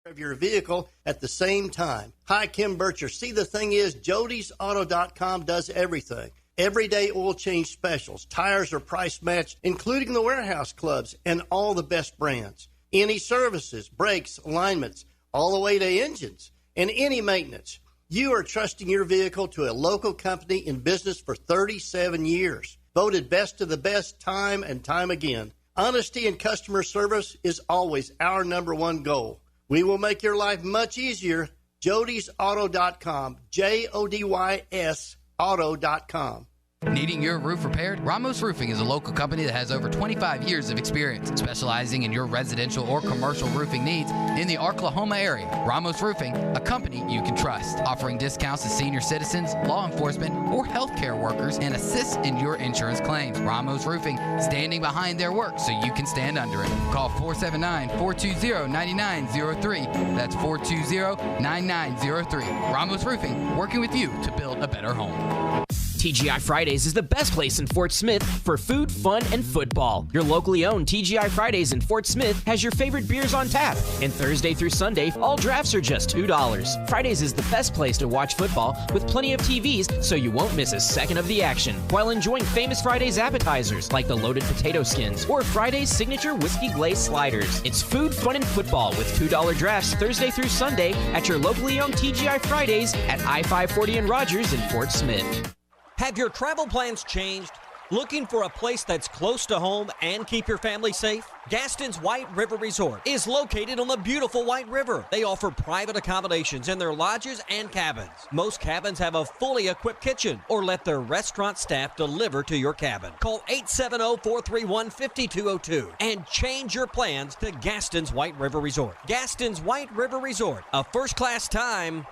Of your vehicle at the same time. Hi, Kim Bircher. See, the thing is, Jody'sAuto.com does everything. Everyday oil change specials. Tires are price matched, including the warehouse clubs and all the best brands. Any services, brakes, alignments, all the way to engines, and any maintenance. You are trusting your vehicle to a local company in business for 37 years. Voted best of the best time and time again. Honesty and customer service is always our #1 goal. We will make your life much easier. Jody'sAuto.com, JODYS auto.com. Needing your roof repaired? Ramos Roofing is a local company that has over 25 years of experience specializing in your residential or commercial roofing needs in the Oklahoma area. Ramos Roofing, a company you can trust, offering discounts to senior citizens, law enforcement, or healthcare workers, and assists in your insurance claims. Ramos Roofing, standing behind their work so you can stand under it. Call 479-420-9903. That's 420-9903. Ramos Roofing, working with you to build a better home. TGI Fridays is the best place in Fort Smith for food, fun, and football. Your locally owned TGI Fridays in Fort Smith has your favorite beers on tap. And Thursday through Sunday, all drafts are just $2. Fridays is the best place to watch football with plenty of TVs so you won't miss a second of the action while enjoying famous Fridays appetizers like the loaded potato skins or Friday's signature whiskey glazed sliders. It's food, fun, and football with $2 drafts Thursday through Sunday at your locally owned TGI Fridays at I-540 and Rogers in Fort Smith. Have your travel plans changed? Looking for a place that's close to home and keep your family safe? Gaston's White River Resort is located on the beautiful White River. They offer private accommodations in their lodges and cabins. Most cabins have a fully equipped kitchen or let their restaurant staff deliver to your cabin. Call 870-431-5202 and change your plans to Gaston's White River Resort. Gaston's White River Resort, a first-class time,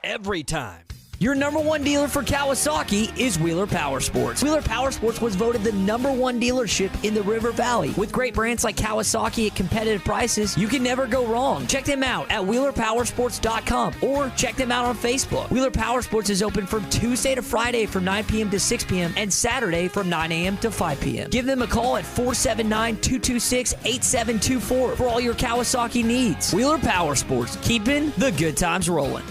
every time. Your #1 dealer for Kawasaki is Wheeler Power Sports. Wheeler Power Sports was voted the #1 dealership in the River Valley. With great brands like Kawasaki at competitive prices, you can never go wrong. Check them out at WheelerPowersports.com or check them out on Facebook. Wheeler Power Sports is open from Tuesday to Friday from 9 p.m. to 6 p.m. and Saturday from 9 a.m. to 5 p.m. Give them a call at 479-226-8724 for all your Kawasaki needs. Wheeler Power Sports, keeping the good times rolling.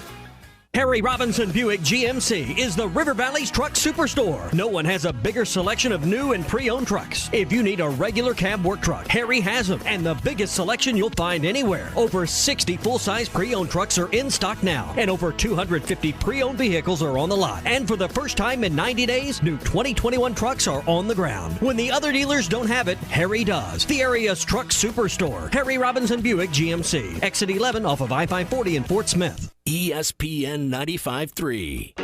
Harry Robinson Buick GMC is the River Valley's truck superstore. No one has a bigger selection of new and pre-owned trucks. If you need a regular cab work truck, Harry has them, and the biggest selection you'll find anywhere. Over 60 full-size pre-owned trucks are in stock now, and over 250 pre-owned vehicles are on the lot. And for the first time in 90 days, new 2021 trucks are on the ground. When the other dealers don't have it, Harry does. The area's truck superstore, Harry Robinson Buick GMC, exit 11 off of I-540 in Fort Smith. ESPN 95.3.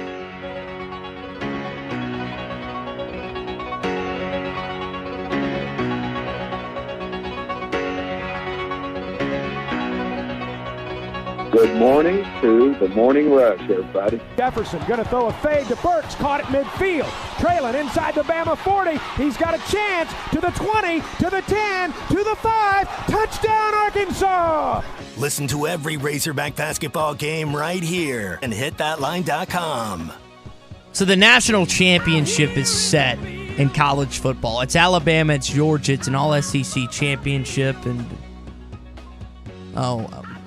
Good morning to the Morning Rush, everybody. Jefferson going to throw a fade to Burks, caught at midfield. Trailing inside the Bama 40. He's got a chance to the 20, to the 10, to the 5. Touchdown, Arkansas! Listen to every Razorback basketball game right here and hitthatline.com. So the national championship is set in college football. It's Alabama, it's Georgia, it's an all-SEC championship, and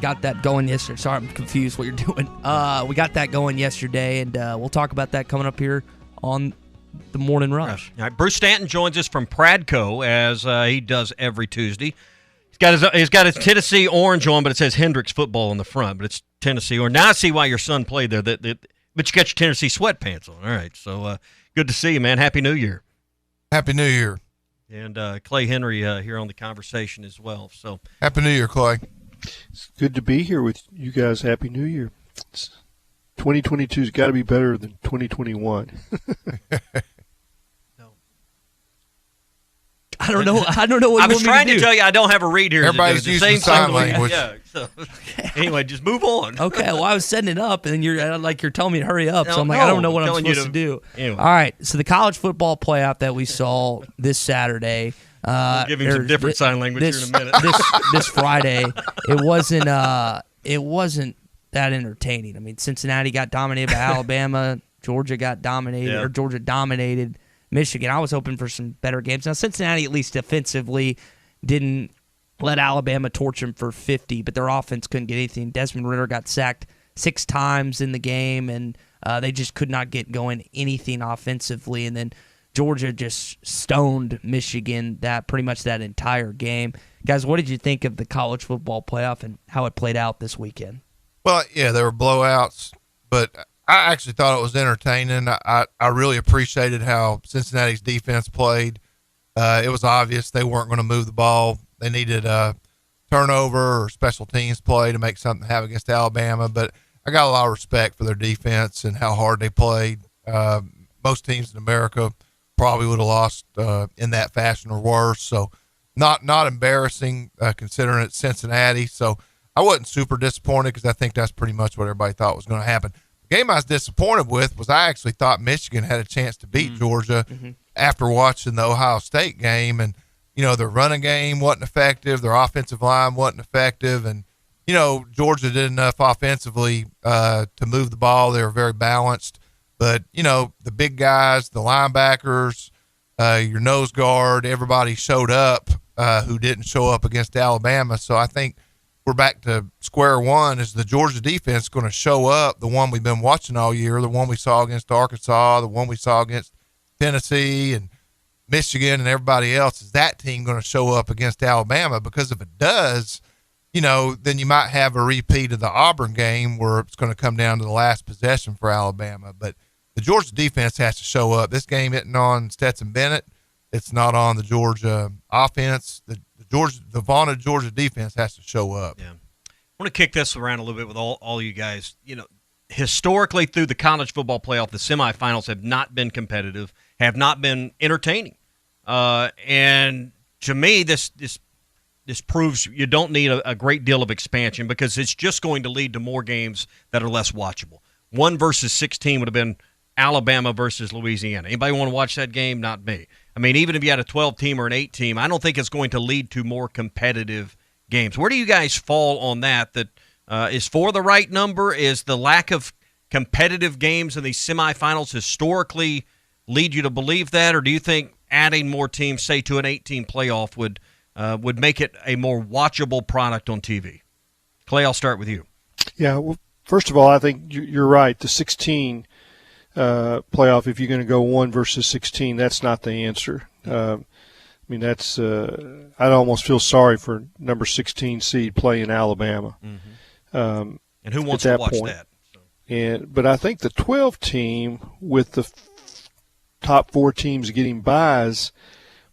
got that going yesterday. Sorry, I'm confused what you're doing. We got that going yesterday, and we'll talk about that coming up here on the Morning Rush. All right, Bruce Stanton joins us from Pradco, as he does every Tuesday. He's got his Tennessee orange on, but it says Hendrix football on the front, but it's Tennessee orange. Now I see why your son played there. But you got your Tennessee sweatpants on. All right, so good to see you, man. Happy New Year. Happy New Year. And Clay Henry here on the conversation as well. So Happy New Year, Clay. It's good to be here with you guys. Happy New Year. 2022's got to be better than 2021. I don't know what I was trying to tell you I don't have a read here. Everybody's using sign language. Yeah. So, anyway, just move on. Okay. Well, I was setting it up, and you're telling me to hurry up. So I'm like, I don't know what I'm supposed to do. Anyway. All right. So the college football playoff that we saw this Saturday. We'll give him some different sign language here in a minute. This Friday, it wasn't that entertaining. I mean, Cincinnati got dominated by Alabama. Georgia got dominated, or Georgia dominated Michigan. I was hoping for some better games. Now, Cincinnati, at least defensively, didn't let Alabama torch them for 50, but their offense couldn't get anything. Desmond Ridder got sacked 6 times in the game, and they just could not get going anything offensively. And then Georgia just stoned Michigan pretty much that entire game. Guys, what did you think of the college football playoff and how it played out this weekend? Well, yeah, there were blowouts, but I actually thought it was entertaining. I really appreciated how Cincinnati's defense played. It was obvious they weren't going to move the ball. They needed a turnover or special teams play to make something happen against Alabama, but I got a lot of respect for their defense and how hard they played. Most teams in America probably would have lost in that fashion or worse. So not embarrassing considering it's Cincinnati. So I wasn't super disappointed because I think that's pretty much what everybody thought was going to happen. The game I was disappointed with was I actually thought Michigan had a chance to beat Georgia after watching the Ohio State game. And, their running game wasn't effective. Their offensive line wasn't effective. And, Georgia did enough offensively to move the ball. They were very balanced. But, the big guys, the linebackers, your nose guard, everybody showed up who didn't show up against Alabama. So I think we're back to square one. Is the Georgia defense going to show up, the one we've been watching all year, the one we saw against Arkansas, the one we saw against Tennessee and Michigan and everybody else? Is that team going to show up against Alabama? Because if it does, then you might have a repeat of the Auburn game where it's going to come down to the last possession for Alabama. But the Georgia defense has to show up. This game isn't on Stetson Bennett. It's not on the Georgia offense. The vaunted Georgia defense has to show up. Yeah. I want to kick this around a little bit with all you guys. Historically through the college football playoff, the semifinals have not been competitive, have not been entertaining. And to me, this proves you don't need a great deal of expansion because it's just going to lead to more games that are less watchable. 1 versus 16 would have been Alabama versus Louisiana. Anybody want to watch that game? Not me. I mean, even if you had a 12-team or an 8-team, I don't think it's going to lead to more competitive games. Where do you guys fall on that? That is 4 the right number? Is the lack of competitive games in these semifinals historically lead you to believe that? Or do you think adding more teams, say, to an 8-team playoff would make it a more watchable product on TV? Clay, I'll start with you. Yeah, well, first of all, I think you're right. The 16 playoff, if you're going to go 1 versus 16, that's not the answer. That's I'd almost feel sorry for number 16 seed playing Alabama. And who wants to watch that? So. But I think the 12 team with the top 4 teams getting byes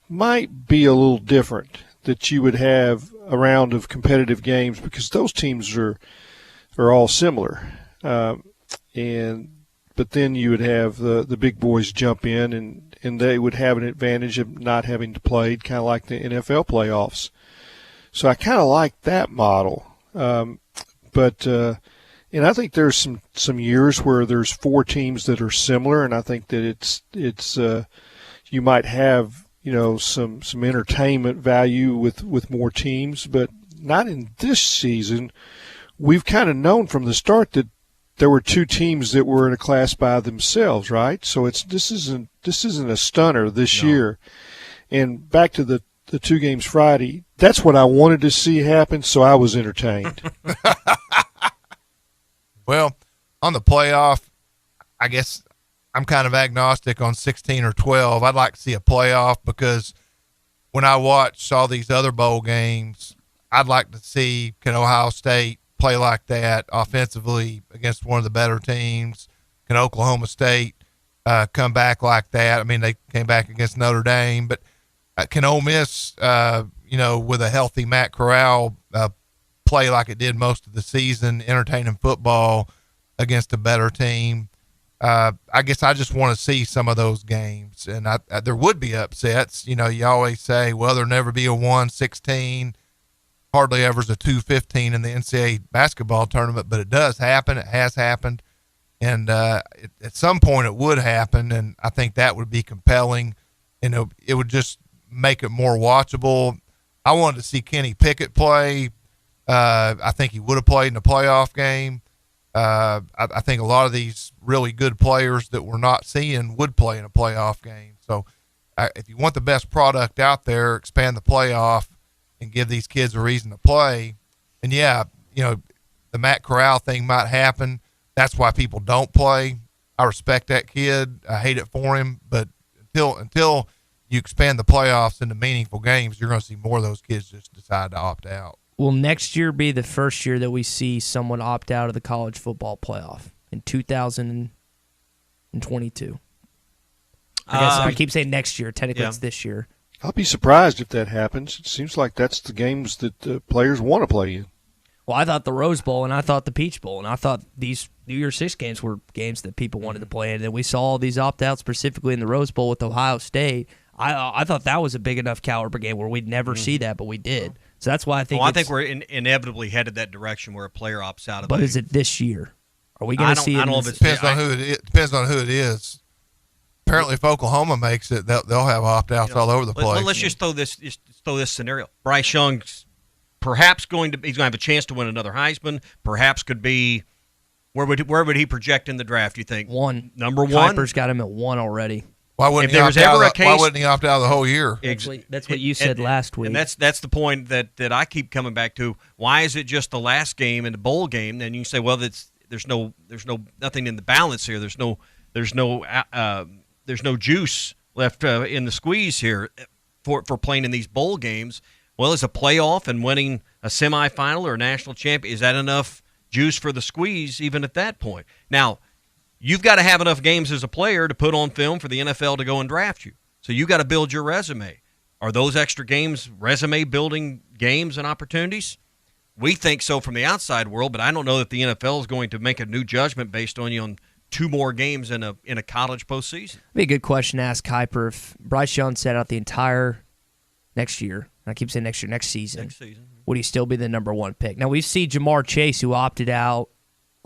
might be a little different. That you would have a round of competitive games because those teams are all similar, but then you would have the big boys jump in and they would have an advantage of not having to play, kind of like the NFL playoffs. So I kind of like that model. But and I think there's some years where there's 4 teams that are similar, and I think that it's you might have some entertainment value with more teams, but not in this season. We've kind of known from the start that there were 2 teams that were in a class by themselves, right? So this isn't a stunner this year. And back to the 2 games Friday, that's what I wanted to see happen, so I was entertained. Well, on the playoff, I guess I'm kind of agnostic on 16 or 12. I'd like to see a playoff because when I watch all these other bowl games, I'd like to see can Ohio State play like that offensively against one of the better teams? Can Oklahoma State come back like that? I mean, they came back against Notre Dame, but can Ole Miss, with a healthy Matt Corral, play like it did most of the season, entertaining football against a better team? I guess I just want to see some of those games, and there would be upsets. You always say, well, there'll never be a 1-16, hardly ever is a 2-15 in the NCAA basketball tournament, but it does happen. It has happened, and at some point it would happen, and I think that would be compelling, and it would just make it more watchable. I wanted to see Kenny Pickett play. I think he would have played in a playoff game. I think a lot of these really good players that we're not seeing would play in a playoff game. So if you want the best product out there, expand the playoff and give these kids a reason to play. And the Matt Corral thing might happen. That's why people don't play. I respect that kid. I hate it for him, but until you expand the playoffs into meaningful games, you're going to see more of those kids just decide to opt out. Will next year be the first year that we see someone opt out of the college football playoff in 2022? I guess I keep saying next year. Technically, it's this year. I'll be surprised if that happens. It seems like that's the games that the players want to play in. Well, I thought the Rose Bowl and I thought the Peach Bowl, and I thought these New Year's Six games were games that people wanted to play in. And we saw all these opt-outs specifically in the Rose Bowl with Ohio State. I thought that was a big enough caliber game where we'd never see that, but we did. So that's why I think. Well, I think we're inevitably headed that direction where a player opts out of. But is it this year? Are we going to see it? I don't know if it depends on who it is. Depends on who it is. Apparently, if Oklahoma makes it, they'll have opt-outs all over the place. Well, let's just throw this scenario. Bryce Young's perhaps he's going to have a chance to win another Heisman. Perhaps could be where would he project in the draft? You think 1, number 1? Kuiper's got him at 1 already. Why wouldn't he opt out of the whole year? That's what you said last week. And that's the point that I keep coming back to. Why is it just the last game and the bowl game? Then you can say, well, there's nothing in the balance here. There's no juice left in the squeeze here for playing in these bowl games. Well, is a playoff and winning a semifinal or a national champion, is that enough juice for the squeeze even at that point? Now, you've got to have enough games as a player to put on film for the NFL to go and draft you. So you got to build your resume. Are those extra games resume-building games and opportunities? We think so from the outside world, but I don't know that the NFL is going to make a new judgment based on you on 2 more games in a college postseason. It'd be a good question to ask Kuiper if Bryce Young sat out the entire next year. I keep saying next year, next season. Would he still be the number 1 pick? Now, we see Jamar Chase, who opted out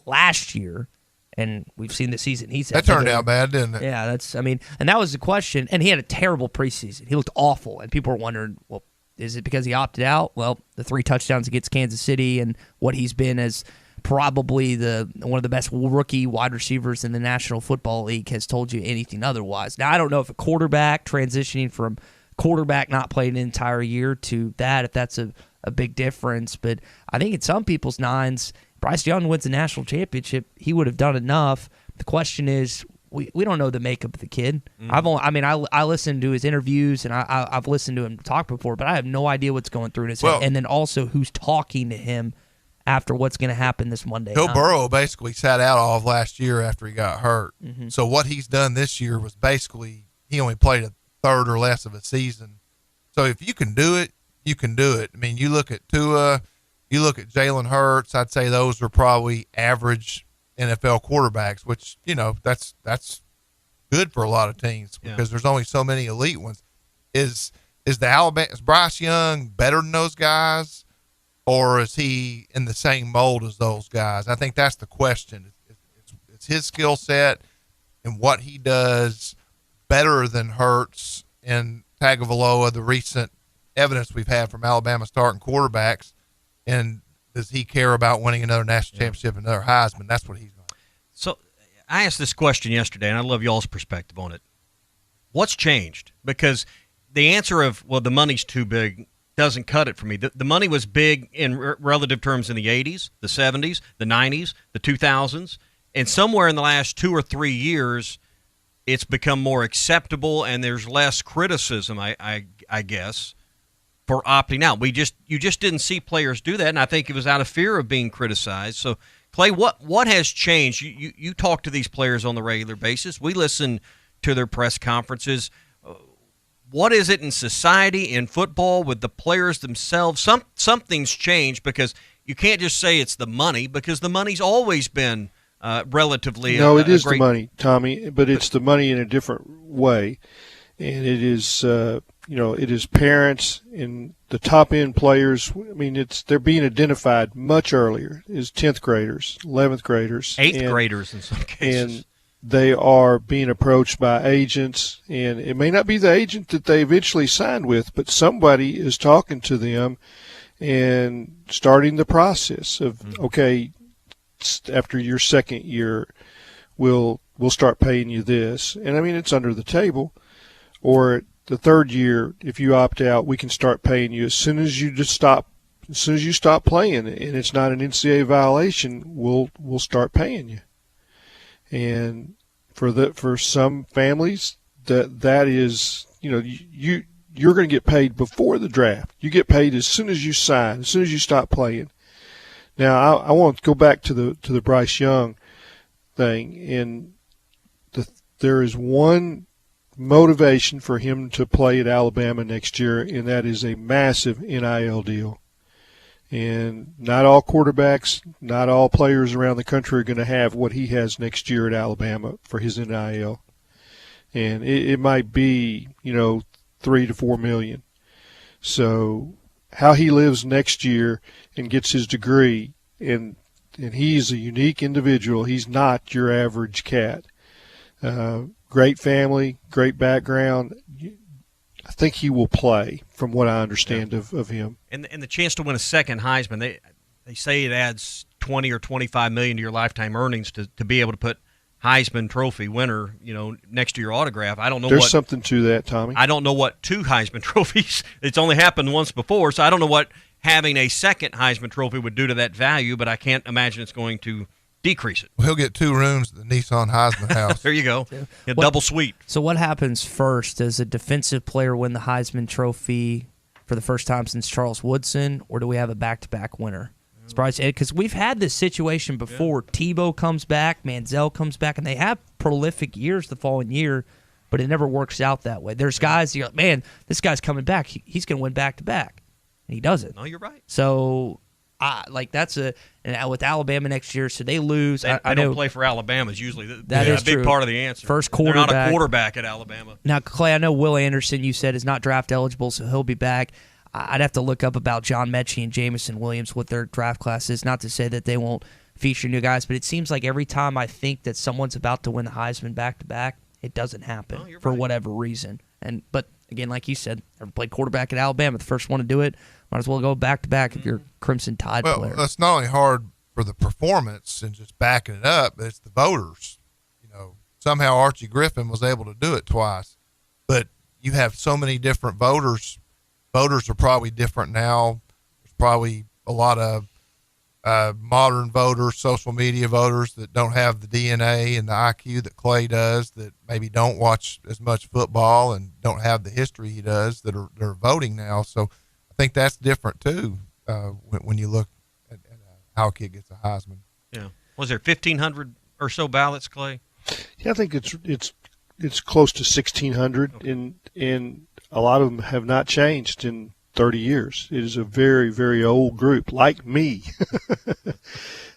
last year, and we've seen the season he's had. That turned out bad, didn't it? Yeah, and that was the question. And he had a terrible preseason. He looked awful, and people were wondering, well, is it because he opted out? Well, the 3 touchdowns against Kansas City and what he's been as probably one of the best rookie wide receivers in the National Football League has told you anything otherwise. Now, I don't know if a quarterback transitioning from quarterback not playing an entire year to that, if that's a big difference. But I think in some people's minds, Bryce Young wins a national championship, he would have done enough. The question is, we don't know the makeup of the kid. I listened to his interviews and I've listened to him talk before, but I have no idea what's going through in his head. And then also who's talking to him after what's going to happen this Monday. Joe Burrow basically sat out all of last year after he got hurt. Mm-hmm. So what he's done this year was basically he only played a third or less of a season. So if you can do it, you can do it. I mean, you look at Tua, you look at Jalen Hurts, I'd say those are probably average NFL quarterbacks, which, that's good for a lot of teams because there's only so many elite ones. Is Bryce Young better than those guys? or is he in the same mold as those guys? I think that's the question. It's his skill set and what he does better than Hurts and Tagovailoa, the recent evidence we've had from Alabama starting quarterbacks, and does he care about winning another national championship, another Heisman? That's what he's going to do. So I asked this question yesterday, and I love y'all's perspective on it. What's changed? Because the answer of, well, the money's too big doesn't cut it for me. The money was big in relative terms in the 80s, the 70s, the 90s, the 2000s, and somewhere in the last 2 or 3 years, it's become more acceptable, and there's less criticism, I guess, for opting out. You just didn't see players do that, and I think it was out of fear of being criticized. So, Clay, what has changed? You talk to these players on the regular basis. We listen to their press conferences. What is it in society, in football, with the players themselves? Something's changed, because you can't just say it's the money, because the money's always been relatively. No, it is the money, Tommy, but it's the money in a different way, and it is it is parents and the top end players. I mean, they're being identified much earlier as 10th graders, 11th graders, 8th graders in some cases. And they are being approached by agents, and it may not be the agent that they eventually signed with, but somebody is talking to them and starting the process of, okay, after your second year, we'll start paying you this. And I mean, it's under the table. Or the third year, if you opt out, we can start paying you as soon as you stop playing, and it's not an NCAA violation, we'll start paying you. And for some families, that is, you're going to get paid before the draft. You get paid as soon as you sign, as soon as you stop playing. Now, I want to go back to the Bryce Young thing, and there is one motivation for him to play at Alabama next year, and that is a massive NIL deal. And not all quarterbacks, not all players around the country are going to have what he has next year at Alabama for his NIL. And it might be, $3 to $4 million. So how he lives next year and gets his degree, and he's a unique individual. He's not your average cat. Great family, great background. I think he will play, from what I understand of him. And the chance to win a second Heisman, they say it adds $20 or $25 million to your lifetime earnings to be able to put Heisman Trophy winner, next to your autograph. I don't know. There's something to that, Tommy. I don't know what 2 Heisman trophies. It's only happened once before, so I don't know what having a second Heisman Trophy would do to that value. But I can't imagine it's going to decrease it. Well, he'll get 2 rooms at the Nissan Heisman House. There you go. Double suite. So what happens first? Does a defensive player win the Heisman Trophy for the first time since Charles Woodson, or do we have a back-to-back winner? Because we've had this situation before. Yeah. Tebow comes back, Manziel comes back, and they have prolific years the following year, but it never works out that way. There's guys, you're like, man, this guy's coming back. He's going to win back-to-back, and he doesn't. No, you're right. So that's and with Alabama next year, so they lose. I don't play for Alabama is usually a big true. part of the answer. First quarterback. They're not a quarterback at Alabama. Now, Clay, I know Will Anderson, you said, is not draft eligible, so he'll be back. I'd have to look up about John Mechie and Jamison Williams, what their draft class is. Not to say that they won't feature new guys, but it seems like every time I think that someone's about to win the Heisman back-to-back, it doesn't happen for whatever reason. But again, like you said, ever played quarterback at Alabama, the first one to do it, might as well go back-to-back if you're a Crimson Tide player. Well, that's not only hard for the performance and just backing it up, but it's the voters. Somehow Archie Griffin was able to do it twice. But you have so many different voters. Voters are probably different now. There's probably a lot of modern voters, social media voters that don't have the DNA and the IQ that Clay does, that maybe don't watch as much football and don't have the history he does, that are voting now. So I think that's different too when you look at how a kid gets a Heisman. Yeah. Was there 1,500 or so ballots, Clay? Yeah, I think it's close to 1,600, and a lot of them have not changed in 30 years. It is a very, very old group, like me.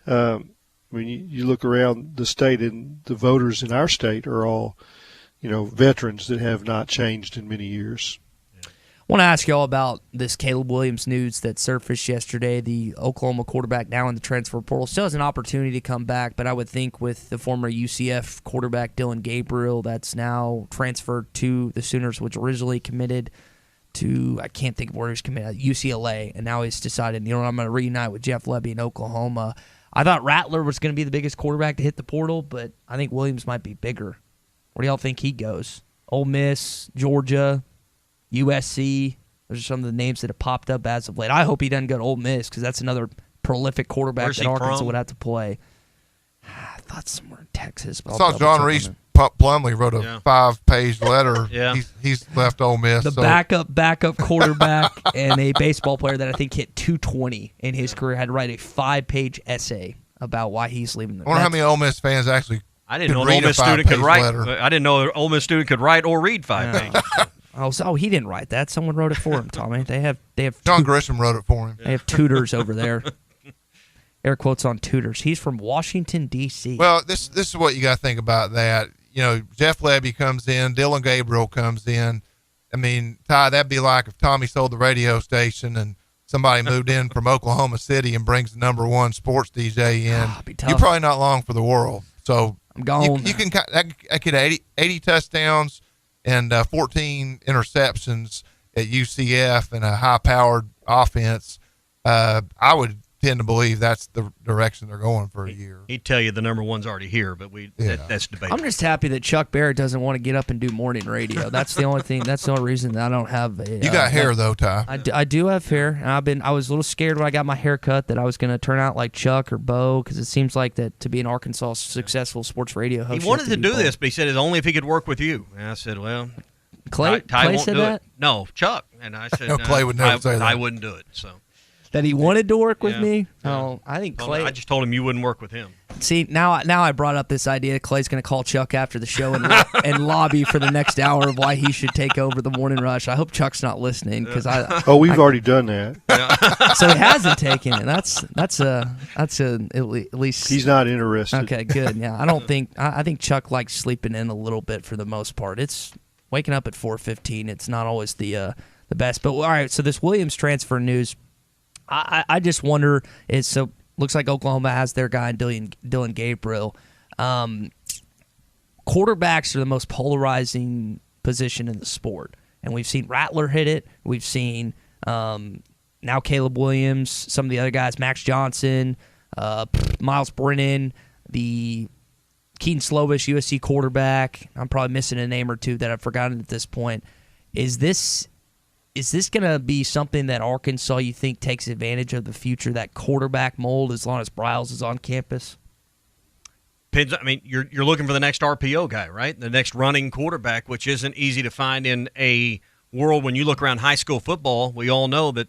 When you look around the state, and the voters in our state are all, veterans that have not changed in many years. want to ask you all about this Caleb Williams news that surfaced yesterday. The Oklahoma quarterback now in the transfer portal still has an opportunity to come back, but I would think with the former UCF quarterback Dylan Gabriel that's now transferred to the Sooners, which originally committed to, I can't think of where he was committed, UCLA, and now he's decided, I'm going to reunite with Jeff Lebby in Oklahoma. I thought Rattler was going to be the biggest quarterback to hit the portal, but I think Williams might be bigger. Where do y'all think he goes? Ole Miss, Georgia, USC. Those are some of the names that have popped up as of late. I hope he doesn't go to Ole Miss because that's another prolific quarterback that Arkansas would have to play. I thought somewhere in Texas. I saw John Reese Plumlee wrote a 5-page letter. He's left Ole Miss. The backup quarterback and a baseball player that I think hit 220 in his career had to write a 5-page essay about why he's leaving. I wonder how many Ole Miss fans actually. I didn't know an Ole Miss student could write. I didn't know an Ole Miss student could write or read 5 pages. He didn't write that. Someone wrote it for him, Tommy. They have John Grisham wrote it for him. They have tutors over there. Air quotes on tutors. He's from Washington, D.C. Well, this is what you got to think about that. Jeff Lebby comes in, Dylan Gabriel comes in. I mean, Ty, that'd be like if Tommy sold the radio station and somebody moved in from Oklahoma City and brings the #1 sports DJ in. You're probably not long for the world. So I'm gone. You can I could 80 touchdowns and 14 interceptions at UCF and a high-powered offense. I would tend to believe that's the direction they're going for a year. He'd tell you the #1's already here, but that's debatable. I'm just happy that Chuck Barrett doesn't want to get up and do morning radio. That's the only thing. That's the only reason that I don't have a. You got hair though, Ty. I do have hair, and I was a little scared when I got my hair cut that I was going to turn out like Chuck or Bo, because it seems like that to be an Arkansas successful sports radio host. He wanted to do this, but he said it's only if he could work with you. And I said, well, Clay won't said do that? it. No, Chuck. And I said, no, Clay would never say that. I wouldn't do it. So. That he wanted to work with me? Oh, I think Clay. I just told him you wouldn't work with him. See, now I brought up this idea. Clay's going to call Chuck after the show and lobby for the next hour of why he should take over the morning rush. I hope Chuck's not listening because we've already done that. So he hasn't taken it. That's at least he's not interested. Okay, good. Yeah, I think Chuck likes sleeping in a little bit for the most part. It's waking up at 4:15. It's not always the best. But all right, so this Williams transfer news. I just wonder, looks like Oklahoma has their guy, Dylan Gabriel. Quarterbacks are the most polarizing position in the sport. And we've seen Rattler hit it. We've seen now Caleb Williams, some of the other guys, Max Johnson, Miles Brennan, the Keaton Slovis, USC quarterback. I'm probably missing a name or two that I've forgotten at this point. Is this going to be something that Arkansas, you think, takes advantage of the future, that quarterback mold, as long as Briles is on campus? Depends. I mean, you're looking for the next RPO guy, right? The next running quarterback, which isn't easy to find in a world when you look around high school football. We all know that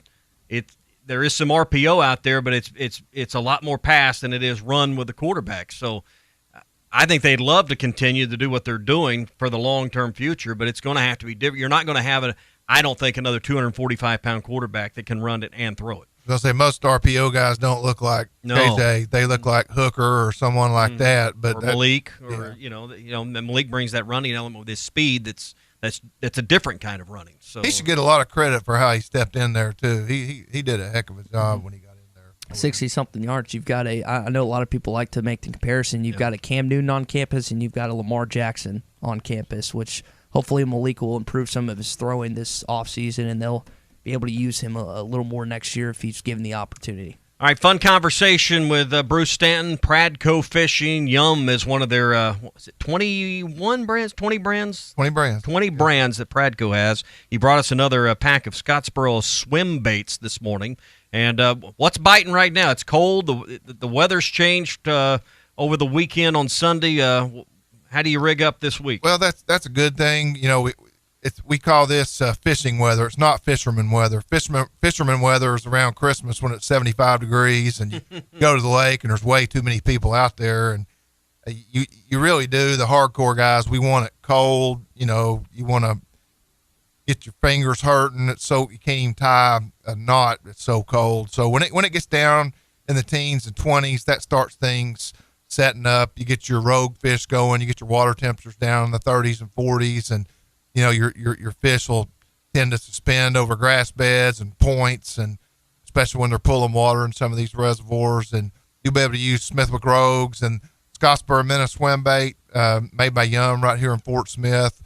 there is some RPO out there, but it's a lot more pass than it is run with the quarterback. So I think they'd love to continue to do what they're doing for the long-term future, but it's going to have to be different. You're not going to have I don't think another 245-pound quarterback that can run it and throw it. I'll say most RPO guys don't look like KJ. They look like Hooker or someone like that. But Malik, Malik brings that running element with his speed. That's a different kind of running. So he should get a lot of credit for how he stepped in there too. He did a heck of a job when he got in there. 60-something yards. You've got I know a lot of people like to make the comparison. You've got a Cam Newton on campus and you've got a Lamar Jackson on campus, which hopefully Malik will improve some of his throwing this offseason, and they'll be able to use him a little more next year if he's given the opportunity. All right, fun conversation with Bruce Stanton. Pradco Fishing. Yum is one of their 21 brands, 20 brands? 20 brands. 20 brands that Pradco has. He brought us another pack of Scottsboro swim baits this morning. And what's biting right now? It's cold. The weather's changed over the weekend on Sunday. How do you rig up this week? Well, that's a good thing. We call this fishing weather. It's not fisherman weather. Fisherman weather is around Christmas when it's 75 degrees and you go to the lake and there's way too many people out there. And you really do. The hardcore guys, we want it cold. You want to get your fingers hurting. It's so you can't even tie a knot. It's so cold. So when it gets down in the teens and 20s, that starts things setting up. You get your rogue fish going. You get your water temperatures down in the 30s and 40s, and your fish will tend to suspend over grass beds and points, and especially when they're pulling water in some of these reservoirs. And you'll be able to use Smith McGrogue's and Scottsboro Minnow swim bait, made by Yum right here in Fort Smith.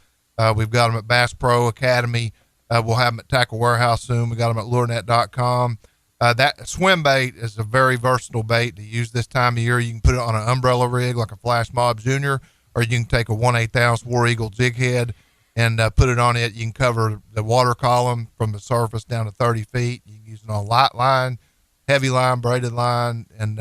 We've got them at Bass Pro Academy. We'll have them at Tackle Warehouse soon. We got them at lurenet.com. That swim bait is a very versatile bait to use this time of year. You can put it on an umbrella rig like a Flash Mob Junior, or you can take a 1/8 ounce War Eagle jig head and put it on it. You can cover the water column from the surface down to 30 feet. You can use it on light line, heavy line, braided line, and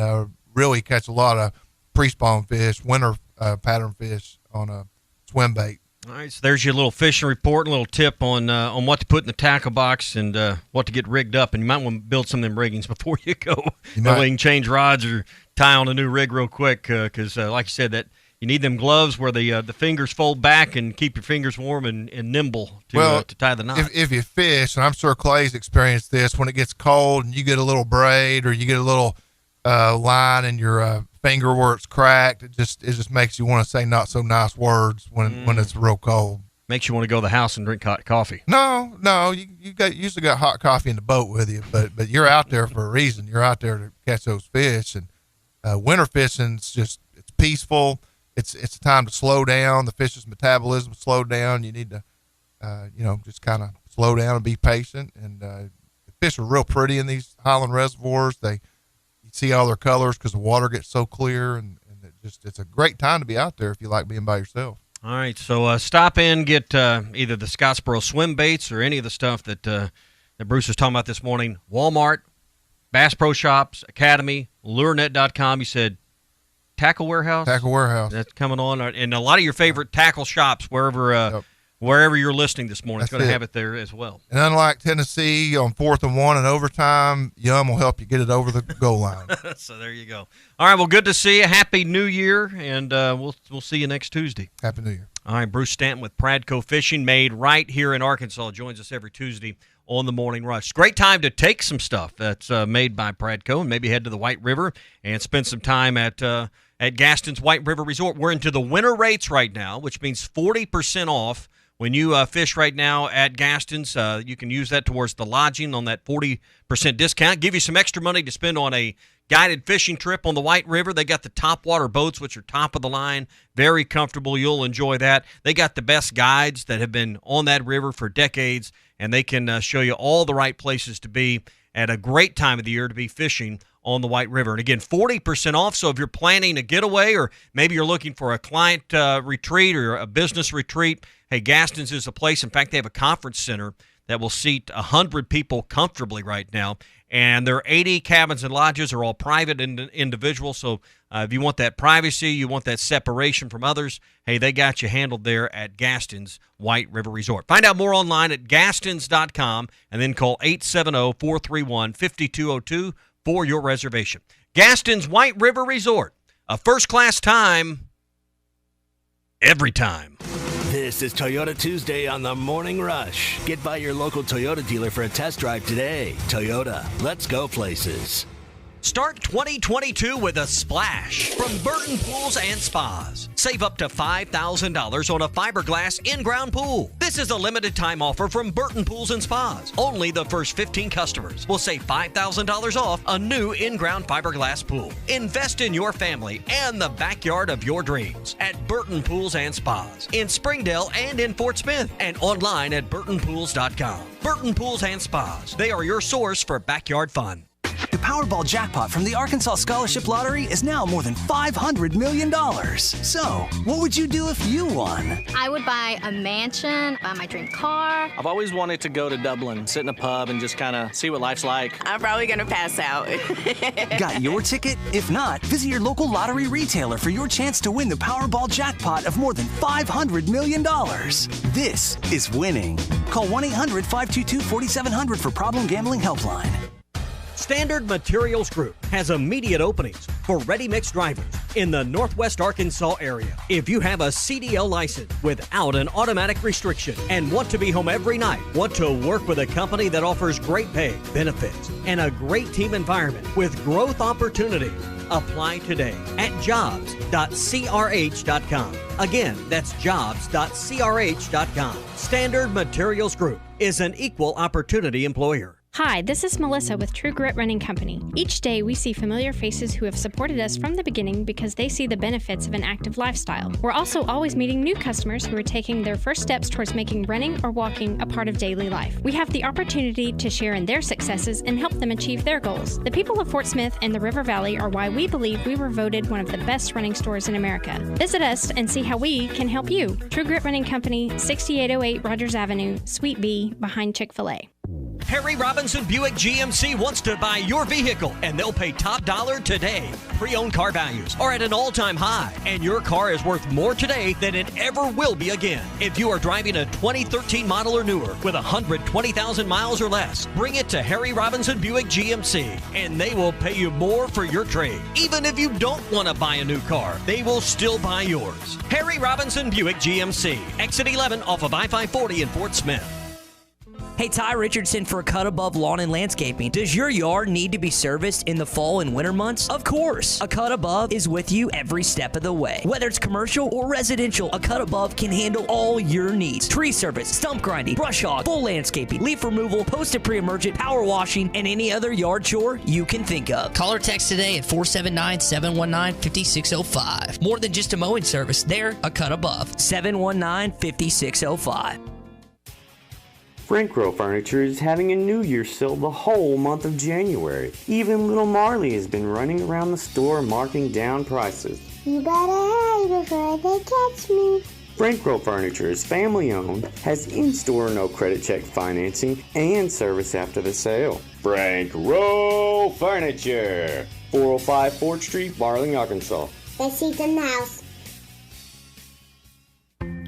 really catch a lot of pre-spawn fish, winter pattern fish on a swim bait. All right, so there's your little fishing report, a little tip on what to put in the tackle box and what to get rigged up. And you might want to build some of them riggings before you go. That way you can change rods or tie on a new rig real quick because, like you said, that you need them gloves where the fingers fold back and keep your fingers warm and nimble to tie the knot. If you fish, and I'm sure Clay's experienced this, when it gets cold and you get a little braid or you get a little line in your finger where it's cracked, it just makes you want to say not so nice words when it's real cold. Makes you want to go to the house and drink hot coffee. No, you usually got hot coffee in the boat with you, but you're out there for a reason. You're out there to catch those fish, and winter fishing's it's peaceful. It's a time to slow down. The fish's metabolism slowed down. You need to just kind of slow down and be patient. And the fish are real pretty in these highland reservoirs. You see all their colors because the water gets so clear, and it's a great time to be out there if you like being by yourself. All right, so stop in, get either the Scottsboro swim baits or any of the stuff that Bruce was talking about this morning. Walmart, Bass Pro Shops, Academy, lurenet.com. You said Tackle Warehouse? Tackle Warehouse. That's coming on. And a lot of your favorite tackle shops, wherever you're listening this morning, it's going to have it there as well. And unlike Tennessee on 4th and 1 in overtime, Yum will help you get it over the goal line. So there you go. All right, well, good to see you. Happy New Year, and we'll see you next Tuesday. Happy New Year. All right, Bruce Stanton with Pradco Fishing, made right here in Arkansas, joins us every Tuesday on the Morning Rush. Great time to take some stuff that's made by Pradco and maybe head to the White River and spend some time at Gaston's White River Resort. We're into the winter rates right now, which means 40% off. When you fish right now at Gaston's, you can use that towards the lodging on that 40% discount. Give you some extra money to spend on a guided fishing trip on the White River. They got the topwater boats, which are top of the line, very comfortable. You'll enjoy that. They got the best guides that have been on that river for decades, and they can show you all the right places to be at a great time of the year to be fishing on the White River. And again, 40% off. So if you're planning a getaway, or maybe you're looking for a client retreat or a business retreat, hey, Gaston's is a place. In fact, they have a conference center that will seat 100 people comfortably right now. And their 80 cabins and lodges are all private and individual. So if you want that privacy, you want that separation from others, hey, they got you handled there at Gaston's White River Resort. Find out more online at gastons.com and then call 870-431-5202 for your reservation. Gaston's White River Resort, a first-class time every time. This is Toyota Tuesday on the Morning Rush. Get by your local Toyota dealer for a test drive today. Toyota, let's go places. Start 2022 with a splash from Burton Pools and Spas. Save up to $5,000 on a fiberglass in-ground pool. This is a limited time offer from Burton Pools and Spas. Only the first 15 customers will save $5,000 off a new in-ground fiberglass pool. Invest in your family and the backyard of your dreams at Burton Pools and Spas in Springdale and in Fort Smith, and online at burtonpools.com. Burton Pools and Spas. They are your source for backyard fun. The Powerball jackpot from the Arkansas Scholarship Lottery is now more than $500 million. So, what would you do if you won? I would buy a mansion, buy my dream car. I've always wanted to go to Dublin, sit in a pub, and just kind of see what life's like. I'm probably going to pass out. Got your ticket? If not, visit your local lottery retailer for your chance to win the Powerball jackpot of more than $500 million. This is winning. Call 1-800-522-4700 for Problem Gambling Helpline. Standard Materials Group has immediate openings for ready-mix drivers, in the Northwest Arkansas area. If you have a CDL license without an automatic restriction and want to be home every night, want to work with a company that offers great pay, benefits, and a great team environment with growth opportunity, apply today at jobs.crh.com. Again, that's jobs.crh.com. Standard Materials Group is an equal opportunity employer. Hi, this is Melissa with True Grit Running Company. Each day we see familiar faces who have supported us from the beginning because they see the benefits of an active lifestyle. We're also always meeting new customers who are taking their first steps towards making running or walking a part of daily life. We have the opportunity to share in their successes and help them achieve their goals. The people of Fort Smith and the River Valley are why we believe we were voted one of the best running stores in America. Visit us and see how we can help you. True Grit Running Company, 6808 Rogers Avenue, Suite B, behind Chick-fil-A. Harry Robinson Buick GMC wants to buy your vehicle, and they'll pay top dollar today. Pre-owned car values are at an all-time high, and your car is worth more today than it ever will be again. If you are driving a 2013 model or newer with 120,000 miles or less, bring it to Harry Robinson Buick GMC, and they will pay you more for your trade. Even if you don't want to buy a new car, they will still buy yours. Harry Robinson Buick GMC, exit 11 off of I-540 in Fort Smith. Hey, Ty Richardson for Cut Above Lawn and Landscaping. Does your yard need to be serviced in the fall and winter months? Of course. A Cut Above is with you every step of the way. Whether it's commercial or residential, a Cut Above can handle all your needs. Tree service, stump grinding, brush hog, full landscaping, leaf removal, post and pre-emergent, power washing, and any other yard chore you can think of. Call or text today at 479-719-5605. More than just a mowing service, they're a Cut Above. 719-5605. Frank Rowe Furniture is having a New Year's sale the whole month of January. Even little Marley has been running around the store marking down prices. You better hurry before they catch me. Frank Rowe Furniture is family owned, has in-store no credit check financing, and service after the sale. Frank Rowe Furniture, 405 4th Street, Barling, Arkansas. Let's see the mouse.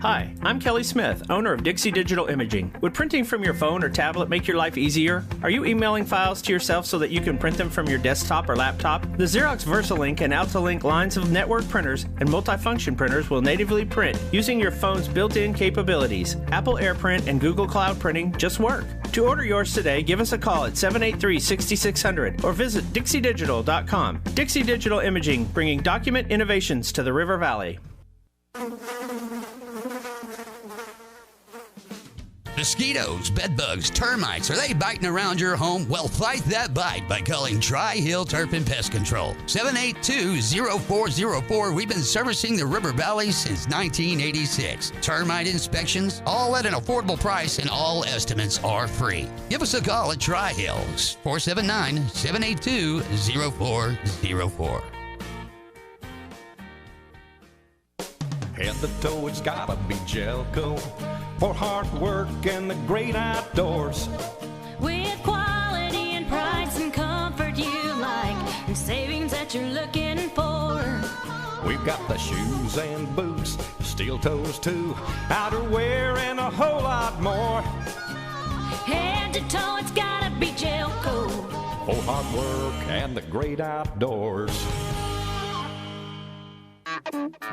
Hi, I'm Kelly Smith, owner of Dixie Digital Imaging. Would printing from your phone or tablet make your life easier? Are you emailing files to yourself so that you can print them from your desktop or laptop? The Xerox VersaLink and AltaLink lines of network printers and multifunction printers will natively print using your phone's built-in capabilities. Apple AirPrint and Google Cloud Printing just work. To order yours today, give us a call at 783-6600 or visit dixiedigital.com. Dixie Digital Imaging, bringing document innovations to the River Valley. Mosquitoes, bedbugs, termites, are they biting around your home? Well, fight that bite by calling Tri-Hill Turf and Pest Control. 782-0404. We've been servicing the River Valley since 1986. Termite inspections, all at an affordable price, and all estimates are free. Give us a call at Tri-Hills, 479-782-0404. Head to toe, it's gotta be Gelco for hard work and the great outdoors. With quality and price and comfort you like, and savings that you're looking for. We've got the shoes and boots, steel toes too, outerwear and a whole lot more. Head to toe, it's gotta be Gelco for hard work and the great outdoors.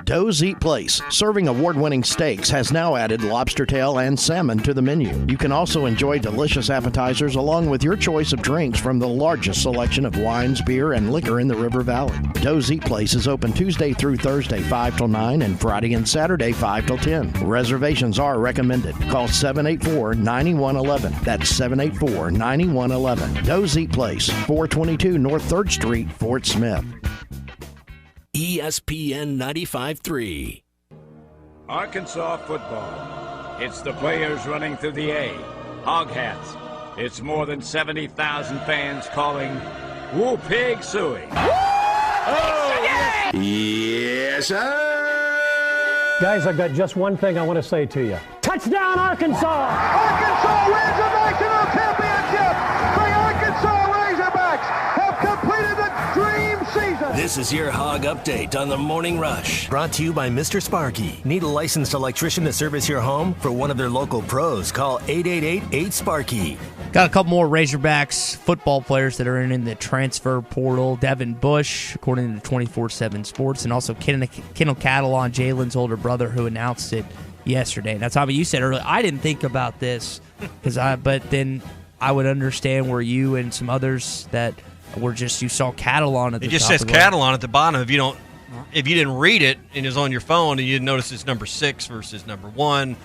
Doe's Eat Place, serving award-winning steaks, has now added lobster tail and salmon to the menu. You can also enjoy delicious appetizers along with your choice of drinks from the largest selection of wines, beer, and liquor in the River Valley. Doe's Eat Place is open Tuesday through Thursday 5 till 9 and Friday and Saturday 5 till 10. Reservations are recommended. Call 784-9111. That's 784-9111. Doe's Eat Place, 422 North 3rd Street, Fort Smith. ESPN 95.3. Arkansas football. It's the players running through the A. Hog hats. It's more than 70,000 fans calling Woo Pig Suey. Oh, yes, sir. Guys, I've got just one thing I want to say to you. Touchdown, Arkansas! Arkansas wins the national championship! The Arkansas Razorbacks have completed the dream season! This is your Hog Update on the Morning Rush. Brought to you by Mr. Sparky. Need a licensed electrician to service your home? For one of their local pros, call 888-8-SPARKY. Got a couple more Razorbacks football players that are in the transfer portal. Devin Bush, according to 24/7 Sports, and also Kendall Catalon, Jalen's older brother, who announced it yesterday. Now, Tommy, you said earlier, I didn't think about this, but then I would understand where you and some others that were just, you saw Catalon at the top. It just says Catalon at the bottom. If you didn't read it and it's on your phone and you didn't notice it's number 6 versus number 1,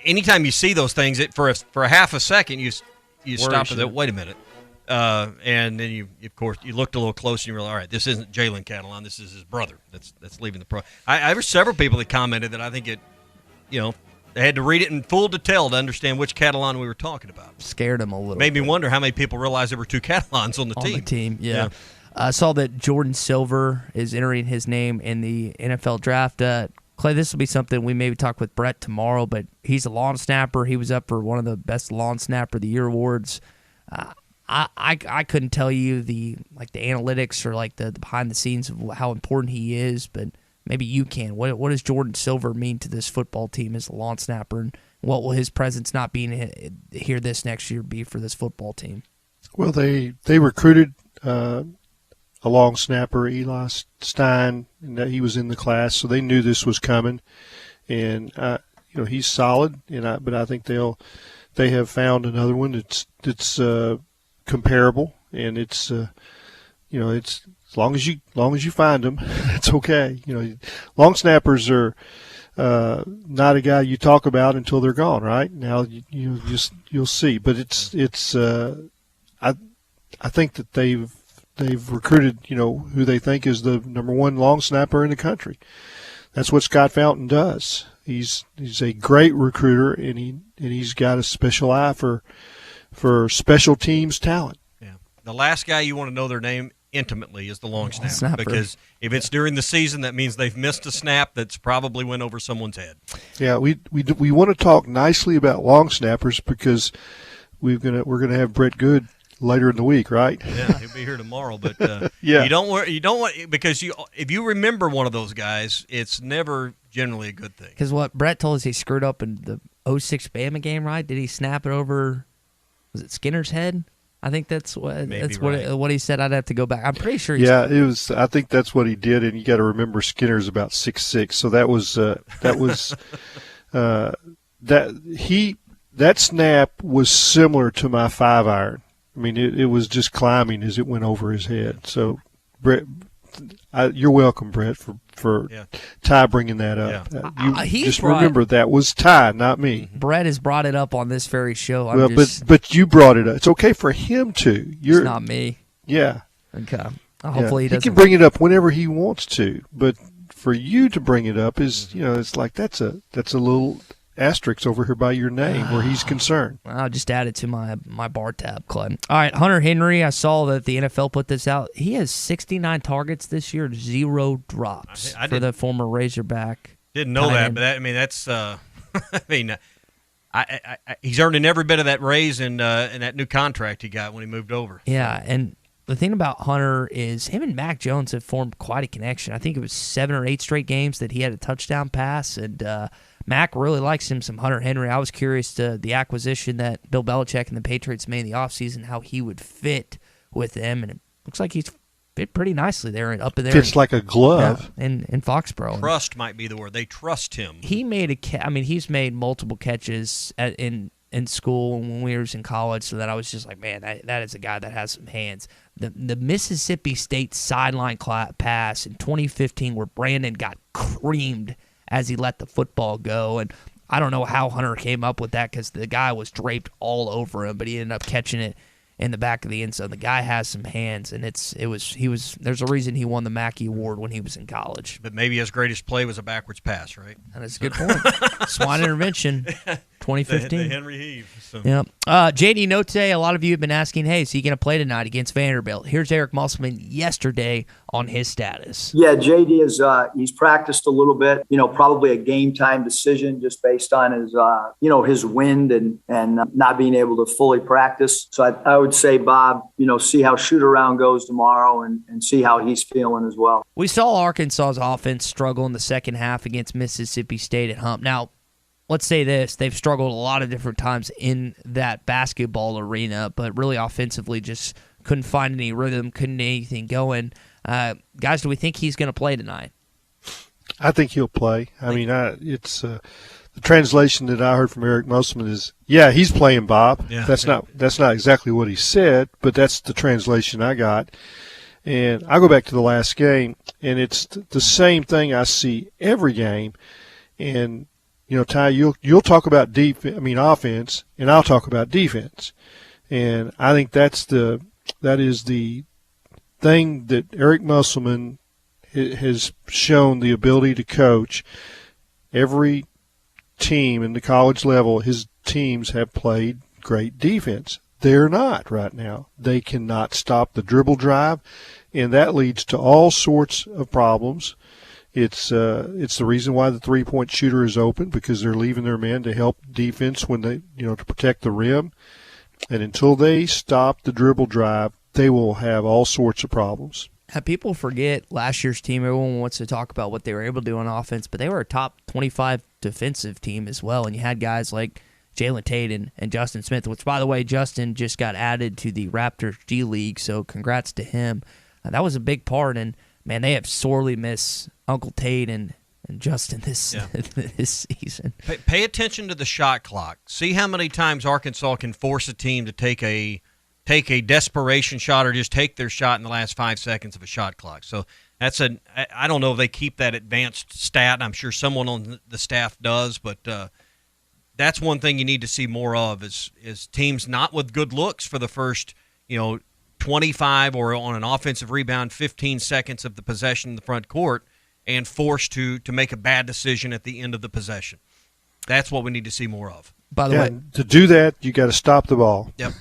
anytime you see those things, for a half a second, you stop and say, wait a minute. And then you looked a little closer and you realized, all right, this isn't Jalen Catalon, this is his brother that's leaving the pro. There were several people that commented that I think they had to read it in full detail to understand which Catalan we were talking about. Scared them a little. Made me wonder how many people realized there were 2 Catalans on the team. Yeah. I saw that Jordan Silver is entering his name in the NFL draft. Clay, this will be something we maybe talk with Brett tomorrow, but he's a lawn snapper. He was up for one of the best lawn snapper of the year awards. I couldn't tell you the analytics or the behind the scenes of how important he is, but maybe you can. What does Jordan Silver mean to this football team as a lawn snapper, and what will his presence not being here this next year be for this football team? Well, they recruited a long snapper, Eli Stein, and that he was in the class, so they knew this was coming. And he's solid, but I think they have found another one that's comparable, and it's it's as long as you find them, it's okay. Long snappers are not a guy you talk about until they're gone. Right now, you'll see, but it's I think that they've recruited, who they think is the number 1 long snapper in the country. That's what Scott Fountain does. He's a great recruiter, and he's got a special eye for special teams talent. Yeah. The last guy you want to know their name intimately is the long snapper, because if it's during the season, that means they've missed a snap that's probably went over someone's head. Yeah, we want to talk nicely about long snappers because we're gonna have Brett Good later in the week, right? Yeah, he'll be here tomorrow. But yeah. you don't want because if you remember one of those guys, it's never generally a good thing. Because what Brett told us, he screwed up in the 06 Bama game, right? Did he snap it over? Was it Skinner's head? I think that's what he said. I'd have to go back. I'm pretty sure. It was. I think that's what he did, and you got to remember Skinner's about 6'6", so that was that snap was similar to my 5-iron. I mean, it was just climbing as it went over his head. So, Brett, you're welcome, Brett, for Ty bringing that up. Yeah. Remember that was Ty, not me. Brett has brought it up on this very show. But you brought it up. It's okay for him to. It's not me. Yeah. Okay. Hopefully he doesn't. He can bring it up whenever he wants to, but for you to bring it up is, it's like that's a little asterisk over here by your name where he's concerned. I'll just add it to my bar tab, Clay. All right, Hunter Henry, I saw that the NFL put this out. He has 69 targets this year, 0 drops for the former Razorback. Didn't know that, but that's he's earning every bit of that raise in that new contract he got when he moved over. Yeah, and the thing about Hunter is him and Mac Jones have formed quite a connection. I think it was 7 or 8 straight games that he had a touchdown pass, and Mac really likes him some Hunter Henry. I was curious to the acquisition that Bill Belichick and the Patriots made in the offseason, how he would fit with them, and it looks like he's fit pretty nicely there up in there. Fits like a glove. In Foxborough. Trust might be the word. They trust him. He made he's made multiple catches in school and when we were in college, so that I was just like, man, that is a guy that has some hands. The Mississippi State sideline pass in 2015 where Brandon got creamed as he let the football go, and I don't know how Hunter came up with that because the guy was draped all over him, but he ended up catching it in the back of the end zone. The guy has some hands, and there's a reason he won the Mackey Award when he was in college. But maybe his greatest play was a backwards pass, right? That is a good point. Swan intervention, 2015. The Henry Heave. So. Yeah. JD Note, a lot of you have been asking, hey, is he going to play tonight against Vanderbilt? Here's Eric Musselman yesterday on his status. Yeah, JD is he's practiced a little bit, probably a game time decision just based on his, his wind and not being able to fully practice. So I would say, Bob, see how shoot around goes tomorrow and see how he's feeling as well. We saw Arkansas's offense struggle in the second half against Mississippi State at Hump. Now, let's say this, they've struggled a lot of different times in that basketball arena, but really offensively just couldn't find any rhythm, couldn't get anything going. Guys, do we think he's going to play tonight? I think he'll play. I mean, it's the translation that I heard from Eric Musselman is, yeah, he's playing, Bob. Yeah. That's not exactly what he said, but that's the translation I got. And I go back to the last game, and it's the same thing I see every game. And Ty, you'll talk about offense, and I'll talk about defense. And I think that is the thing that Eric Musselman has shown the ability to coach. Every team in the college level, his teams have played great defense. They're not right now. They cannot stop the dribble drive, and that leads to all sorts of problems. It's the reason why the three-point shooter is open, because they're leaving their men to help defense when they to protect the rim. And until they stop the dribble drive, they will have all sorts of problems. People forget last year's team. Everyone wants to talk about what they were able to do on offense, but they were a top 25 defensive team as well. And you had guys like Jalen Tate and Justin Smith, which, by the way, Justin just got added to the Raptors G League, so congrats to him. That was a big part, and, man, they have sorely missed Uncle Tate and Justin this season. Pay attention to the shot clock. See how many times Arkansas can force a team to take a desperation shot or just take their shot in the last 5 seconds of a shot clock. So I don't know if they keep that advanced stat. I'm sure someone on the staff does, but that's one thing you need to see more of is teams not with good looks for the first 25 or on an offensive rebound 15 seconds of the possession in the front court and forced to make a bad decision at the end of the possession. That's what we need to see more of. By the way, to do that, you got to stop the ball. Yep.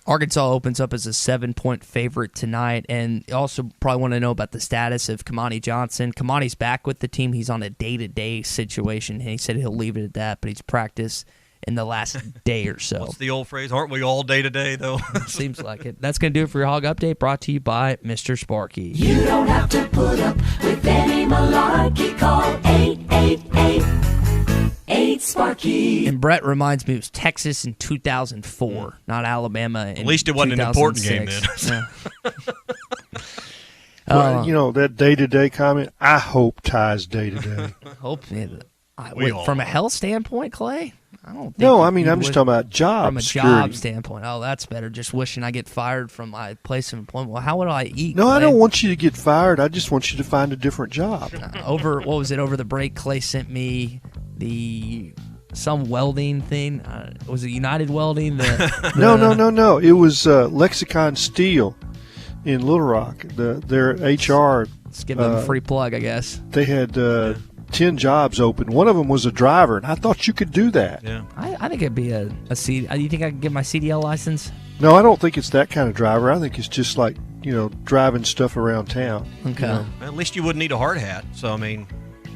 Arkansas opens up as a 7-point favorite tonight, and you also probably want to know about the status of Kamani Johnson. Kamani's back with the team. He's on a day-to-day situation, and he said he'll leave it at that, but he's practiced in the last day or so. What's the old phrase? Aren't we all day-to-day, though? Seems like it. That's going to do it for your Hog Update, brought to you by Mr. Sparky. You don't have to put up with any malarkey. Call 888-8-SPARKY. And Brett reminds me it was Texas in 2004, not Alabama in At least it wasn't an important game then. Well, that day-to-day comment, I hope Ty's day-to-day. From a health standpoint, Clay? I don't think. No, I'm just talking about job From a security. job standpoint. Oh, that's better. Just wishing I get fired from my place of employment. Well, how would I eat? No, Clay? I don't want you to get fired. I just want you to find a different job. Over the break, Clay sent me some welding thing. Was it United Welding? No. It was Lexicon Steel in Little Rock. Their HR. Let's give them a free plug, I guess. They had 10 jobs open. One of them was a driver, and I thought you could do that. Yeah. I think it'd be a CD. Do you think I could get my CDL license? No, I don't think it's that kind of driver. I think it's just like, driving stuff around town. Okay. Well, at least you wouldn't need a hard hat. So, I mean,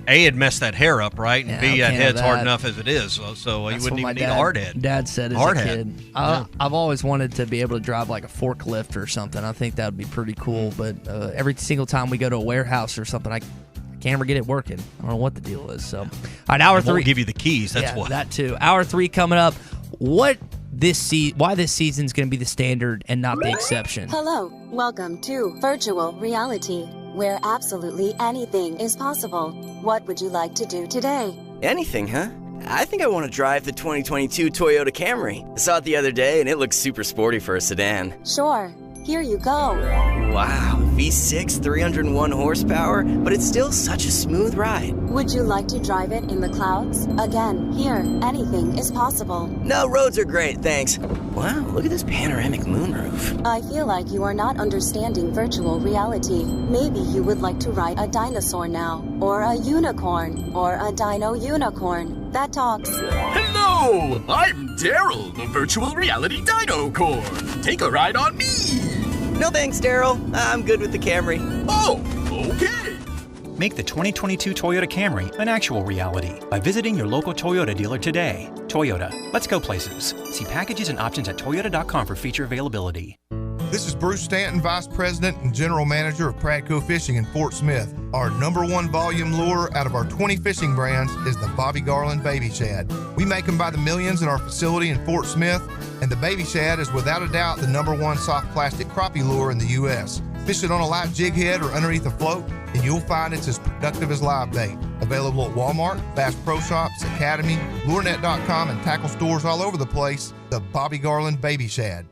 A, it'd mess that hair up, right? And Yeah, B, that head's hard that. enough as it is. So you That's wouldn't what even my need a hard hat. Dad said as hard a hat. kid. I've always wanted to be able to drive like a forklift or something. I think that would be pretty cool. But every single time we go to a warehouse or something, I can't ever get it working. I don't know what the deal is. So, all right, hour 3. Won't give you the keys. That's why. That too. Hour 3 coming up. Why this season's going to be the standard and not the exception? Hello, welcome to Virtual Reality, where absolutely anything is possible. What would you like to do today? Anything, huh? I think I want to drive the 2022 Toyota Camry. I saw it the other day and it looks super sporty for a sedan. Sure, here you go. Wow, V6, 301 horsepower, but it's still such a smooth ride. Would you like to drive it in the clouds? Again, here, anything is possible. No, roads are great, thanks. Wow, look at this panoramic moonroof. I feel like you are not understanding virtual reality. Maybe you would like to ride a dinosaur now, or a unicorn, or a dino unicorn that talks. Hello, I'm Daryl, the virtual reality dino corn. Take a ride on me. No thanks, Daryl. I'm good with the Camry. Oh, okay. Make the 2022 Toyota Camry an actual reality by visiting your local Toyota dealer today. Toyota, let's go places. See packages and options at toyota.com for feature availability. This is Bruce Stanton, Vice President and General Manager of Pradco Fishing in Fort Smith. Our #1 volume lure out of our 20 fishing brands is the Bobby Garland Baby Shad. We make them by the millions in our facility in Fort Smith, and the Baby Shad is without a doubt the #1 soft plastic crappie lure in the U.S. Fish it on a light jig head or underneath a float, and you'll find it's as productive as live bait. Available at Walmart, Bass Pro Shops, Academy, LureNet.com, and tackle stores all over the place. The Bobby Garland Baby Shad.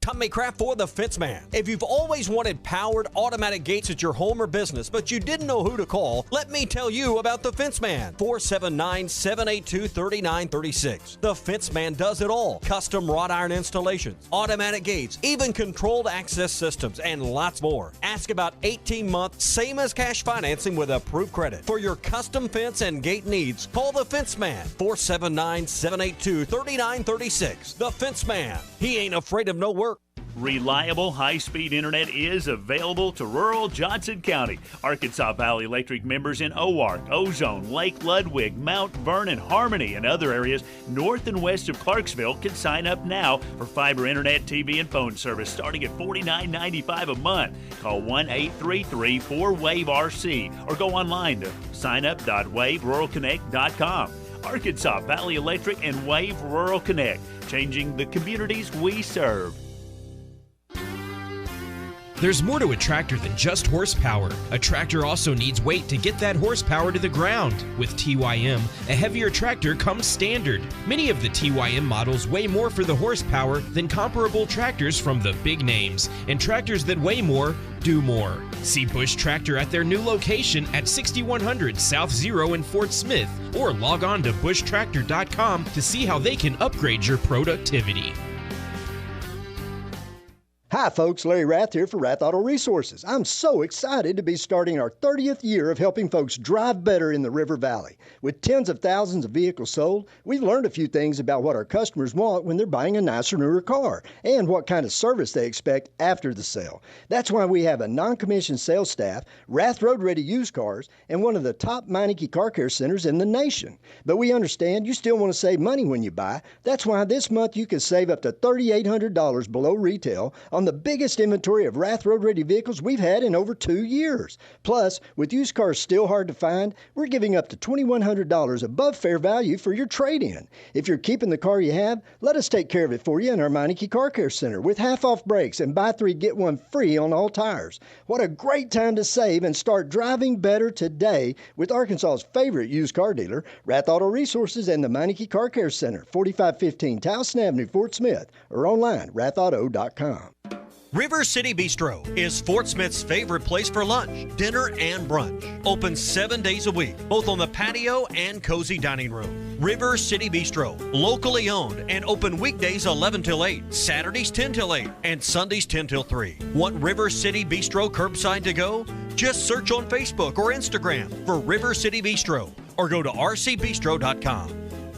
Tommy Kraft for the Fenceman. If you've always wanted powered automatic gates at your home or business, but you didn't know who to call, let me tell you about the Fenceman. 479-782-3936. The Fenceman does it all. Custom wrought iron installations, automatic gates, even controlled access systems, and lots more. Ask about 18-month, same as cash financing with approved credit. For your custom fence and gate needs, call the Fenceman. 479-782-3936. The Fenceman. He ain't afraid of no work. Reliable high-speed internet is available to rural Johnson County. Arkansas Valley Electric members in Oark, Ozone, Lake Ludwig, Mount Vernon, Harmony, and other areas north and west of Clarksville can sign up now for fiber internet, TV, and phone service starting at $49.95 a month. Call 1-833-4WAVE-RC or go online to signup.waveruralconnect.com. Arkansas Valley Electric and Wave Rural Connect, changing the communities we serve. There's more to a tractor than just horsepower. A tractor also needs weight to get that horsepower to the ground. With TYM, a heavier tractor comes standard. Many of the TYM models weigh more for the horsepower than comparable tractors from the big names, and tractors that weigh more do more. See Bush Tractor at their new location at 6100 South Zero in Fort Smith, or log on to bushtractor.com to see how they can upgrade your productivity. Hi folks, Larry Rath here for Rath Auto Resources. I'm so excited to be starting our 30th year of helping folks drive better in the River Valley. With tens of thousands of vehicles sold, we've learned a few things about what our customers want when they're buying a nicer, newer car, and what kind of service they expect after the sale. That's why we have a non-commissioned sales staff, Rath Road Ready Used Cars, and one of the top Meineke Car Care Centers in the nation. But we understand you still want to save money when you buy. That's why this month you can save up to $3,800 below retail on the biggest inventory of Rath Road Ready vehicles we've had in over 2 years. Plus, with used cars still hard to find, we're giving up to $2,100 above fair value for your trade-in. If you're keeping the car you have, let us take care of it for you in our Meineke Car Care Center with half-off brakes and buy 3, get 1 free on all tires. What a great time to save and start driving better today with Arkansas's favorite used car dealer, Rath Auto Resources and the Meineke Car Care Center, 4515 Towson Avenue, Fort Smith, or online, rathauto.com. River City Bistro is Fort Smith's favorite place for lunch, dinner, and brunch. Open 7 days a week, both on the patio and cozy dining room. River City Bistro, locally owned and open weekdays 11 till 8, Saturdays 10 till 8, and Sundays 10 till 3. Want River City Bistro curbside to go? Just search on Facebook or Instagram for River City Bistro or go to rcbistro.com.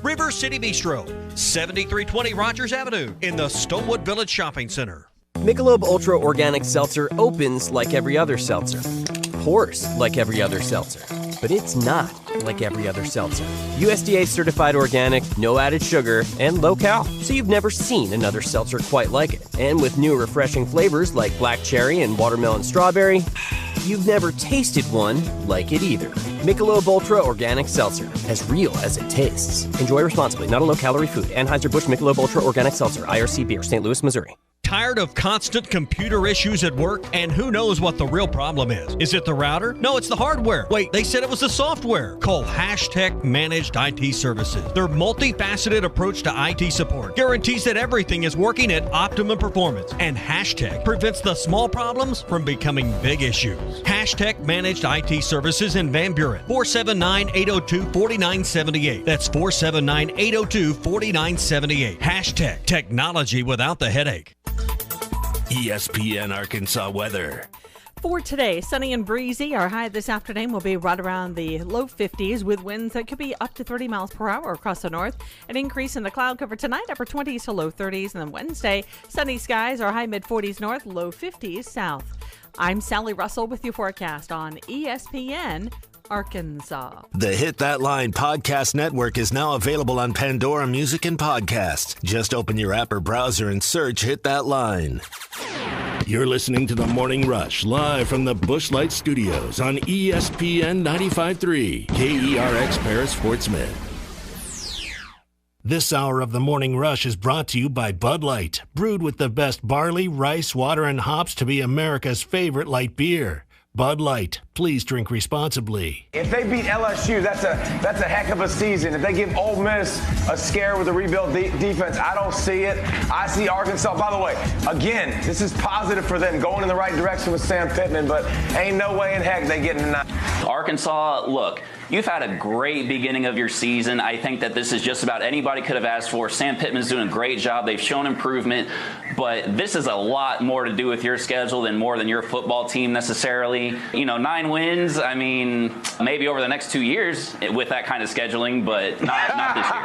River City Bistro, 7320 Rogers Avenue in the Stonewood Village Shopping Center. Michelob Ultra Organic Seltzer opens like every other seltzer, pours like every other seltzer, but it's not like every other seltzer. USDA certified organic, no added sugar, and low cal, so you've never seen another seltzer quite like it. And with new refreshing flavors like black cherry and watermelon strawberry, you've never tasted one like it either. Michelob Ultra Organic Seltzer, as real as it tastes. Enjoy responsibly, not a low-calorie food. Anheuser-Busch Michelob Ultra Organic Seltzer, IRC Beer, St. Louis, Missouri. Tired of constant computer issues at work? And who knows what the real problem is? Is it the router? No, it's the hardware. Wait, they said it was the software. Call Hashtech Managed IT Services. Their multifaceted approach to IT support guarantees that everything is working at optimum performance. And Hashtech prevents the small problems from becoming big issues. Hashtech Managed IT Services in Van Buren. 479-802-4978. That's 479-802-4978. Hashtech Technology without the headache. ESPN Arkansas weather. For today, sunny and breezy. Our high this afternoon will be right around the low 50s with winds that could be up to 30 miles per hour across the north. An increase in the cloud cover tonight, upper 20s to low 30s. And then Wednesday, sunny skies, our high mid-40s north, low 50s south. I'm Sally Russell with your forecast on ESPN Arkansas. The Hit That Line podcast network is now available on Pandora Music and Podcasts. Just open your app or browser and search Hit That Line. You're listening to The Morning Rush, live from the Busch Light Studios on ESPN 95.3, KERX Paris Fort Smith. This hour of The Morning Rush is brought to you by Bud Light, brewed with the best barley, rice, water, and hops to be America's favorite light beer. Bud Light. Please drink responsibly. If they beat LSU, that's a heck of a season. If they give Ole Miss a scare with a rebuild defense, I don't see it. I see Arkansas. By the way, again, this is positive for them, going in the right direction with Sam Pittman, but ain't no way in heck they get in the Arkansas, look, you've had a great beginning of your season. I think that this is just about anybody could have asked for. Sam Pittman's doing a great job. They've shown improvement, but this is a lot more to do with your schedule than more than your football team necessarily. 9 wins, I mean, maybe over the next 2 years with that kind of scheduling, but not this year.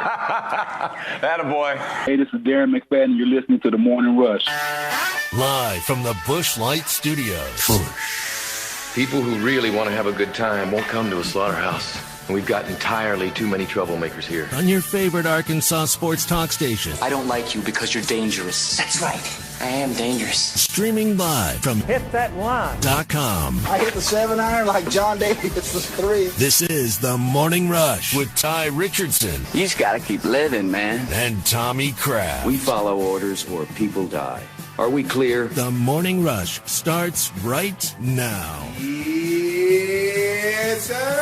Attaboy. Hey, this is Darren McFadden, and you're listening to The Morning Rush. Live from the Busch Light Studios. People who really want to have a good time won't come to a slaughterhouse. And we've got entirely too many troublemakers here. On your favorite Arkansas sports talk station. I don't like you because you're dangerous. That's right. I am dangerous. Streaming live from hitthatline.com. I hit the 7-iron like John Daly hits the 3. This is The Morning Rush with Ty Richardson. You just got to keep living, man. And Tommy Kraft. We follow orders or people die. Are we clear? The Morning Rush starts right now. Yes, sir.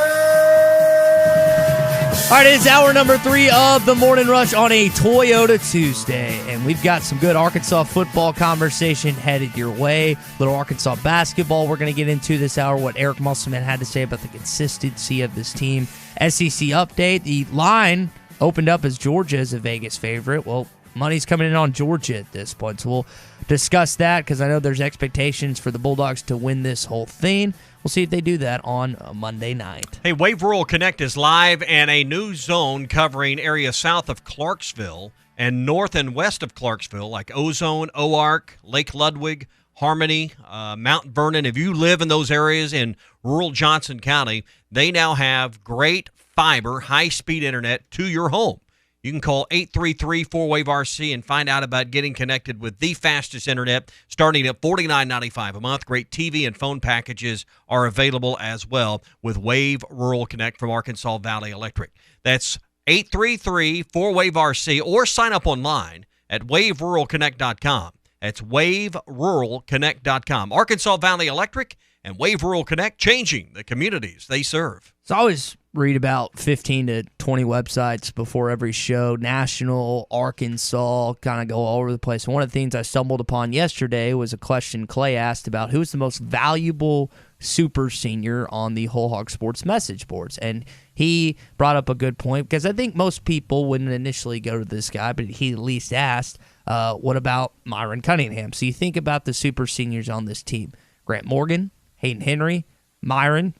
All right, it's hour number 3 of the Morning Rush on a Toyota Tuesday, and we've got some good Arkansas football conversation headed your way. Little Arkansas basketball we're going to get into this hour, what Eric Musselman had to say about the consistency of this team. SEC update, the line opened up as Georgia as a Vegas favorite. Well, money's coming in on Georgia at this point, so we'll discuss that because I know there's expectations for the Bulldogs to win this whole thing. We'll see if they do that on Monday night. Hey, Wave Rural Connect is live, and a new zone covering areas south of Clarksville and north and west of Clarksville, like Ozone, Oark, Lake Ludwig, Harmony, Mount Vernon. If you live in those areas in rural Johnson County, they now have great fiber, high-speed internet to your home. You can call 833-4WAVE-RC and find out about getting connected with the fastest internet starting at $49.95 a month. Great TV and phone packages are available as well with Wave Rural Connect from Arkansas Valley Electric. That's 833-4WAVE-RC or sign up online at waveruralconnect.com. That's waveruralconnect.com. Arkansas Valley Electric and Wave Rural Connect, changing the communities they serve. So I always read about 15 to 20 websites before every show, national, Arkansas, kind of go all over the place. And one of the things I stumbled upon yesterday was a question Clay asked about who's the most valuable super senior on the Whole Hog Sports message boards. And he brought up a good point because I think most people wouldn't initially go to this guy, but he at least asked, what about Myron Cunningham? So you think about the super seniors on this team. Grant Morgan, Hayden Henry, Myron,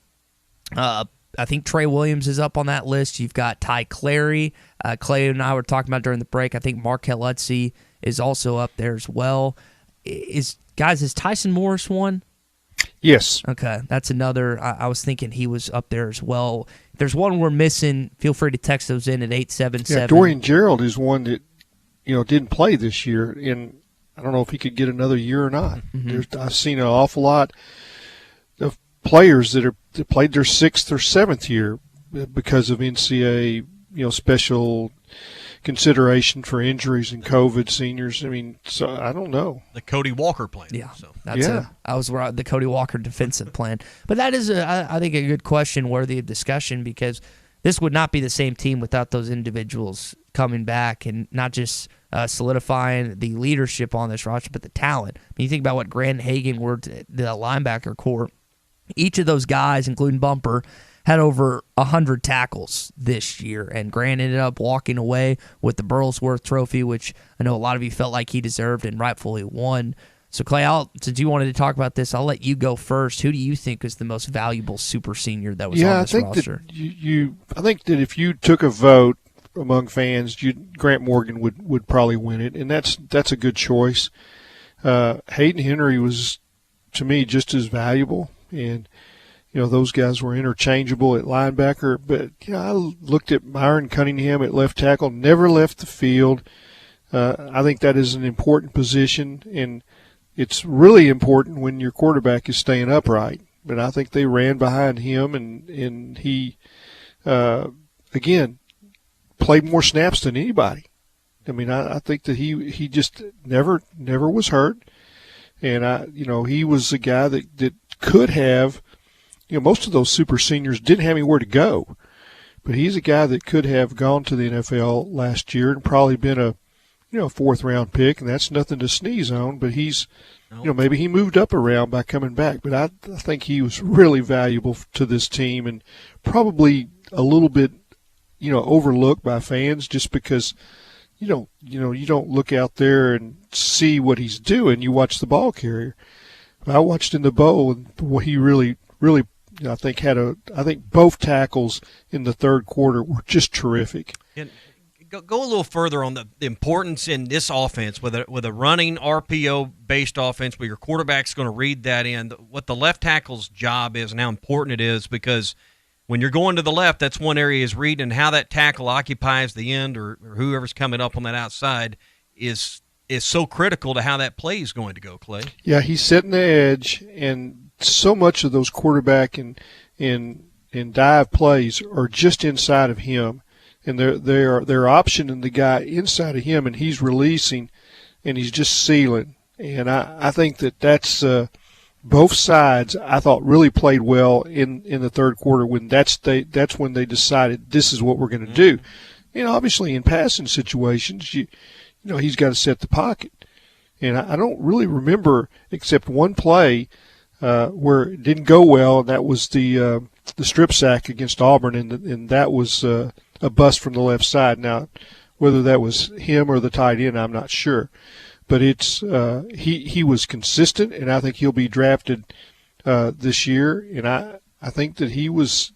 I think Trey Williams is up on that list. You've got Ty Clary. Clay and I were talking about during the break. I think Markel Utzi is also up there as well. Is Tyson Morris one? Yes. Okay, that's another. I was thinking he was up there as well. If there's one we're missing, feel free to text those in at 877. Yeah, Dorian Gerald is one that didn't play this year, and I don't know if he could get another year or not. Mm-hmm. I've seen an awful lot of players that played their 6th or 7th year because of NCAA, special consideration for injuries and COVID seniors. I mean, so I don't know. The Cody Walker plan. Yeah, I was the Cody Walker defensive plan. But that is, I think, a good question worthy of discussion because this would not be the same team without those individuals coming back and not just solidifying the leadership on this roster, but the talent. When you think about what Grant Hagan were to the linebacker core, each of those guys, including Bumper, had over 100 tackles this year, and Grant ended up walking away with the Burlsworth Trophy, which I know a lot of you felt like he deserved and rightfully won. So, Clay, since you wanted to talk about this, I'll let you go first. Who do you think is the most valuable super senior that was on this roster? I think that if you took a vote among fans, Grant Morgan would probably win it, and that's a good choice. Hayden Henry was, to me, just as valuable. And, those guys were interchangeable at linebacker. But I looked at Myron Cunningham at left tackle, never left the field. I think that is an important position, and it's really important when your quarterback is staying upright. But I think they ran behind him, and he, again, played more snaps than anybody. I mean, I think that he just never was hurt, and he was a guy that could have, most of those super seniors didn't have anywhere to go, but he's a guy that could have gone to the NFL last year and probably been a 4th round pick, and that's nothing to sneeze on. But he's, maybe he moved up a round by coming back, but I think he was really valuable to this team and probably a little bit, overlooked by fans just because. You don't look out there and see what he's doing. You watch the ball carrier. I watched in the bowl, and he really, I think both tackles in the third quarter were just terrific. And go a little further on the importance in this offense with a running RPO-based offense where your quarterback's going to read that in, what the left tackle's job is and how important it is, because when you're going to the left, that's one area is reading how that tackle occupies the end or whoever's coming up on that outside is so critical to how that play is going to go, Clay. Yeah, he's setting the edge, and so much of those quarterback and dive plays are just inside of him, and they're optioning the guy inside of him, and he's releasing, and he's just sealing. And I think that's both sides, I thought, really played well in the third quarter when that's when they decided this is what we're going to do. Obviously in passing situations, he's got to set the pocket. And I don't really remember except one play where it didn't go well, and that was the strip sack against Auburn, and that was a bust from the left side. Now, whether that was him or the tight end, I'm not sure. But it's he was consistent, and I think he'll be drafted this year. And I think that he was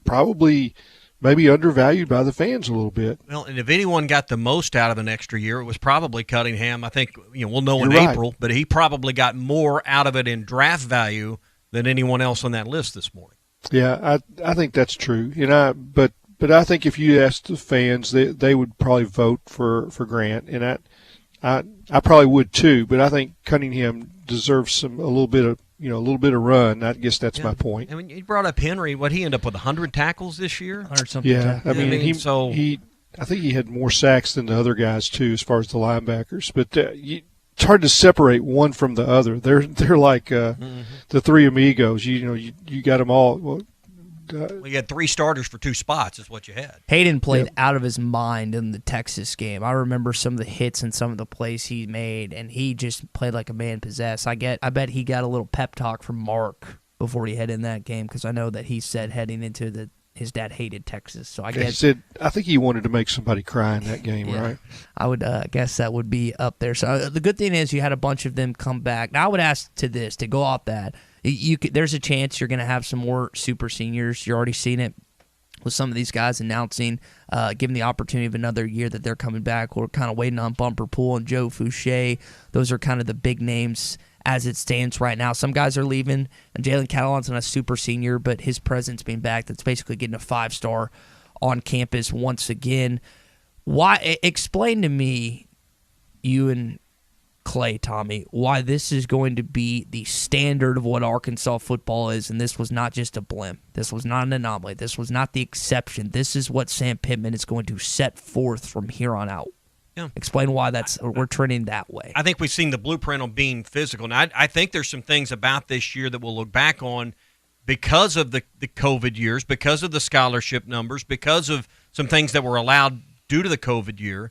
probably maybe undervalued by the fans a little bit. Well, and if anyone got the most out of an extra year, it was probably Cunningham. I think we'll know in April, but he probably got more out of it in draft value than anyone else on that list this morning. Yeah, I think that's true. But I think if you asked the fans, they would probably vote for Grant, and I probably would too, but I think Cunningham deserves a little bit of run. I guess that's my point. I mean, you brought up Henry. What, he ended up with 100 tackles this year? 100 something. Yeah, I think he had more sacks than the other guys too, as far as the linebackers. But it's hard to separate one from the other. They're like the three amigos. You got them all. Well, you had 3 starters for 2 spots is what you had. Hayden played out of his mind in the Texas game. I remember some of the hits and some of the plays he made, and he just played like a man possessed. I bet he got a little pep talk from Mark before he headed in that game, because I know that he said heading into his dad hated Texas. So I think he wanted to make somebody cry in that game, right? I would guess that would be up there. So the good thing is you had a bunch of them come back. Now I would ask to go off that. There's a chance you're going to have some more super seniors. You're already seeing it with some of these guys announcing, given the opportunity of another year that they're coming back. We're kind of waiting on Bumper Pool and Joe Fouché. Those are kind of the big names as it stands right now. Some guys are leaving, and Jalen Catalon's not a super senior, but his presence being back, that's basically getting a 5-star on campus once again. Why? Explain to me, you and Clay, Tommy, why this is going to be the standard of what Arkansas football is, and this was not just a blimp. This was not an anomaly. This was not the exception. This is what Sam Pittman is going to set forth from here on out. Yeah. Explain why we're trending that way. I think we've seen the blueprint on being physical. Now, I think there's some things about this year that we'll look back on because of the COVID years, because of the scholarship numbers, because of some things that were allowed due to the COVID year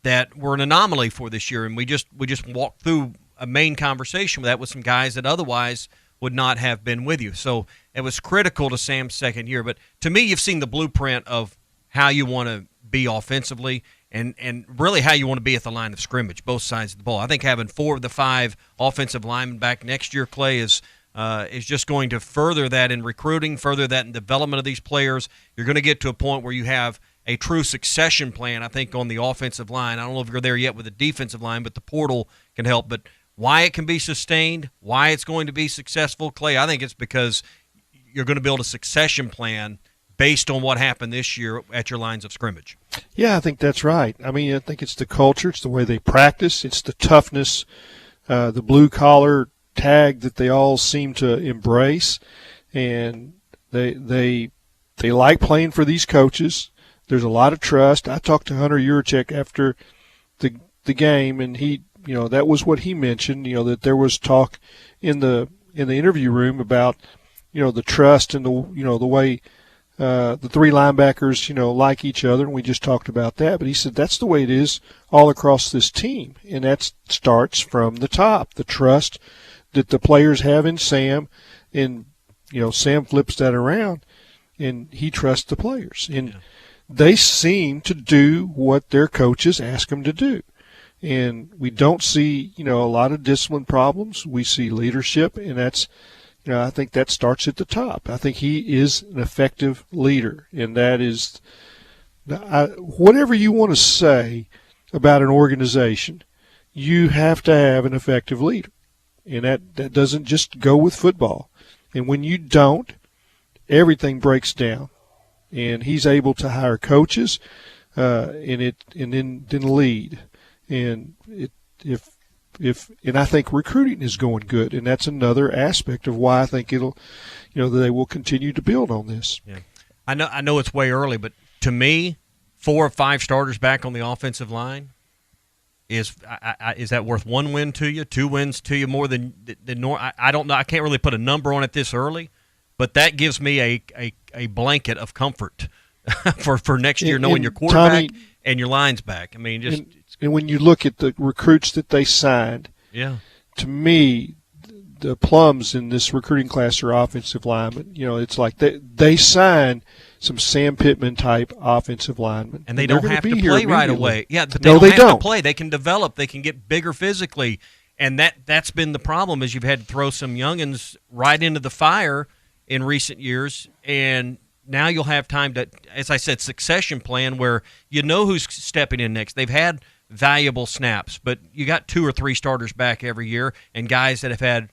that were an anomaly for this year. And we just walked through a main conversation with that with some guys that otherwise would not have been with you. So it was critical to Sam's second year. But to me, you've seen the blueprint of how you want to be offensively and really how you want to be at the line of scrimmage, both sides of the ball. I think having 4 of the 5 offensive linemen back next year, Clay, is just going to further that in recruiting, further that in development of these players. You're going to get to a point where you have a true succession plan, I think, on the offensive line. I don't know if you're there yet with the defensive line, but the portal can help. But why it can be sustained, why it's going to be successful, Clay, I think it's because you're going to build a succession plan based on what happened this year at your lines of scrimmage. Yeah, I think that's right. I mean, I think it's the culture, it's the way they practice, it's the toughness, the blue-collar tag that they all seem to embrace, and they like playing for these coaches. There's a lot of trust. I talked to Hunter Yurachek after the game, and he, that was what he mentioned, that there was talk in the interview room about, the trust and the way the three linebackers, like each other, and we just talked about that. But he said that's the way it is all across this team, and that starts from the top, the trust that the players have in Sam, and Sam flips that around, and he trusts the players, and they seem to do what their coaches ask them to do. And we don't see, a lot of discipline problems. We see leadership, and that's, I think that starts at the top. I think he is an effective leader, and that is, whatever you want to say about an organization, you have to have an effective leader, and that doesn't just go with football. And when you don't, everything breaks down. And he's able to hire coaches, and then lead. And and I think recruiting is going good, and that's another aspect of why I think it'll, they will continue to build on this. Yeah, I know it's way early, but to me, 4 or 5 starters back on the offensive line is that worth 1 win to you, 2 wins to you more than I don't know. I can't really put a number on it this early, but that gives me a blanket of comfort for next year, knowing your quarterback and your line's back. I mean, and when you look at the recruits that they signed, to me, the plums in this recruiting class are offensive linemen. It's like they signed some Sam Pittman type offensive linemen, and they don't have to play right away. Yeah, but they don't have don't to play. They can develop. They can get bigger physically, and that's been the problem. Is you've had to throw some youngins right into the fire in recent years, and now you'll have time to, as I said, succession plan where who's stepping in next. They've had valuable snaps, but you got 2 or 3 starters back every year and guys that have had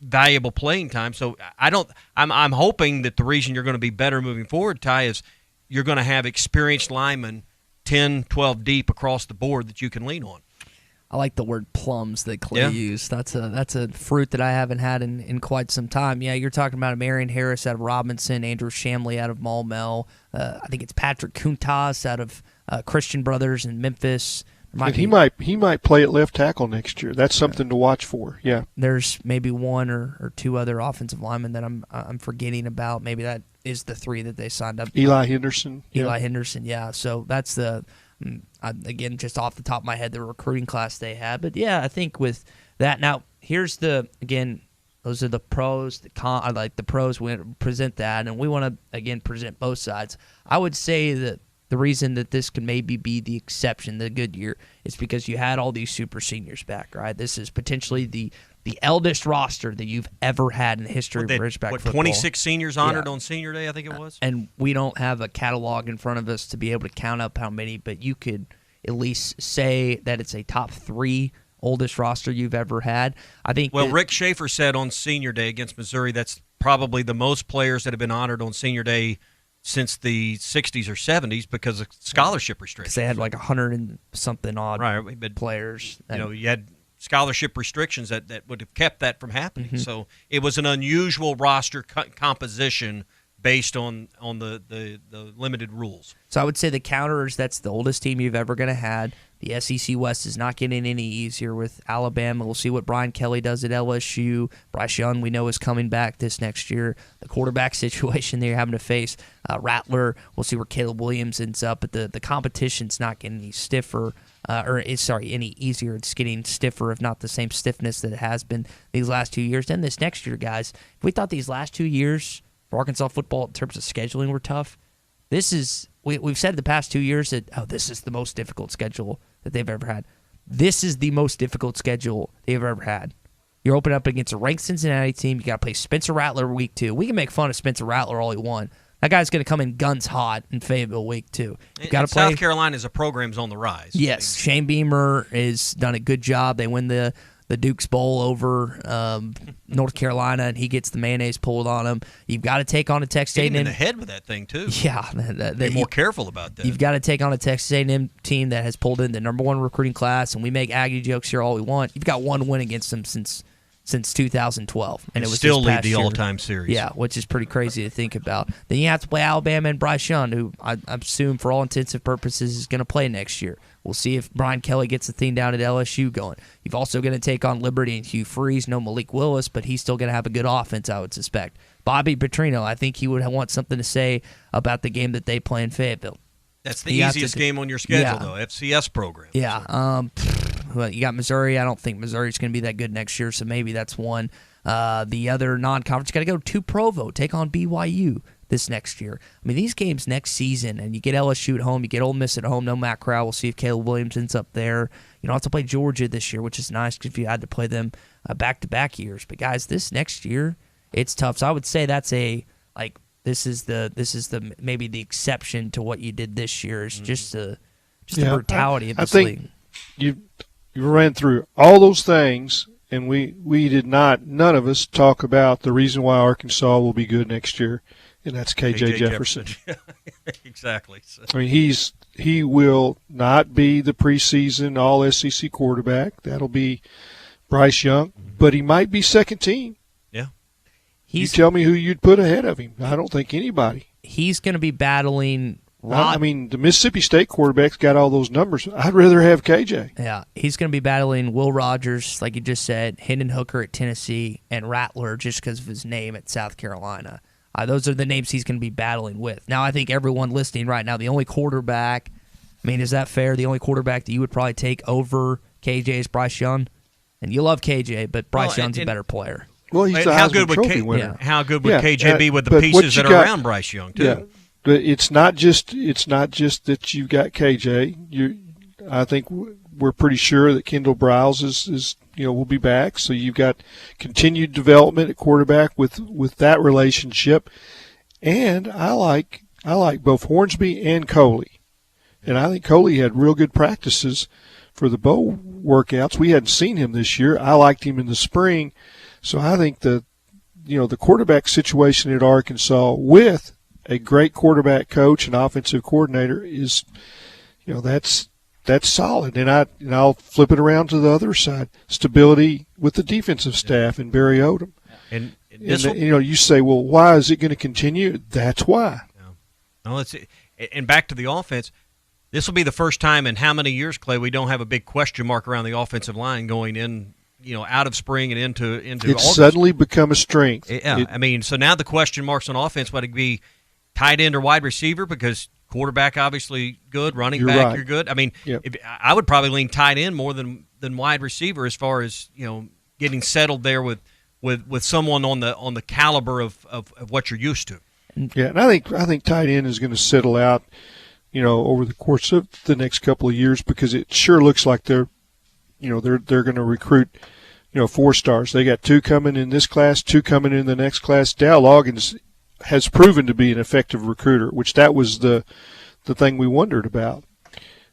valuable playing time. So I'm hoping that the reason you're going to be better moving forward, Ty, is you're going to have experienced linemen 10, 12 deep across the board that you can lean on. I like the word plums that Clay used. That's a fruit that I haven't had in quite some time. Yeah, you're talking about Marion Harris out of Robinson, Andrew Shamley out of Maumelle. I think it's Patrick Kuntas out of Christian Brothers in Memphis. He might play at left tackle next year. That's something to watch for. Yeah, there's maybe 1 or 2 other offensive linemen that I'm forgetting about. Maybe that is the 3 that they signed up. Eli Henderson. Henderson. Yeah. So that's the. Again, just off the top of my head, the recruiting class they had. But, yeah, I think with that. Now, here's those are the pros. I like the pros. We present that, and we want to, again, present both sides. I would say that the reason that this could maybe be the exception, the good year, is because you had all these super seniors back, right? This is potentially the eldest roster that you've ever had in the history of Ridgeback football. 26 seniors honored on Senior Day, I think it was? And we don't have a catalog in front of us to be able to count up how many, but you could at least say that it's a top 3 oldest roster you've ever had. I think. Well, Rick Schaefer said on Senior Day against Missouri that's probably the most players that have been honored on Senior Day since the 60s or 70s because of scholarship restrictions. They had like 100 and something odd players. You had scholarship restrictions that would have kept that from happening. Mm-hmm. So it was an unusual roster composition based on the limited rules. So I would say the Counters, that's the oldest team you've ever going to had. The SEC West is not getting any easier with Alabama. We'll see what Brian Kelly does at LSU. Bryce Young, we know, is coming back this next year. The quarterback situation they're having to face. Rattler, we'll see where Caleb Williams ends up. But the competition's not getting any stiffer. Any easier. It's getting stiffer, if not the same stiffness that it has been these last 2 years. And this next year, guys, if we thought these last 2 years for Arkansas football in terms of scheduling were tough, we've said the past 2 years that, this is the most difficult schedule that they've ever had. This is the most difficult schedule they've ever had. You're opening up against a ranked Cincinnati team. You got to play Spencer Rattler week 2. We can make fun of Spencer Rattler all we want. That guy's going to come in guns hot in Fayetteville week 2. South Carolina as a program's on the rise. Yes, Shane Beamer has done a good job. They win the the Duke's Bowl over North Carolina, and he gets the mayonnaise pulled on him. You've got to take on a Texas A&M. Hitting in the head with that thing too. Yeah, be more careful about that. You've got to take on a Texas A&M team that has pulled in the #1 recruiting class, and we make Aggie jokes here all we want. You've got one win against them since 2012, and it was still this lead past the year. all-time series. Yeah, which is pretty crazy to think about. Then you have to play Alabama and Bryce Young, who I assume for all intents and purposes is going to play next year. We'll see if Brian Kelly gets the thing down at LSU going. You've also going to take on Liberty and Hugh Freeze. No Malik Willis, but he's still going to have a good offense, I would suspect. Bobby Petrino, I think he would want something to say about the game that they play in Fayetteville. That's the easiest game on your schedule, though, FCS program. Yeah. Well, you got Missouri. I don't think Missouri's going to be that good next year, so maybe that's one. The other non-conference, got to go to Provo, take on BYU this next year. I mean, these games next season, and you get LSU at home, you get Ole Miss at home, no Matt Corral. We'll see if Caleb Williams ends up there. You don't have to play Georgia this year, which is nice because you had to play them back-to-back years. But, guys, this next year, it's tough. So I would say that's this is the maybe the exception to what you did this year is just the brutality of this league. You ran through all those things, and we did not, none of us, talk about the reason why Arkansas will be good next year, and that's KJ Jefferson. Exactly. So. I mean, he will not be the preseason All-SEC quarterback. That'll be Bryce Young, but he might be second team. Yeah. You tell me who you'd put ahead of him. I don't think anybody. He's going to be battling I mean, the Mississippi State quarterback's got all those numbers. I'd rather have KJ. Yeah, he's going to be battling Will Rogers, like you just said, Hendon Hooker at Tennessee, and Rattler just because of his name at South Carolina. Those are the names he's going to be battling with. Now, I think everyone listening right now, the only quarterback, I mean, is that fair? The only quarterback that you would probably take over KJ is Bryce Young? And you love KJ, but Bryce Young's a better player. Well, he's the Heisman Trophy winner. How good would KJ be with the pieces that are around Bryce Young, too? Yeah. But it's not just that you've got KJ. I think we're pretty sure that Kendall Briles is will be back. So you've got continued development at quarterback with that relationship. And I like both Hornsby and Coley. And I think Coley had real good practices for the bowl workouts. We hadn't seen him this year. I liked him in the spring. So I think the quarterback situation at Arkansas with a great quarterback coach and offensive coordinator is, that's solid. And I'll flip it around to the other side. Stability with the defensive staff and Barry Odom. And you say, well, why is it going to continue? That's why. No, and back to the offense. This will be the first time in how many years, Clay, we don't have a big question mark around the offensive line going in, out of spring and into it's August. Suddenly become a strength. Yeah, so now the question marks on offense would be tight end or wide receiver because quarterback obviously good, running back right. You're good. I mean, I would probably lean tight end more than wide receiver as far as getting settled there with someone on the caliber of what you're used to. Yeah, and I think tight end is going to settle out, over the course of the next couple of years because it sure looks like they're going to recruit, 4 stars. They got 2 coming in this class, 2 coming in the next class. Dow Loggins has proven to be an effective recruiter, which that was the thing we wondered about.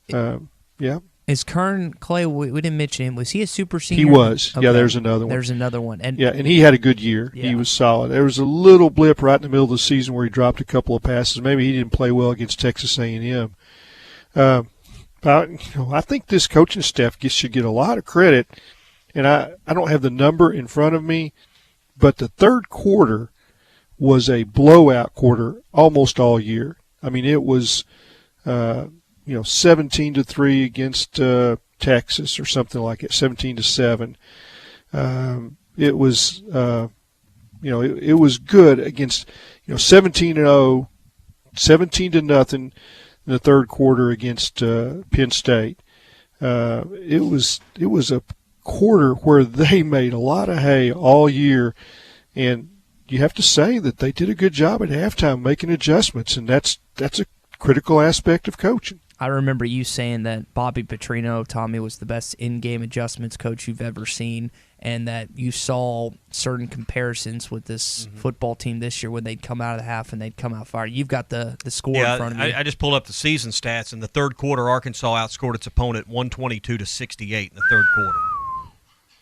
Yeah. Is Kern Clay? We didn't mention him. Was he a super senior? He was. Okay. Yeah, there's another one. There's another one. And he had a good year. Yeah. He was solid. There was a little blip right in the middle of the season where he dropped a couple of passes. Maybe he didn't play well against Texas A&M. I think this coaching staff should get a lot of credit. And I don't have the number in front of me, but the third quarter was a blowout quarter almost all year. I mean, it was, 17-3 against Texas or something like it, 17-7. It was, it was good against, 17-0, 17-0 in the third quarter against Penn State. It was a quarter where they made a lot of hay all year, and you have to say that they did a good job at halftime making adjustments, and that's a critical aspect of coaching. I remember you saying that Bobby Petrino, Tommy, was the best in-game adjustments coach you've ever seen, and that you saw certain comparisons with this football team this year when they'd come out of the half and they'd come out fired. You've got the score in front of you. I just pulled up the season stats. In the third quarter, Arkansas outscored its opponent 122-68 in the third quarter.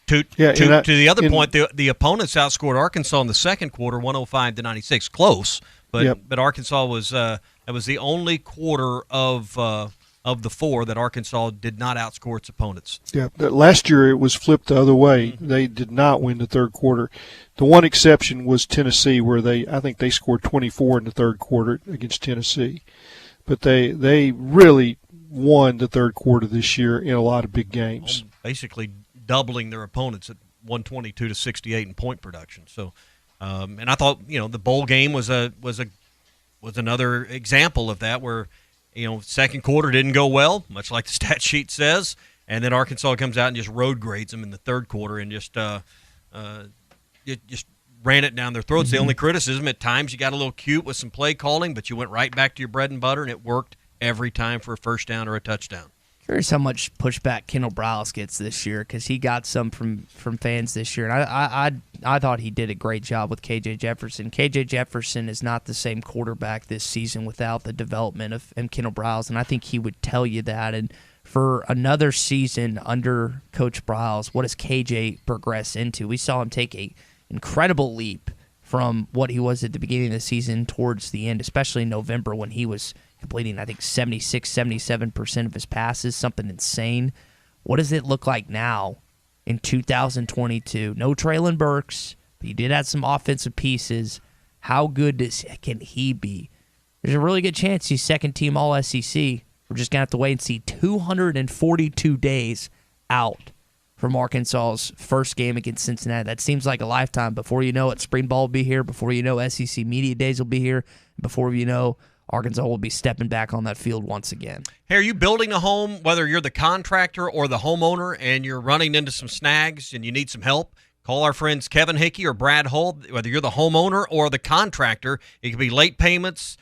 To the other point, the opponents outscored Arkansas in the second quarter, 105-96, close. But Arkansas was that was the only quarter of the four that Arkansas did not outscore its opponents. Yeah, last year it was flipped the other way. Mm-hmm. They did not win the third quarter. The one exception was Tennessee, where I think they scored 24 in the third quarter against Tennessee. But they really won the third quarter this year in a lot of big games. Basically doubling their opponents at 122-68 in point production. So, and I thought the bowl game was another example of that, where second quarter didn't go well, much like the stat sheet says, and then Arkansas comes out and just road grades them in the third quarter and just ran it down their throats. Mm-hmm. The only criticism, at times you got a little cute with some play calling, but you went right back to your bread and butter, and it worked every time for a first down or a touchdown. Curious how much pushback Kendall Briles gets this year, because he got some from fans this year, and I thought he did a great job with KJ Jefferson. KJ Jefferson is not the same quarterback this season without the development of Kendall Briles, and I think he would tell you that. And for another season under Coach Briles, what does KJ progress into? We saw him take a incredible leap from what he was at the beginning of the season towards the end, especially in November when he was completing, I think, 76, 77% of his passes, something insane. What does it look like now in 2022? No Treylon Burks, but he did have some offensive pieces. How good can he be? There's a really good chance he's second-team All-SEC. We're just going to have to wait and see. 242 days out from Arkansas's first game against Cincinnati. That seems like a lifetime. Before you know it, spring ball will be here. Before you know, SEC Media Days will be here. Before you know, Arkansas will be stepping back on that field once again. Hey, are you building a home, whether you're the contractor or the homeowner, and you're running into some snags and you need some help? Call our friends Kevin Hickey or Brad Hull. Whether you're the homeowner or the contractor, it could be late payments,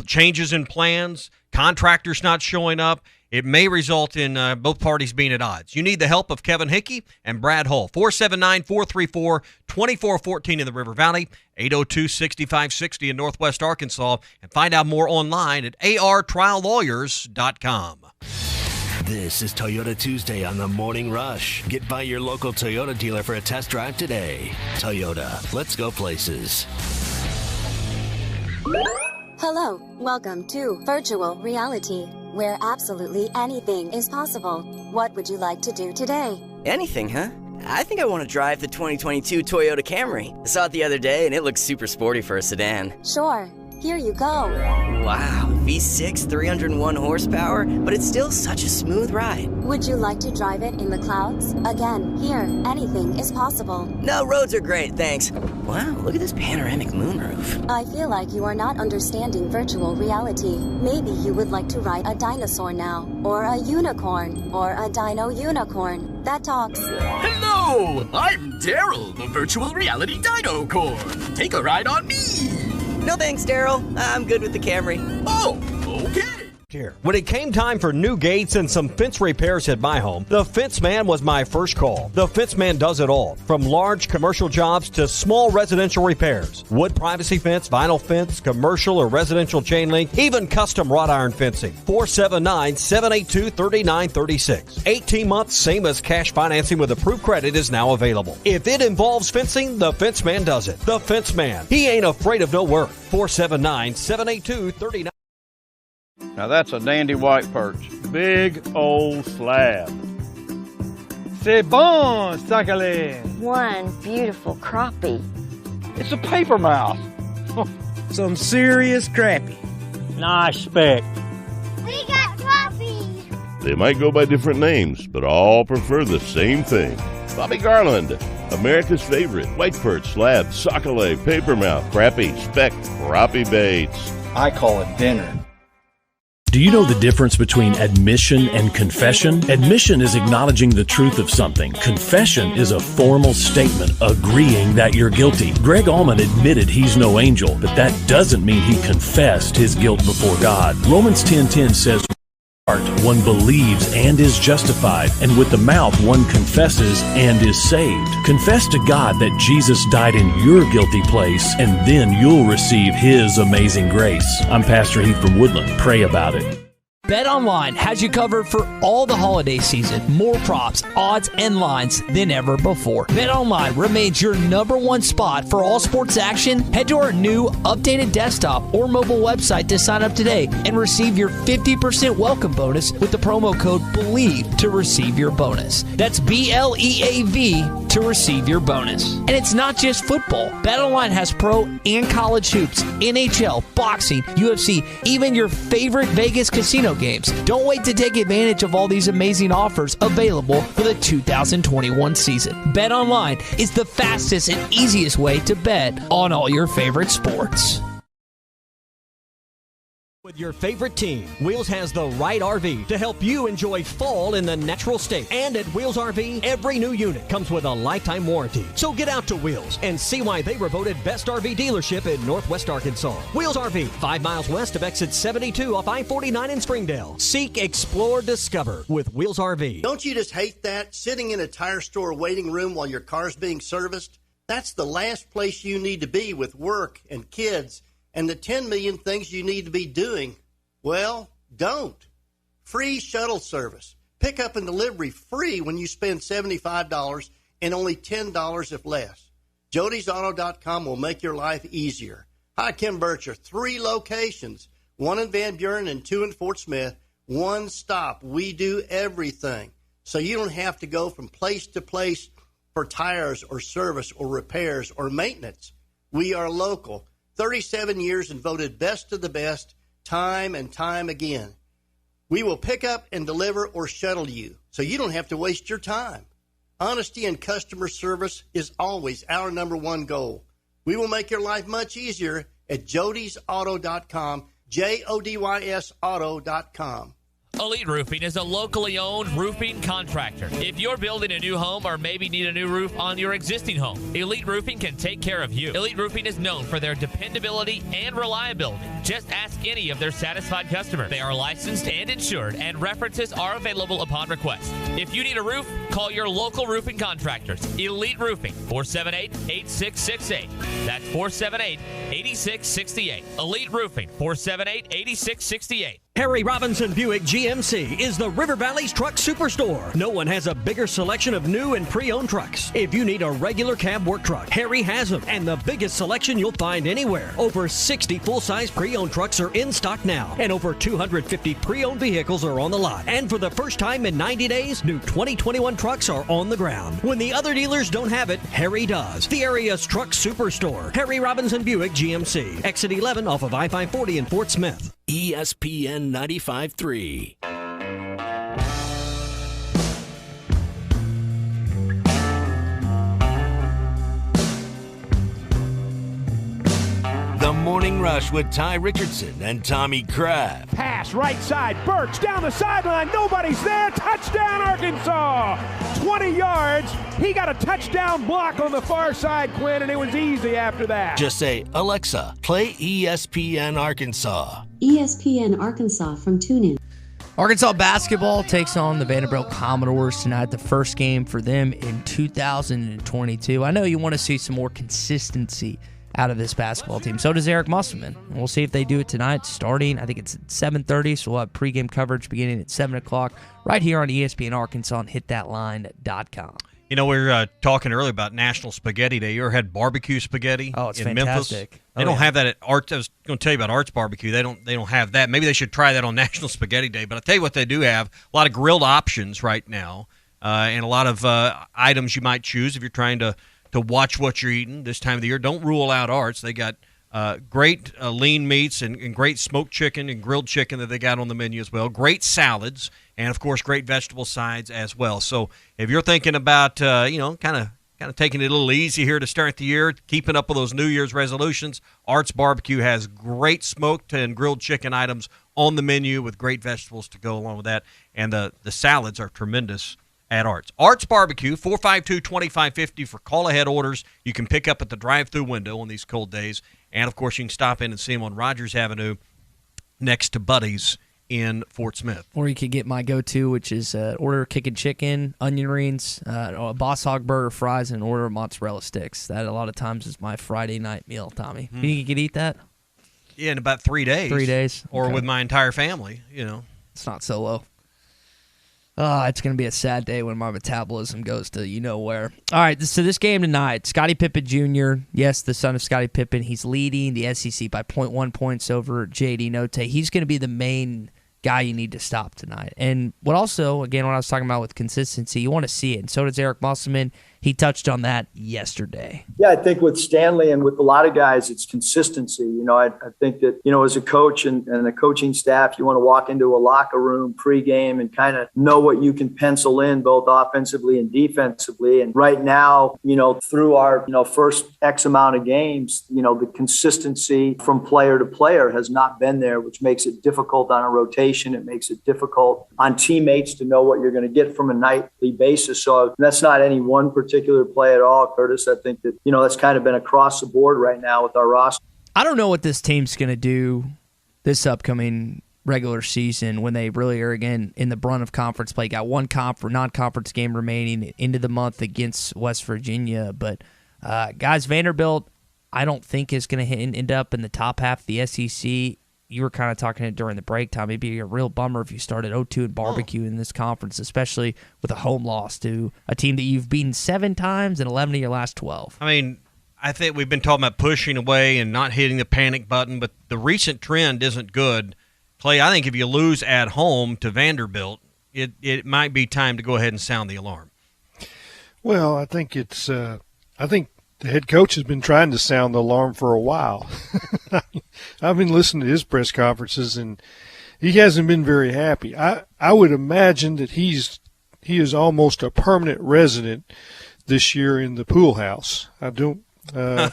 changes in plans, contractors not showing up. It may result in both parties being at odds. You need the help of Kevin Hickey and Brad Hull. 479-434-2414 in the River Valley, 802-6560 in Northwest Arkansas, and find out more online at artriallawyers.com. This is Toyota Tuesday on the Morning Rush. Get by your local Toyota dealer for a test drive today. Toyota, let's go places. Hello, welcome to Virtual Reality, where absolutely anything is possible. What would you like to do today? Anything, huh? I think I want to drive the 2022 Toyota Camry. I saw it the other day and it looks super sporty for a sedan. Sure, here you go. Wow, V6, 301 horsepower, but it's still such a smooth ride. Would you like to drive it in the clouds? Again, here, anything is possible. No, roads are great, thanks. Wow, look at this panoramic moonroof. I feel like you are not understanding virtual reality. Maybe you would like to ride a dinosaur now, or a unicorn, or a dino unicorn that talks. Hello, I'm Daryl, the virtual reality dino corn. Take a ride on me. No thanks, Daryl. I'm good with the Camry. Oh, okay. When it came time for new gates and some fence repairs at my home, the Fence Man was my first call. The Fence Man does it all, from large commercial jobs to small residential repairs. Wood privacy fence, vinyl fence, commercial or residential chain link, even custom wrought iron fencing. 479-782-3936. 18 months, same as cash financing with approved credit is now available. If it involves fencing, the Fence Man does it. The Fence Man. He ain't afraid of no work. 479-782-3936. Now that's a dandy white perch. Big old slab. C'est bon, Sakhalin. One beautiful crappie. It's a paper mouse. Some serious crappie. Nice speck. We got crappies. They might go by different names, but all prefer the same thing. Bobby Garland, America's favorite white perch, slab, sockeye, papermouth, crappie, speck, crappie baits. I call it dinner. Do you know the difference between admission and confession? Admission is acknowledging the truth of something. Confession is a formal statement agreeing that you're guilty. Greg Allman admitted he's no angel, but that doesn't mean he confessed his guilt before God. Romans 10:10 says, one believes and is justified, and with the mouth one confesses and is saved. Confess to God that Jesus died in your guilty place, and then you'll receive His amazing grace. I'm Pastor Heath from Woodland. Pray about it. BetOnline has you covered for all the holiday season. More props, odds, and lines than ever before. BetOnline remains your #1 spot for all sports action. Head to our new updated desktop or mobile website to sign up today and receive your 50% welcome bonus with the promo code BELIEVE to receive your bonus. That's BLEAV to receive your bonus. And it's not just football. BetOnline has pro and college hoops, NHL, boxing, UFC, even your favorite Vegas casino games. Don't wait to take advantage of all these amazing offers available for the 2021 season. BetOnline is the fastest and easiest way to bet on all your favorite sports. With your favorite team, Wheels has the right RV to help you enjoy fall in the natural state. And at Wheels RV, every new unit comes with a lifetime warranty. So get out to Wheels and see why they were voted best RV dealership in Northwest Arkansas. Wheels RV, 5 miles west of exit 72 off I-49 in Springdale. Seek, explore, discover with Wheels RV. Don't you just hate that? Sitting in a tire store waiting room while your car's being serviced? That's the last place you need to be with work and kids and the 10 million things you need to be doing. Well, don't. Free shuttle service. Pickup and delivery free when you spend $75 and only $10 if less. Jody'sAuto.com will make your life easier. Hi, Kim Bircher. 3 locations, 1 in Van Buren and 2 in Fort Smith. One stop. We do everything. So you don't have to go from place to place for tires or service or repairs or maintenance. We are local. 37 years and voted best of the best time and time again. We will pick up and deliver or shuttle you, so you don't have to waste your time. Honesty and customer service is always our #1 goal. We will make your life much easier at Jody'sAuto.com, JODYS Auto.com. Elite Roofing is a locally owned roofing contractor. If you're building a new home or maybe need a new roof on your existing home, Elite Roofing can take care of you. Elite Roofing is known for their dependability and reliability. Just ask any of their satisfied customers. They are licensed and insured, and references are available upon request. If you need a roof, call your local roofing contractors. Elite Roofing, 478-8668. That's 478-8668. Elite Roofing, 478-8668. Harry Robinson Buick GMC is the River Valley's truck superstore. No one has a bigger selection of new and pre-owned trucks. If you need a regular cab work truck, Harry has them, and the biggest selection you'll find anywhere. Over 60 full-size pre-owned trucks are in stock now, and over 250 pre-owned vehicles are on the lot. And for the first time in 90 days, new 2021 trucks are on the ground. When the other dealers don't have it, Harry does. The area's truck superstore, Harry Robinson Buick GMC, exit 11 off of I-540 in Fort Smith. ESPN 95.3. The Morning Rush with Ty Richardson and Tommy Kraft. Pass right side, Burks down the sideline, nobody's there, touchdown Arkansas! 20 yards, he got a touchdown block on the far side, Quinn, and it was easy after that. Just say, Alexa, play ESPN Arkansas. ESPN Arkansas from TuneIn. Arkansas basketball takes on the Vanderbilt Commodores tonight, the first game for them in 2022. I know you want to see some more consistency out of this basketball team. So does Eric Musselman. We'll see if they do it tonight, starting, I think it's at 7:30, so we'll have pregame coverage beginning at 7 o'clock right here on ESPN Arkansas and hitthatline.com. You know, we were talking earlier about National Spaghetti Day. You ever had barbecue spaghetti it's in fantastic. Memphis? They don't have that at Arts. I was going to tell you about Arts Barbecue. They don't have that. Maybe they should try that on National Spaghetti Day. But I'll tell you what they do have, a lot of grilled options right now and a lot of items you might choose if you're trying to watch what you're eating this time of the year. Don't rule out Arts. They got great lean meats and great smoked chicken and grilled chicken that they got on the menu as well. Great salads and, of course, great vegetable sides as well. So if you're thinking about, kind of taking it a little easy here to start the year, keeping up with those New Year's resolutions, Arts Barbecue has great smoked and grilled chicken items on the menu with great vegetables to go along with that. And the salads are tremendous at Arts. Arts Barbecue, 452-2550 for call-ahead orders. You can pick up at the drive-thru window on these cold days. And, of course, you can stop in and see them on Rogers Avenue next to Buddy's in Fort Smith. Or you could get my go-to, which is order kicking chicken, onion rings, a Boss Hog burger, fries, and order mozzarella sticks. That a lot of times is my Friday night meal, Tommy. You think you could eat that? Yeah, in about 3 days. 3 days. Or okay. with my entire family, It's not so low. It's going to be a sad day when my metabolism goes to you-know-where. All right, so this game tonight, Scottie Pippen Jr., yes, the son of Scottie Pippen, he's leading the SEC by 0.1 points over J.D. Note. He's going to be the main guy you need to stop tonight. And what also, again, what I was talking about with consistency, you want to see it. And so does Eric Musselman. He touched on that yesterday. Yeah, I think with Stanley and with a lot of guys, it's consistency. I think that, as a coach and a coaching staff, you want to walk into a locker room pregame and kind of know what you can pencil in both offensively and defensively. And right now, through our, first X amount of games, the consistency from player to player has not been there, which makes it difficult on a rotation. It makes it difficult on teammates to know what you're going to get from a nightly basis. So that's not any one particular play at all, Curtis. I think that, that's kind of been across the board right now with our roster. I don't know what this team's going to do this upcoming regular season when they really are, again, in the brunt of conference play. Got one non-conference game remaining into the month against West Virginia. But, guys, Vanderbilt, I don't think is going to end up in the top half of the SEC. You were kind of talking it during the break time. It'd be a real bummer if you started 0-2 and barbecue in this conference, especially with a home loss to a team that you've beaten 7 times and 11 of your last 12. I mean, I think we've been talking about pushing away and not hitting the panic button, but the recent trend isn't good. Clay, I think if you lose at home to Vanderbilt, it might be time to go ahead and sound the alarm. Well, I think the head coach has been trying to sound the alarm for a while. I've been listening to his press conferences, and he hasn't been very happy. I would imagine that he is almost a permanent resident this year in the pool house. I don't. I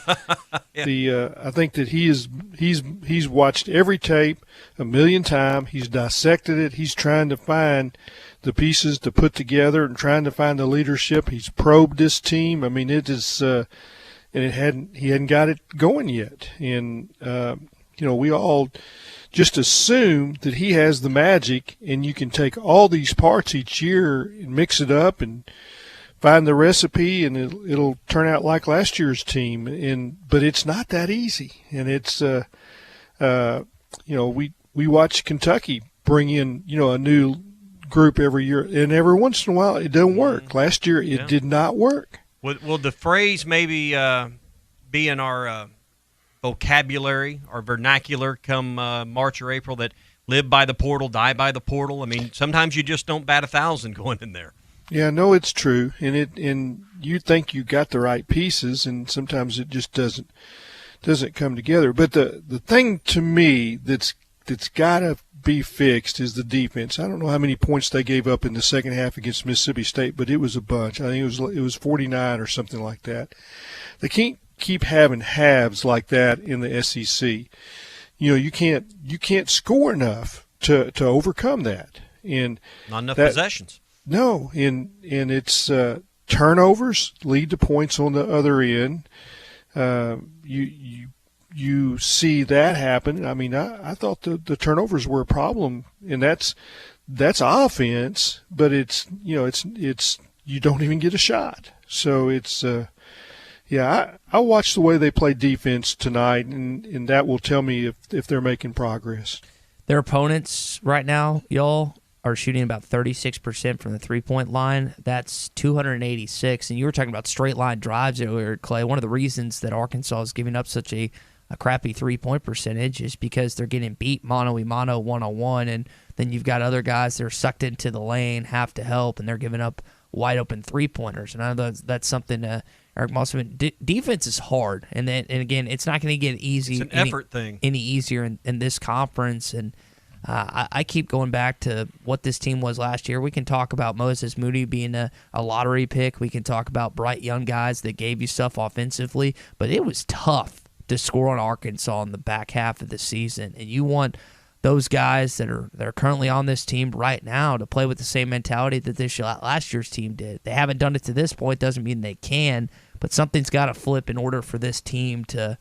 think that he's watched every tape a million times. He's dissected it. He's trying to find the pieces to put together and trying to find the leadership. He's probed this team. I mean, it is. And he hadn't got it going yet. And, we all just assume that he has the magic and you can take all these parts each year and mix it up and find the recipe and it'll turn out like last year's team. But it's not that easy. And it's, we watch Kentucky bring in, a new group every year. And every once in a while it doesn't work. Last year it did not work. Will the phrase maybe be in our vocabulary or vernacular come March or April that live by the portal, die by the portal? I mean, sometimes you just don't bat 1,000 going in there. Yeah, no, it's true. And you think you got the right pieces, and sometimes it just doesn't come together. But the thing to me that's got to be fixed is the defense. I don't know how many points they gave up in the second half against Mississippi State, but it was a bunch. I think it was 49 or something like that. They can't keep having halves like that in the SEC. You can't score enough to overcome that. And not enough possessions. No, and it's turnovers lead to points on the other end. You see that happen. I mean, I thought the turnovers were a problem, and that's offense, but it's you don't even get a shot. So it's I watched the way they play defense tonight, and that will tell me if they're making progress. Their opponents right now, y'all, are shooting about 36% from the three-point line. That's 286, and you were talking about straight line drives earlier, Clay. One of the reasons that Arkansas is giving up such a crappy three-point percentage is because they're getting beat mano-a-mano, one-on-one, and then you've got other guys that are sucked into the lane, have to help, and they're giving up wide-open three-pointers. And I know that's something Eric Musselman. Defense is hard, and again, it's not going to get easy. It's an effort thing. Any easier in this conference, and I keep going back to what this team was last year. We can talk about Moses Moody being a lottery pick. We can talk about bright young guys that gave you stuff offensively, but it was tough to score on Arkansas in the back half of the season. And you want those guys that are currently on this team right now to play with the same mentality that last year's team did. They haven't done it to this point. Doesn't mean they can, but something's got to flip in order for this team to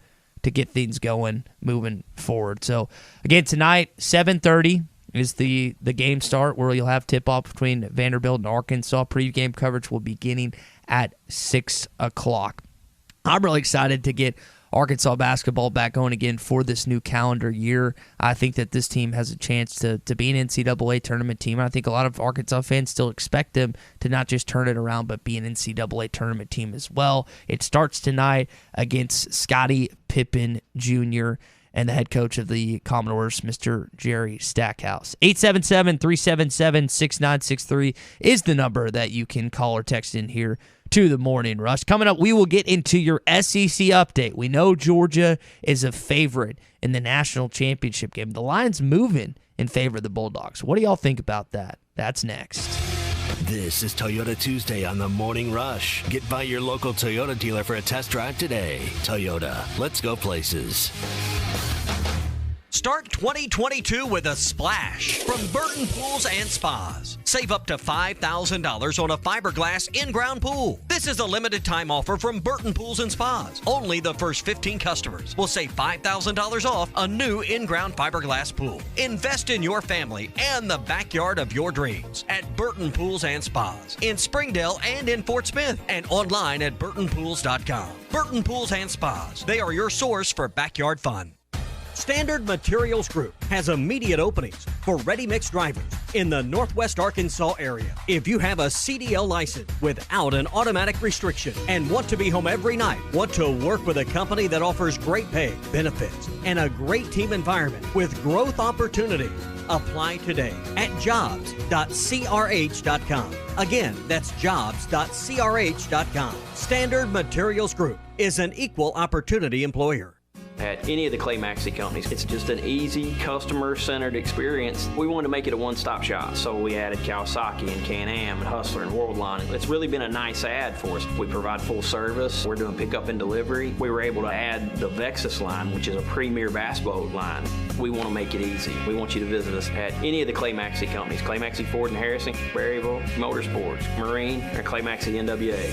get things going moving forward. So, again, tonight, 7:30 is the game start where you'll have tip-off between Vanderbilt and Arkansas. Pre-game coverage will be beginning at 6 o'clock. I'm really excited to get Arkansas basketball back going again for this new calendar year. I think that this team has a chance to be an NCAA tournament team. I think a lot of Arkansas fans still expect them to not just turn it around, but be an NCAA tournament team as well. It starts tonight against Scottie Pippen Jr. and the head coach of the Commodores, Mr. Jerry Stackhouse. 877-377-6963 is the number that you can call or text in here to the Morning Rush. Coming up, we will get into your SEC update. We know Georgia is a favorite in the national championship game. The line's moving in favor of the Bulldogs. What do y'all think about that? That's next. This is Toyota Tuesday on the Morning Rush. Get by your local Toyota dealer for a test drive today. Toyota, let's go places. Start 2022 with a splash from Burton Pools and Spas. Save up to $5,000 on a fiberglass in-ground pool. This is a limited time offer from Burton Pools and Spas. Only the first 15 customers will save $5,000 off a new in-ground fiberglass pool. Invest in your family and the backyard of your dreams at Burton Pools and Spas in Springdale and in Fort Smith, and online at burtonpools.com. Burton Pools and Spas. They are your source for backyard fun. Standard Materials Group has immediate openings for ready-mix drivers in the Northwest Arkansas area. If you have a CDL license without an automatic restriction and want to be home every night, want to work with a company that offers great pay, benefits, and a great team environment with growth opportunities, apply today at jobs.crh.com. Again, that's jobs.crh.com. Standard Materials Group is an equal opportunity employer. At any of the Clay Maxey companies, it's just an easy, customer-centered experience. We wanted to make it a one-stop shop, so we added Kawasaki and Can-Am and Hustler and Worldline. It's really been a nice add for us. We provide full service. We're doing pickup and delivery. We were able to add the Vexus line, which is a premier basketball line. We want to make it easy. We want you to visit us at any of the Clay Maxey companies, Clay Maxey Ford and Harrison, Berryville, Motorsports, Marine, or Clay Maxey NWA.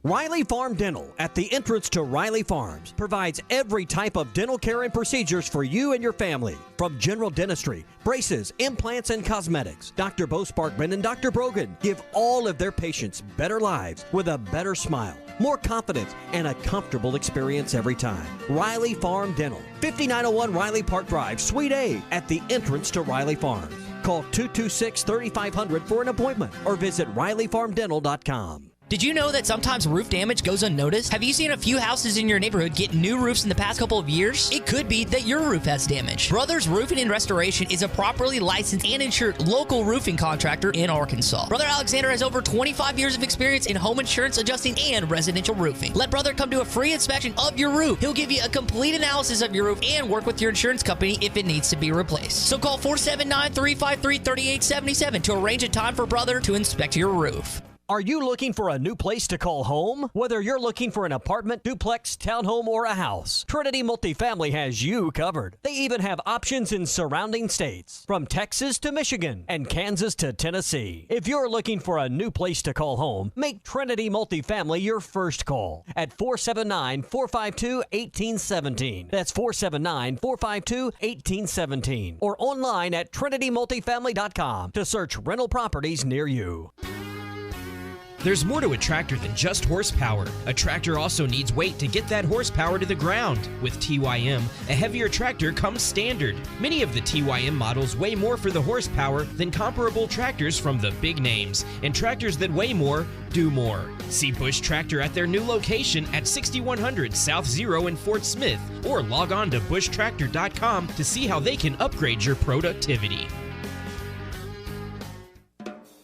Riley Farm Dental, at the entrance to Riley Farms, provides every type of dental care and procedures for you and your family. From general dentistry, braces, implants, and cosmetics, Dr. Bo Sparkman and Dr. Brogan give all of their patients better lives with a better smile, more confidence, and a comfortable experience every time. Riley Farm Dental, 5901 Riley Park Drive, Suite A, at the entrance to Riley Farms. Call 226-3500 for an appointment or visit RileyFarmDental.com. Did you know that sometimes roof damage goes unnoticed? Have you seen a few houses in your neighborhood get new roofs in the past couple of years? It could be that your roof has damage. Brothers Roofing and Restoration is a properly licensed and insured local roofing contractor in Arkansas. Brother Alexander has over 25 years of experience in home insurance adjusting and residential roofing. Let Brother come do a free inspection of your roof. He'll give you a complete analysis of your roof and work with your insurance company if it needs to be replaced. So call 479-353-3877 to arrange a time for Brother to inspect your roof. Are you looking for a new place to call home? Whether you're looking for an apartment, duplex, townhome, or a house, Trinity Multifamily has you covered. They even have options in surrounding states, from Texas to Michigan and Kansas to Tennessee. If you're looking for a new place to call home, make Trinity Multifamily your first call at 479-452-1817. That's 479-452-1817. Or online at trinitymultifamily.com to search rental properties near you. There's more to a tractor than just horsepower. A tractor also needs weight to get that horsepower to the ground. With TYM, a heavier tractor comes standard. Many of the TYM models weigh more for the horsepower than comparable tractors from the big names, and tractors that weigh more do more. See Bush Tractor at their new location at 6100 South Zero in Fort Smith, or log on to bushtractor.com to see how they can upgrade your productivity.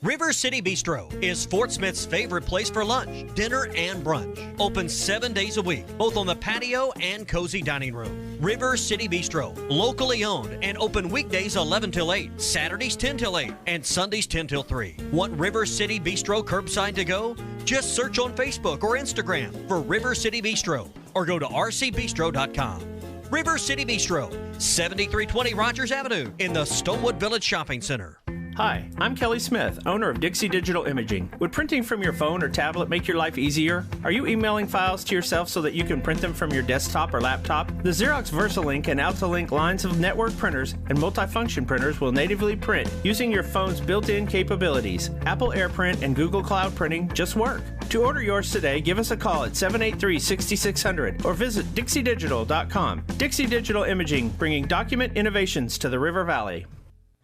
River City Bistro is Fort Smith's favorite place for lunch, dinner, and brunch. Open 7 days a week, both on the patio and cozy dining room. River City Bistro, locally owned and open weekdays 11 till 8, Saturdays 10 till 8, and Sundays 10 till 3. Want River City Bistro curbside to go? Just search on Facebook or Instagram for River City Bistro or go to rcbistro.com. River City Bistro, 7320 Rogers Avenue in the Stonewood Village Shopping Center. Hi, I'm Kelly Smith, owner of Dixie Digital Imaging. Would printing from your phone or tablet make your life easier? Are you emailing files to yourself so that you can print them from your desktop or laptop? The Xerox VersaLink and AltaLink lines of network printers and multifunction printers will natively print using your phone's built-in capabilities. Apple AirPrint and Google Cloud Printing just work. To order yours today, give us a call at 783-6600 or visit dixiedigital.com. Dixie Digital Imaging, bringing document innovations to the River Valley.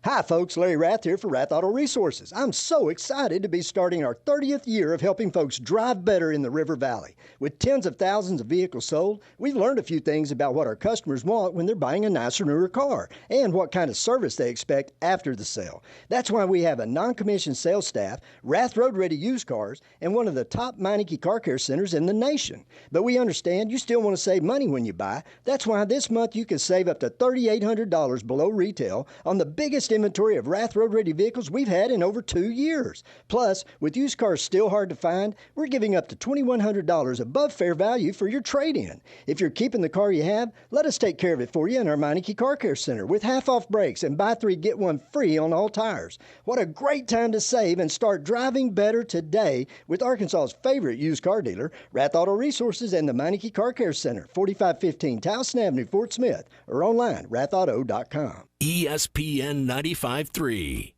Hi folks, Larry Rath here for Rath Auto Resources. I'm so excited to be starting our 30th year of helping folks drive better in the River Valley. With tens of thousands of vehicles sold, we've learned a few things about what our customers want when they're buying a nicer, newer car, and what kind of service they expect after the sale. That's why we have a non-commissioned sales staff, Rath Road Ready Used Cars, and one of the top Meineke Car Care Centers in the nation. But we understand you still want to save money when you buy. That's why this month you can save up to $3,800 below retail on the biggest inventory of Rath Road Ready vehicles we've had in over 2 years. Plus, with used cars still hard to find, we're giving up to $2,100 above fair value for your trade-in. If you're keeping the car you have, let us take care of it for you in our Meineke Car Care Center with half-off brakes and buy 3 get 1 free on all tires. What a great time to save and start driving better today with Arkansas's favorite used car dealer, Rath Auto Resources and the Meineke Car Care Center, 4515 Towson Avenue, Fort Smith, or online, rathauto.com. ESPN 95.3.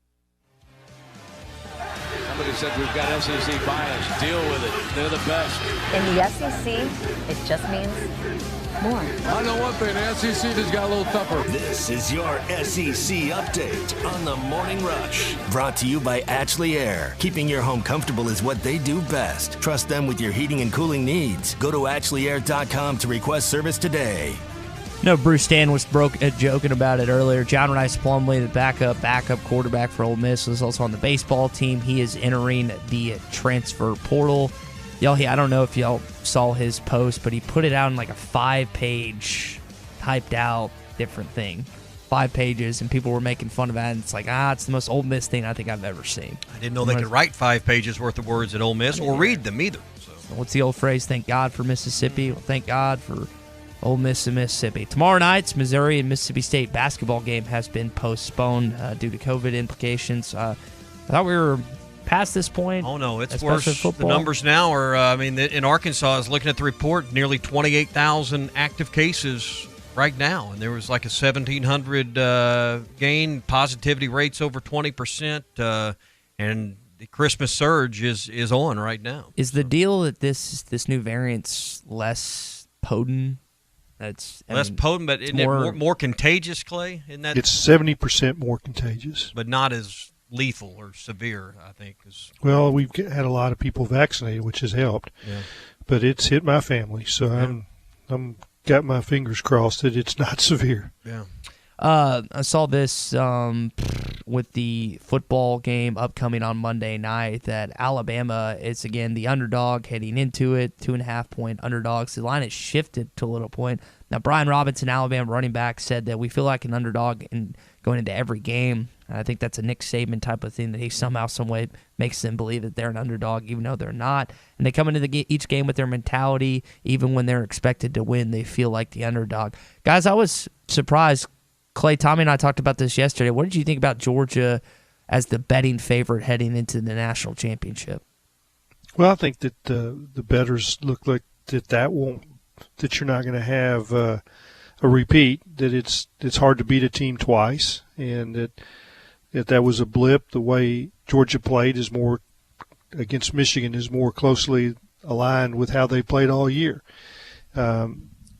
Somebody said we've got SEC bias. Deal with it. They're the best. In the SEC, it just means more. I know one thing. The SEC just got a little tougher. This is your SEC update on the Morning Rush. Brought to you by Ashley Air. Keeping your home comfortable is what they do best. Trust them with your heating and cooling needs. Go to AshleyAir.com to request service today. No, Bruce Stan was joking about it earlier. John Rice Plumlee, the backup quarterback for Ole Miss, was also on the baseball team. He is entering the transfer portal. I don't know if y'all saw his post, but he put it out in like a 5-page, typed out different thing. 5 pages, and people were making fun of that. And it's like, it's the most Ole Miss thing I think I've ever seen. I didn't know they could write 5 pages worth of words at Ole Miss or read them either. So what's the old phrase? Thank God for Mississippi. Well, thank God for Ole Miss and Mississippi. Tomorrow night's Missouri and Mississippi State basketball game has been postponed due to COVID implications. I thought we were past this point. Oh, no, it's worse. The numbers now are, in Arkansas, I was looking at the report, nearly 28,000 active cases right now. And there was like a 1,700 gain, positivity rates over 20%, and the Christmas surge is on right now. Is the deal that this new variant's less potent? It's less potent, but isn't it more contagious, Clay? Isn't that? It's 70% more contagious. But not as lethal or severe, I think. Well, we've had a lot of people vaccinated, which has helped. Yeah. But it's hit my family, so I'm got my fingers crossed that it's not severe. Yeah. I saw this with the football game upcoming on Monday night that Alabama is, again, the underdog heading into it, 2.5-point underdogs. The line has shifted to a little point. Now, Brian Robinson, Alabama running back, said that we feel like an underdog in going into every game. And I think that's a Nick Saban type of thing, that he somehow, some way makes them believe that they're an underdog even though they're not. And they come into each game with their mentality. Even when they're expected to win, they feel like the underdog. Guys, I was surprised. Clay, Tommy, and I talked about this yesterday. What did you think about Georgia as the betting favorite heading into the national championship? Well, I think that the bettors look like that you're not going to have a repeat. That it's hard to beat a team twice, and that was a blip. The way Georgia played is more against Michigan is more closely aligned with how they played all year.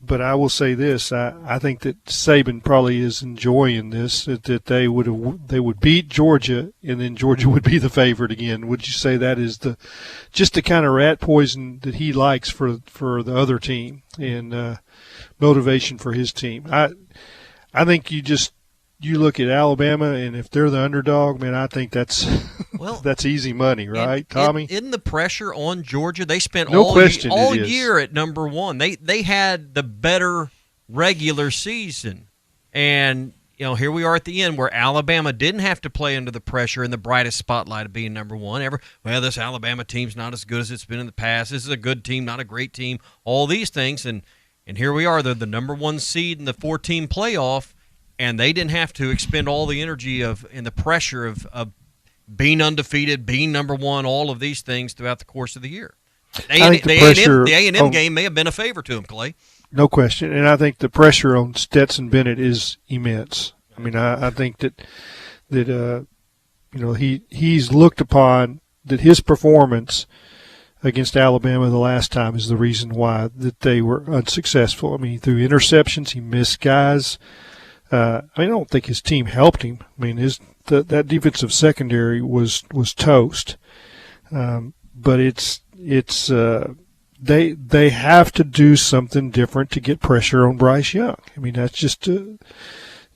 But I will say this: I think that Saban probably is enjoying this. That they would beat Georgia, and then Georgia would be the favorite again. Would you say that is just the kind of rat poison that he likes for the other team and motivation for his team? I think you look at Alabama, and if they're the underdog, man, I think that's that's easy money, right, Tommy? Isn't the pressure on Georgia? They spent all year at number one. They had the better regular season, and here we are at the end where Alabama didn't have to play under the pressure and the brightest spotlight of being number one. This Alabama team's not as good as it's been in the past. This is a good team, not a great team. All these things, and here we are. They're the number one seed in the 4-team playoff. And they didn't have to expend all the energy and the pressure of being undefeated, being number one, all of these things throughout the course of the year. The A&M game may have been a favor to him, Clay. No question. And I think the pressure on Stetson Bennett is immense. I mean, I think that he's looked upon that his performance against Alabama the last time is the reason why that they were unsuccessful. I mean, through interceptions, he missed guys. I don't think his team helped him. I mean, that defensive secondary was toast. But they have to do something different to get pressure on Bryce Young. I mean, that's just the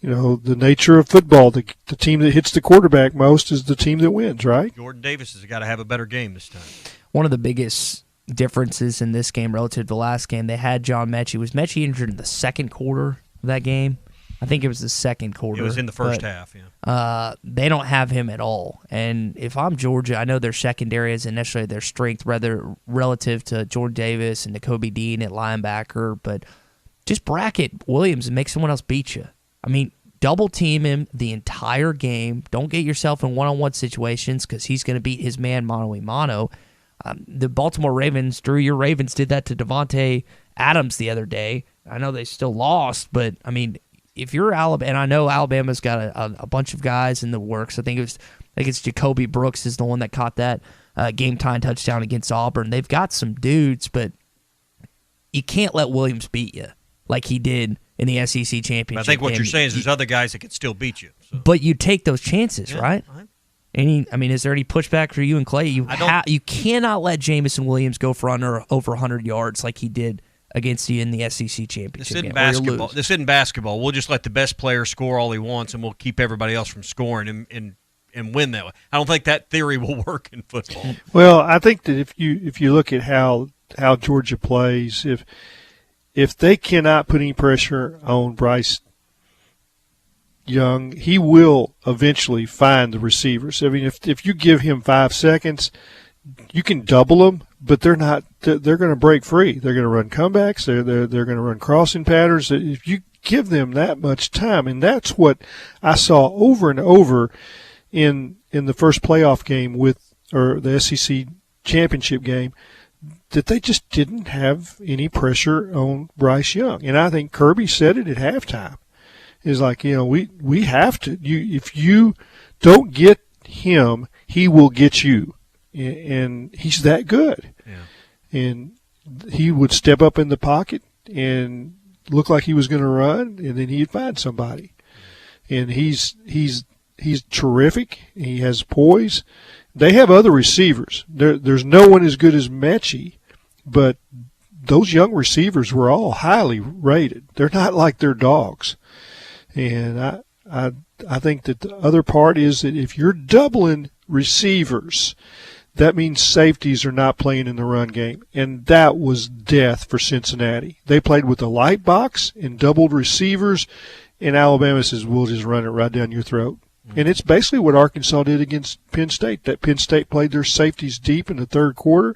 nature of football. The team that hits the quarterback most is the team that wins, right? Jordan Davis has got to have a better game this time. One of the biggest differences in this game relative to the last game, they had John Mechie. Was Mechie injured in the second quarter of that game? I think it was the second quarter. It was in the first half, yeah. They don't have him at all. And if I'm Georgia, I know their secondary isn't necessarily their strength, rather relative to Jordan Davis and Nakobe Dean at linebacker, but just bracket Williams and make someone else beat you. I mean, double team him the entire game. Don't get yourself in one-on-one situations because he's going to beat his man mano-a-mano. The Baltimore Ravens, Drew, your Ravens did that to Devontae Adams the other day. I know they still lost, but, I mean, if you're Alabama, and I know Alabama's got a bunch of guys in the works. I think it's Jacoby Brooks is the one that caught that game-time touchdown against Auburn. They've got some dudes, but you can't let Williams beat you like he did in the SEC championship. I think what you're saying is there's other guys that can still beat you. So. But you take those chances, right? Is there any pushback for you and Clay? You cannot let Jamison Williams go for over 100 yards like he did against you in the SEC championship This isn't game. basketball. This isn't basketball. We'll just let the best player score all he wants, and we'll keep everybody else from scoring and win that way. I don't think that theory will work in football. Well, I think that if you look at how Georgia plays, if they cannot put any pressure on Bryce Young, he will eventually find the receivers. I mean, if you give him 5 seconds, you can double them, but they're not. They're going to break free. They're going to run comebacks. They're going to run crossing patterns. If you give them that much time, and that's what I saw over and over in the first playoff game or the SEC championship game, that they just didn't have any pressure on Bryce Young. And I think Kirby said it at halftime. It's like, we have to. If you don't get him, he will get you. And he's that good. Yeah. And he would step up in the pocket and look like he was going to run, and then he'd find somebody. And he's terrific. He has poise. They have other receivers. There's no one as good as Mechie, but those young receivers were all highly rated. They're not like their dogs. And I think that the other part is that if you're doubling receivers, that means safeties are not playing in the run game. And that was death for Cincinnati. They played with a light box and doubled receivers, and Alabama says, we'll just run it right down your throat. And it's basically what Arkansas did against Penn State. That Penn State played their safeties deep in the third quarter,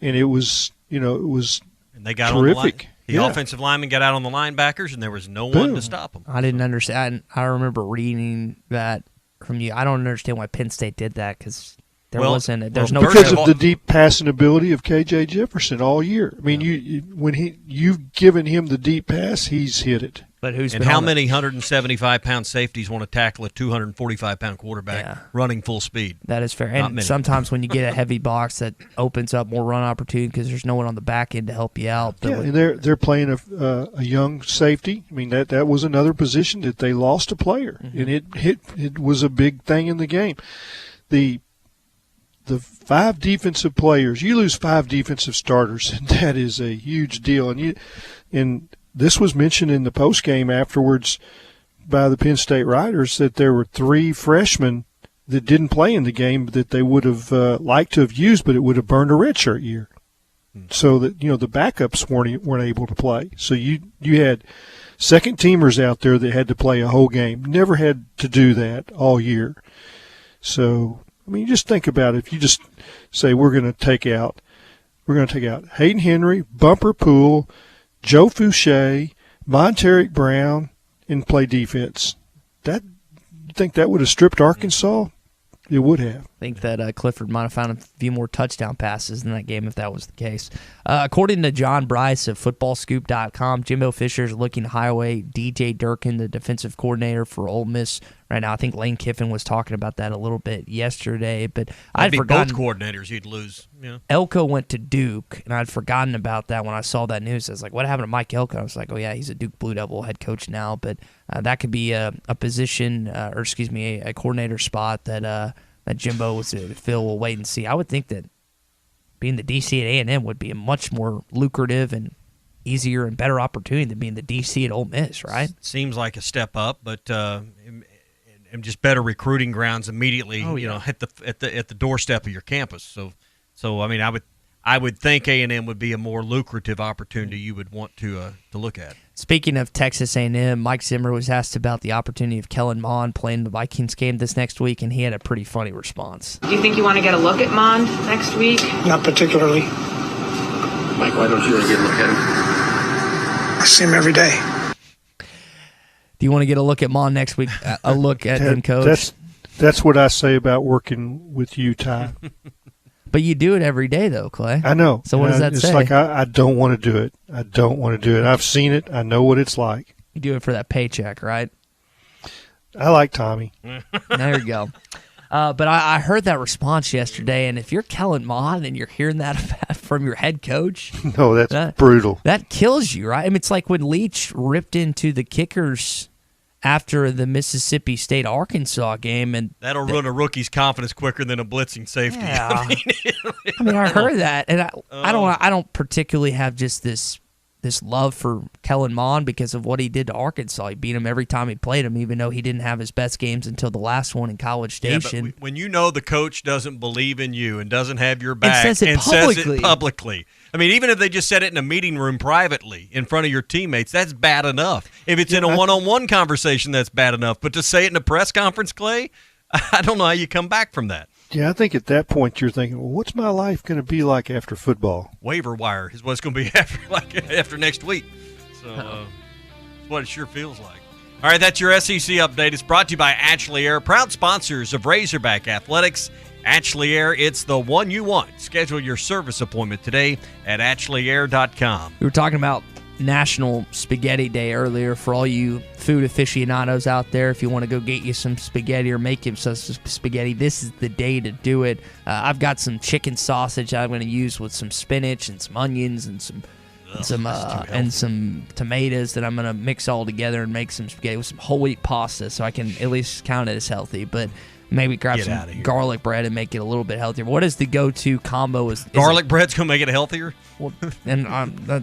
and it was and they got terrific. The offensive linemen got out on the linebackers, and there was no one to stop them. I didn't understand. I remember reading that from you. I don't understand why Penn State did that because there's no because of the deep passing ability of KJ Jefferson all year. I mean, you've given him the deep pass, he's hit it. But how many 175-pound safeties want to tackle a 245-pound quarterback running full speed? That is fair. And sometimes when you get a heavy box, that opens up more run opportunity because there's no one on the back end to help you out. But and they're playing a young safety. I mean, that was another position that they lost a player, and it was a big thing in the game. The 5 defensive players, you lose 5 defensive starters, and that is a huge deal. And this was mentioned in the postgame afterwards by the Penn State writers that there were 3 freshmen that didn't play in the game that they would have liked to have used, but it would have burned a redshirt year. So that the backups weren't able to play. So you had second teamers out there that had to play a whole game. Never had to do that all year. So I mean, just think about it. If you just say we're going to take out Hayden Henry, Bumper Poole, Joe Fouché, Monteric Brown, and play defense. You think that would have stripped Arkansas? It would have. I think that Clifford might have found a few more touchdown passes in that game if that was the case. According to John Bryce of FootballScoop.com, Jimbo Fisher is looking to highway DJ Durkin, the defensive coordinator for Ole Miss right now. I think Lane Kiffin was talking about that a little bit yesterday, but I'd forgotten. Both coordinators you'd lose. Yeah. Elko went to Duke, and I'd forgotten about that when I saw that news. I was like, what happened to Mike Elko? I was like, oh, yeah, he's a Duke Blue Devil head coach now, but that could be a position, a coordinator spot that Jimbo was to fill. We'll wait and see. I would think that being the DC at A&M would be a much more lucrative and easier and better opportunity than being the DC at Ole Miss, right? Seems like a step up, but and just better recruiting grounds immediately. Oh, yeah. At the doorstep of your campus. So I mean, I would think A&M would be a more lucrative opportunity you would want to look at. Speaking of Texas A&M, Mike Zimmer was asked about the opportunity of Kellen Mond playing the Vikings game this next week, and he had a pretty funny response. Do you think you want to get a look at Mond next week? Not particularly. Mike, why don't you want to get a look at him? I see him every day. Do you want to get a look at Mond next week? A look at him, coach? That's what I say about working with you, Ty. But you do it every day, though, Clay. I know. So what does that say? It's like I don't want to do it. I don't want to do it. I've seen it. I know what it's like. You do it for that paycheck, right? I like Tommy. There you go. But I heard that response yesterday, and if you're Kellen Mond and you're hearing that from your head coach, no, that's brutal. That kills you, right? I mean, it's like when Leach ripped into the kickers after the Mississippi State-Arkansas game. And that'll ruin a rookie's confidence quicker than a blitzing safety. Yeah. I heard that, and I don't particularly have just this love for Kellen Mond because of what he did to Arkansas. He beat him every time he played him, even though he didn't have his best games until the last one in College Station. Yeah, but when you know the coach doesn't believe in you and doesn't have your back and says it publicly. I mean, even if they just said it in a meeting room privately in front of your teammates, that's bad enough. If it's in a one-on-one conversation, that's bad enough. But to say it in a press conference, Clay, I don't know how you come back from that. Yeah, I think at that point you're thinking, well, what's my life going to be like after football? Waiver wire is what it's going to be after next week. So that's what it sure feels like. All right, that's your SEC update. It's brought to you by Ashley Air, proud sponsors of Razorback Athletics. Ashley Air, it's the one you want. Schedule your service appointment today at ashley.air.com. We were talking about National Spaghetti Day earlier. For all you food aficionados out there, if you want to go get you some spaghetti or make you some spaghetti, this is the day to do it. I've got some chicken sausage I'm going to use with some spinach and some onions and some tomatoes that I'm going to mix all together and make some spaghetti with some whole wheat pasta, so I can at least count it as healthy. But maybe grab some garlic bread and make it a little bit healthier. What is the go-to combo? Garlic bread's going to make it healthier? Well, and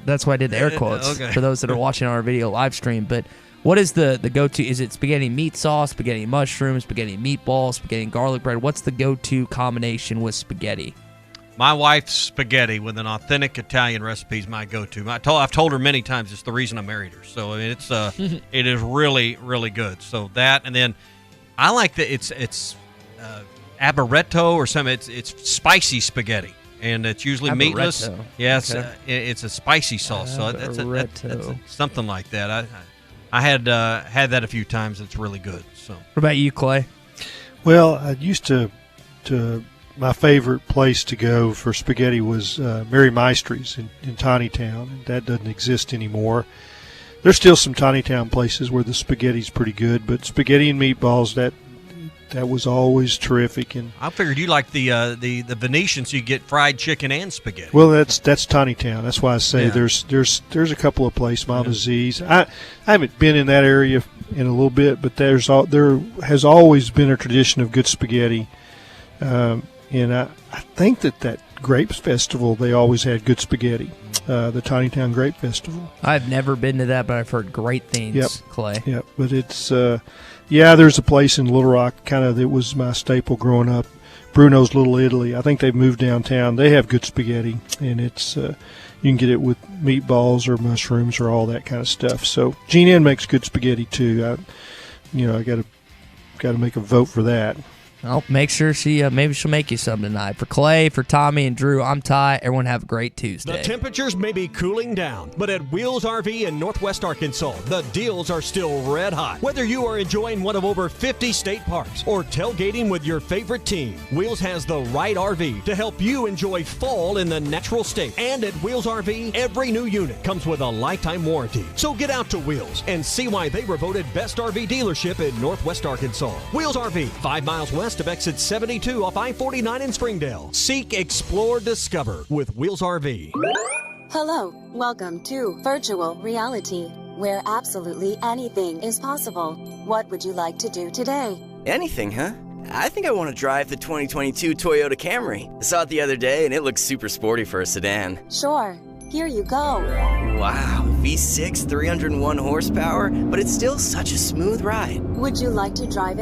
that's why I did the air quotes for those that are watching our video live stream. But what is the go-to? Is it spaghetti meat sauce, spaghetti mushrooms, spaghetti meatballs, spaghetti and garlic bread? What's the go-to combination with spaghetti? My wife's spaghetti with an authentic Italian recipe is my go-to. I've told her many times it's the reason I married her. So I mean, it is really, really good. So that, and then I like that it's amaretto or something. It's spicy spaghetti, and it's usually meatless. Yes, okay. It's a spicy sauce. So that's something like that. I had that a few times. It's really good. So what about you, Clay? Well, I used to my favorite place to go for spaghetti was Mary Maestри's in Tiny Town, and that doesn't exist anymore. There's still some tiny town places where the spaghetti's pretty good, but spaghetti and meatballs, that was always terrific. And I figured you like the Venetian, so you get fried chicken and spaghetti. Well, that's tiny town. That's why I say there's a couple of places, Mama Z's. I haven't been in that area in a little bit, but there has always been a tradition of good spaghetti. And I think that Grapes Festival, they always had good spaghetti, the Tiny Town Grape Festival. I've never been to that, but I've heard great things, Clay. Yep, but it's, there's a place in Little Rock, kind of, that was my staple growing up, Bruno's Little Italy. I think they've moved downtown. They have good spaghetti, and it's you can get it with meatballs or mushrooms or all that kind of stuff. So Gene Inn makes good spaghetti, too. I got to make a vote for that. Well, make sure maybe she'll make you some tonight. For Clay, for Tommy, and Drew, I'm Ty. Everyone have a great Tuesday. The temperatures may be cooling down, but at Wheels RV in Northwest Arkansas, the deals are still red hot. Whether you are enjoying one of over 50 state parks or tailgating with your favorite team, Wheels has the right RV to help you enjoy fall in the natural state. And at Wheels RV, every new unit comes with a lifetime warranty. So get out to Wheels and see why they were voted best RV dealership in Northwest Arkansas. Wheels RV, 5 miles west of exit 72 off I-49 in Springdale. Seek, explore, discover with Wheels RV. Hello, welcome to Virtual Reality, where absolutely anything is possible. What would you like to do today? Anything, huh? I think I want to drive the 2022 Toyota Camry. I saw it the other day and it looks super sporty for a sedan. Sure, here you go. Wow, V6, 301 horsepower, but it's still such a smooth ride. Would you like to drive it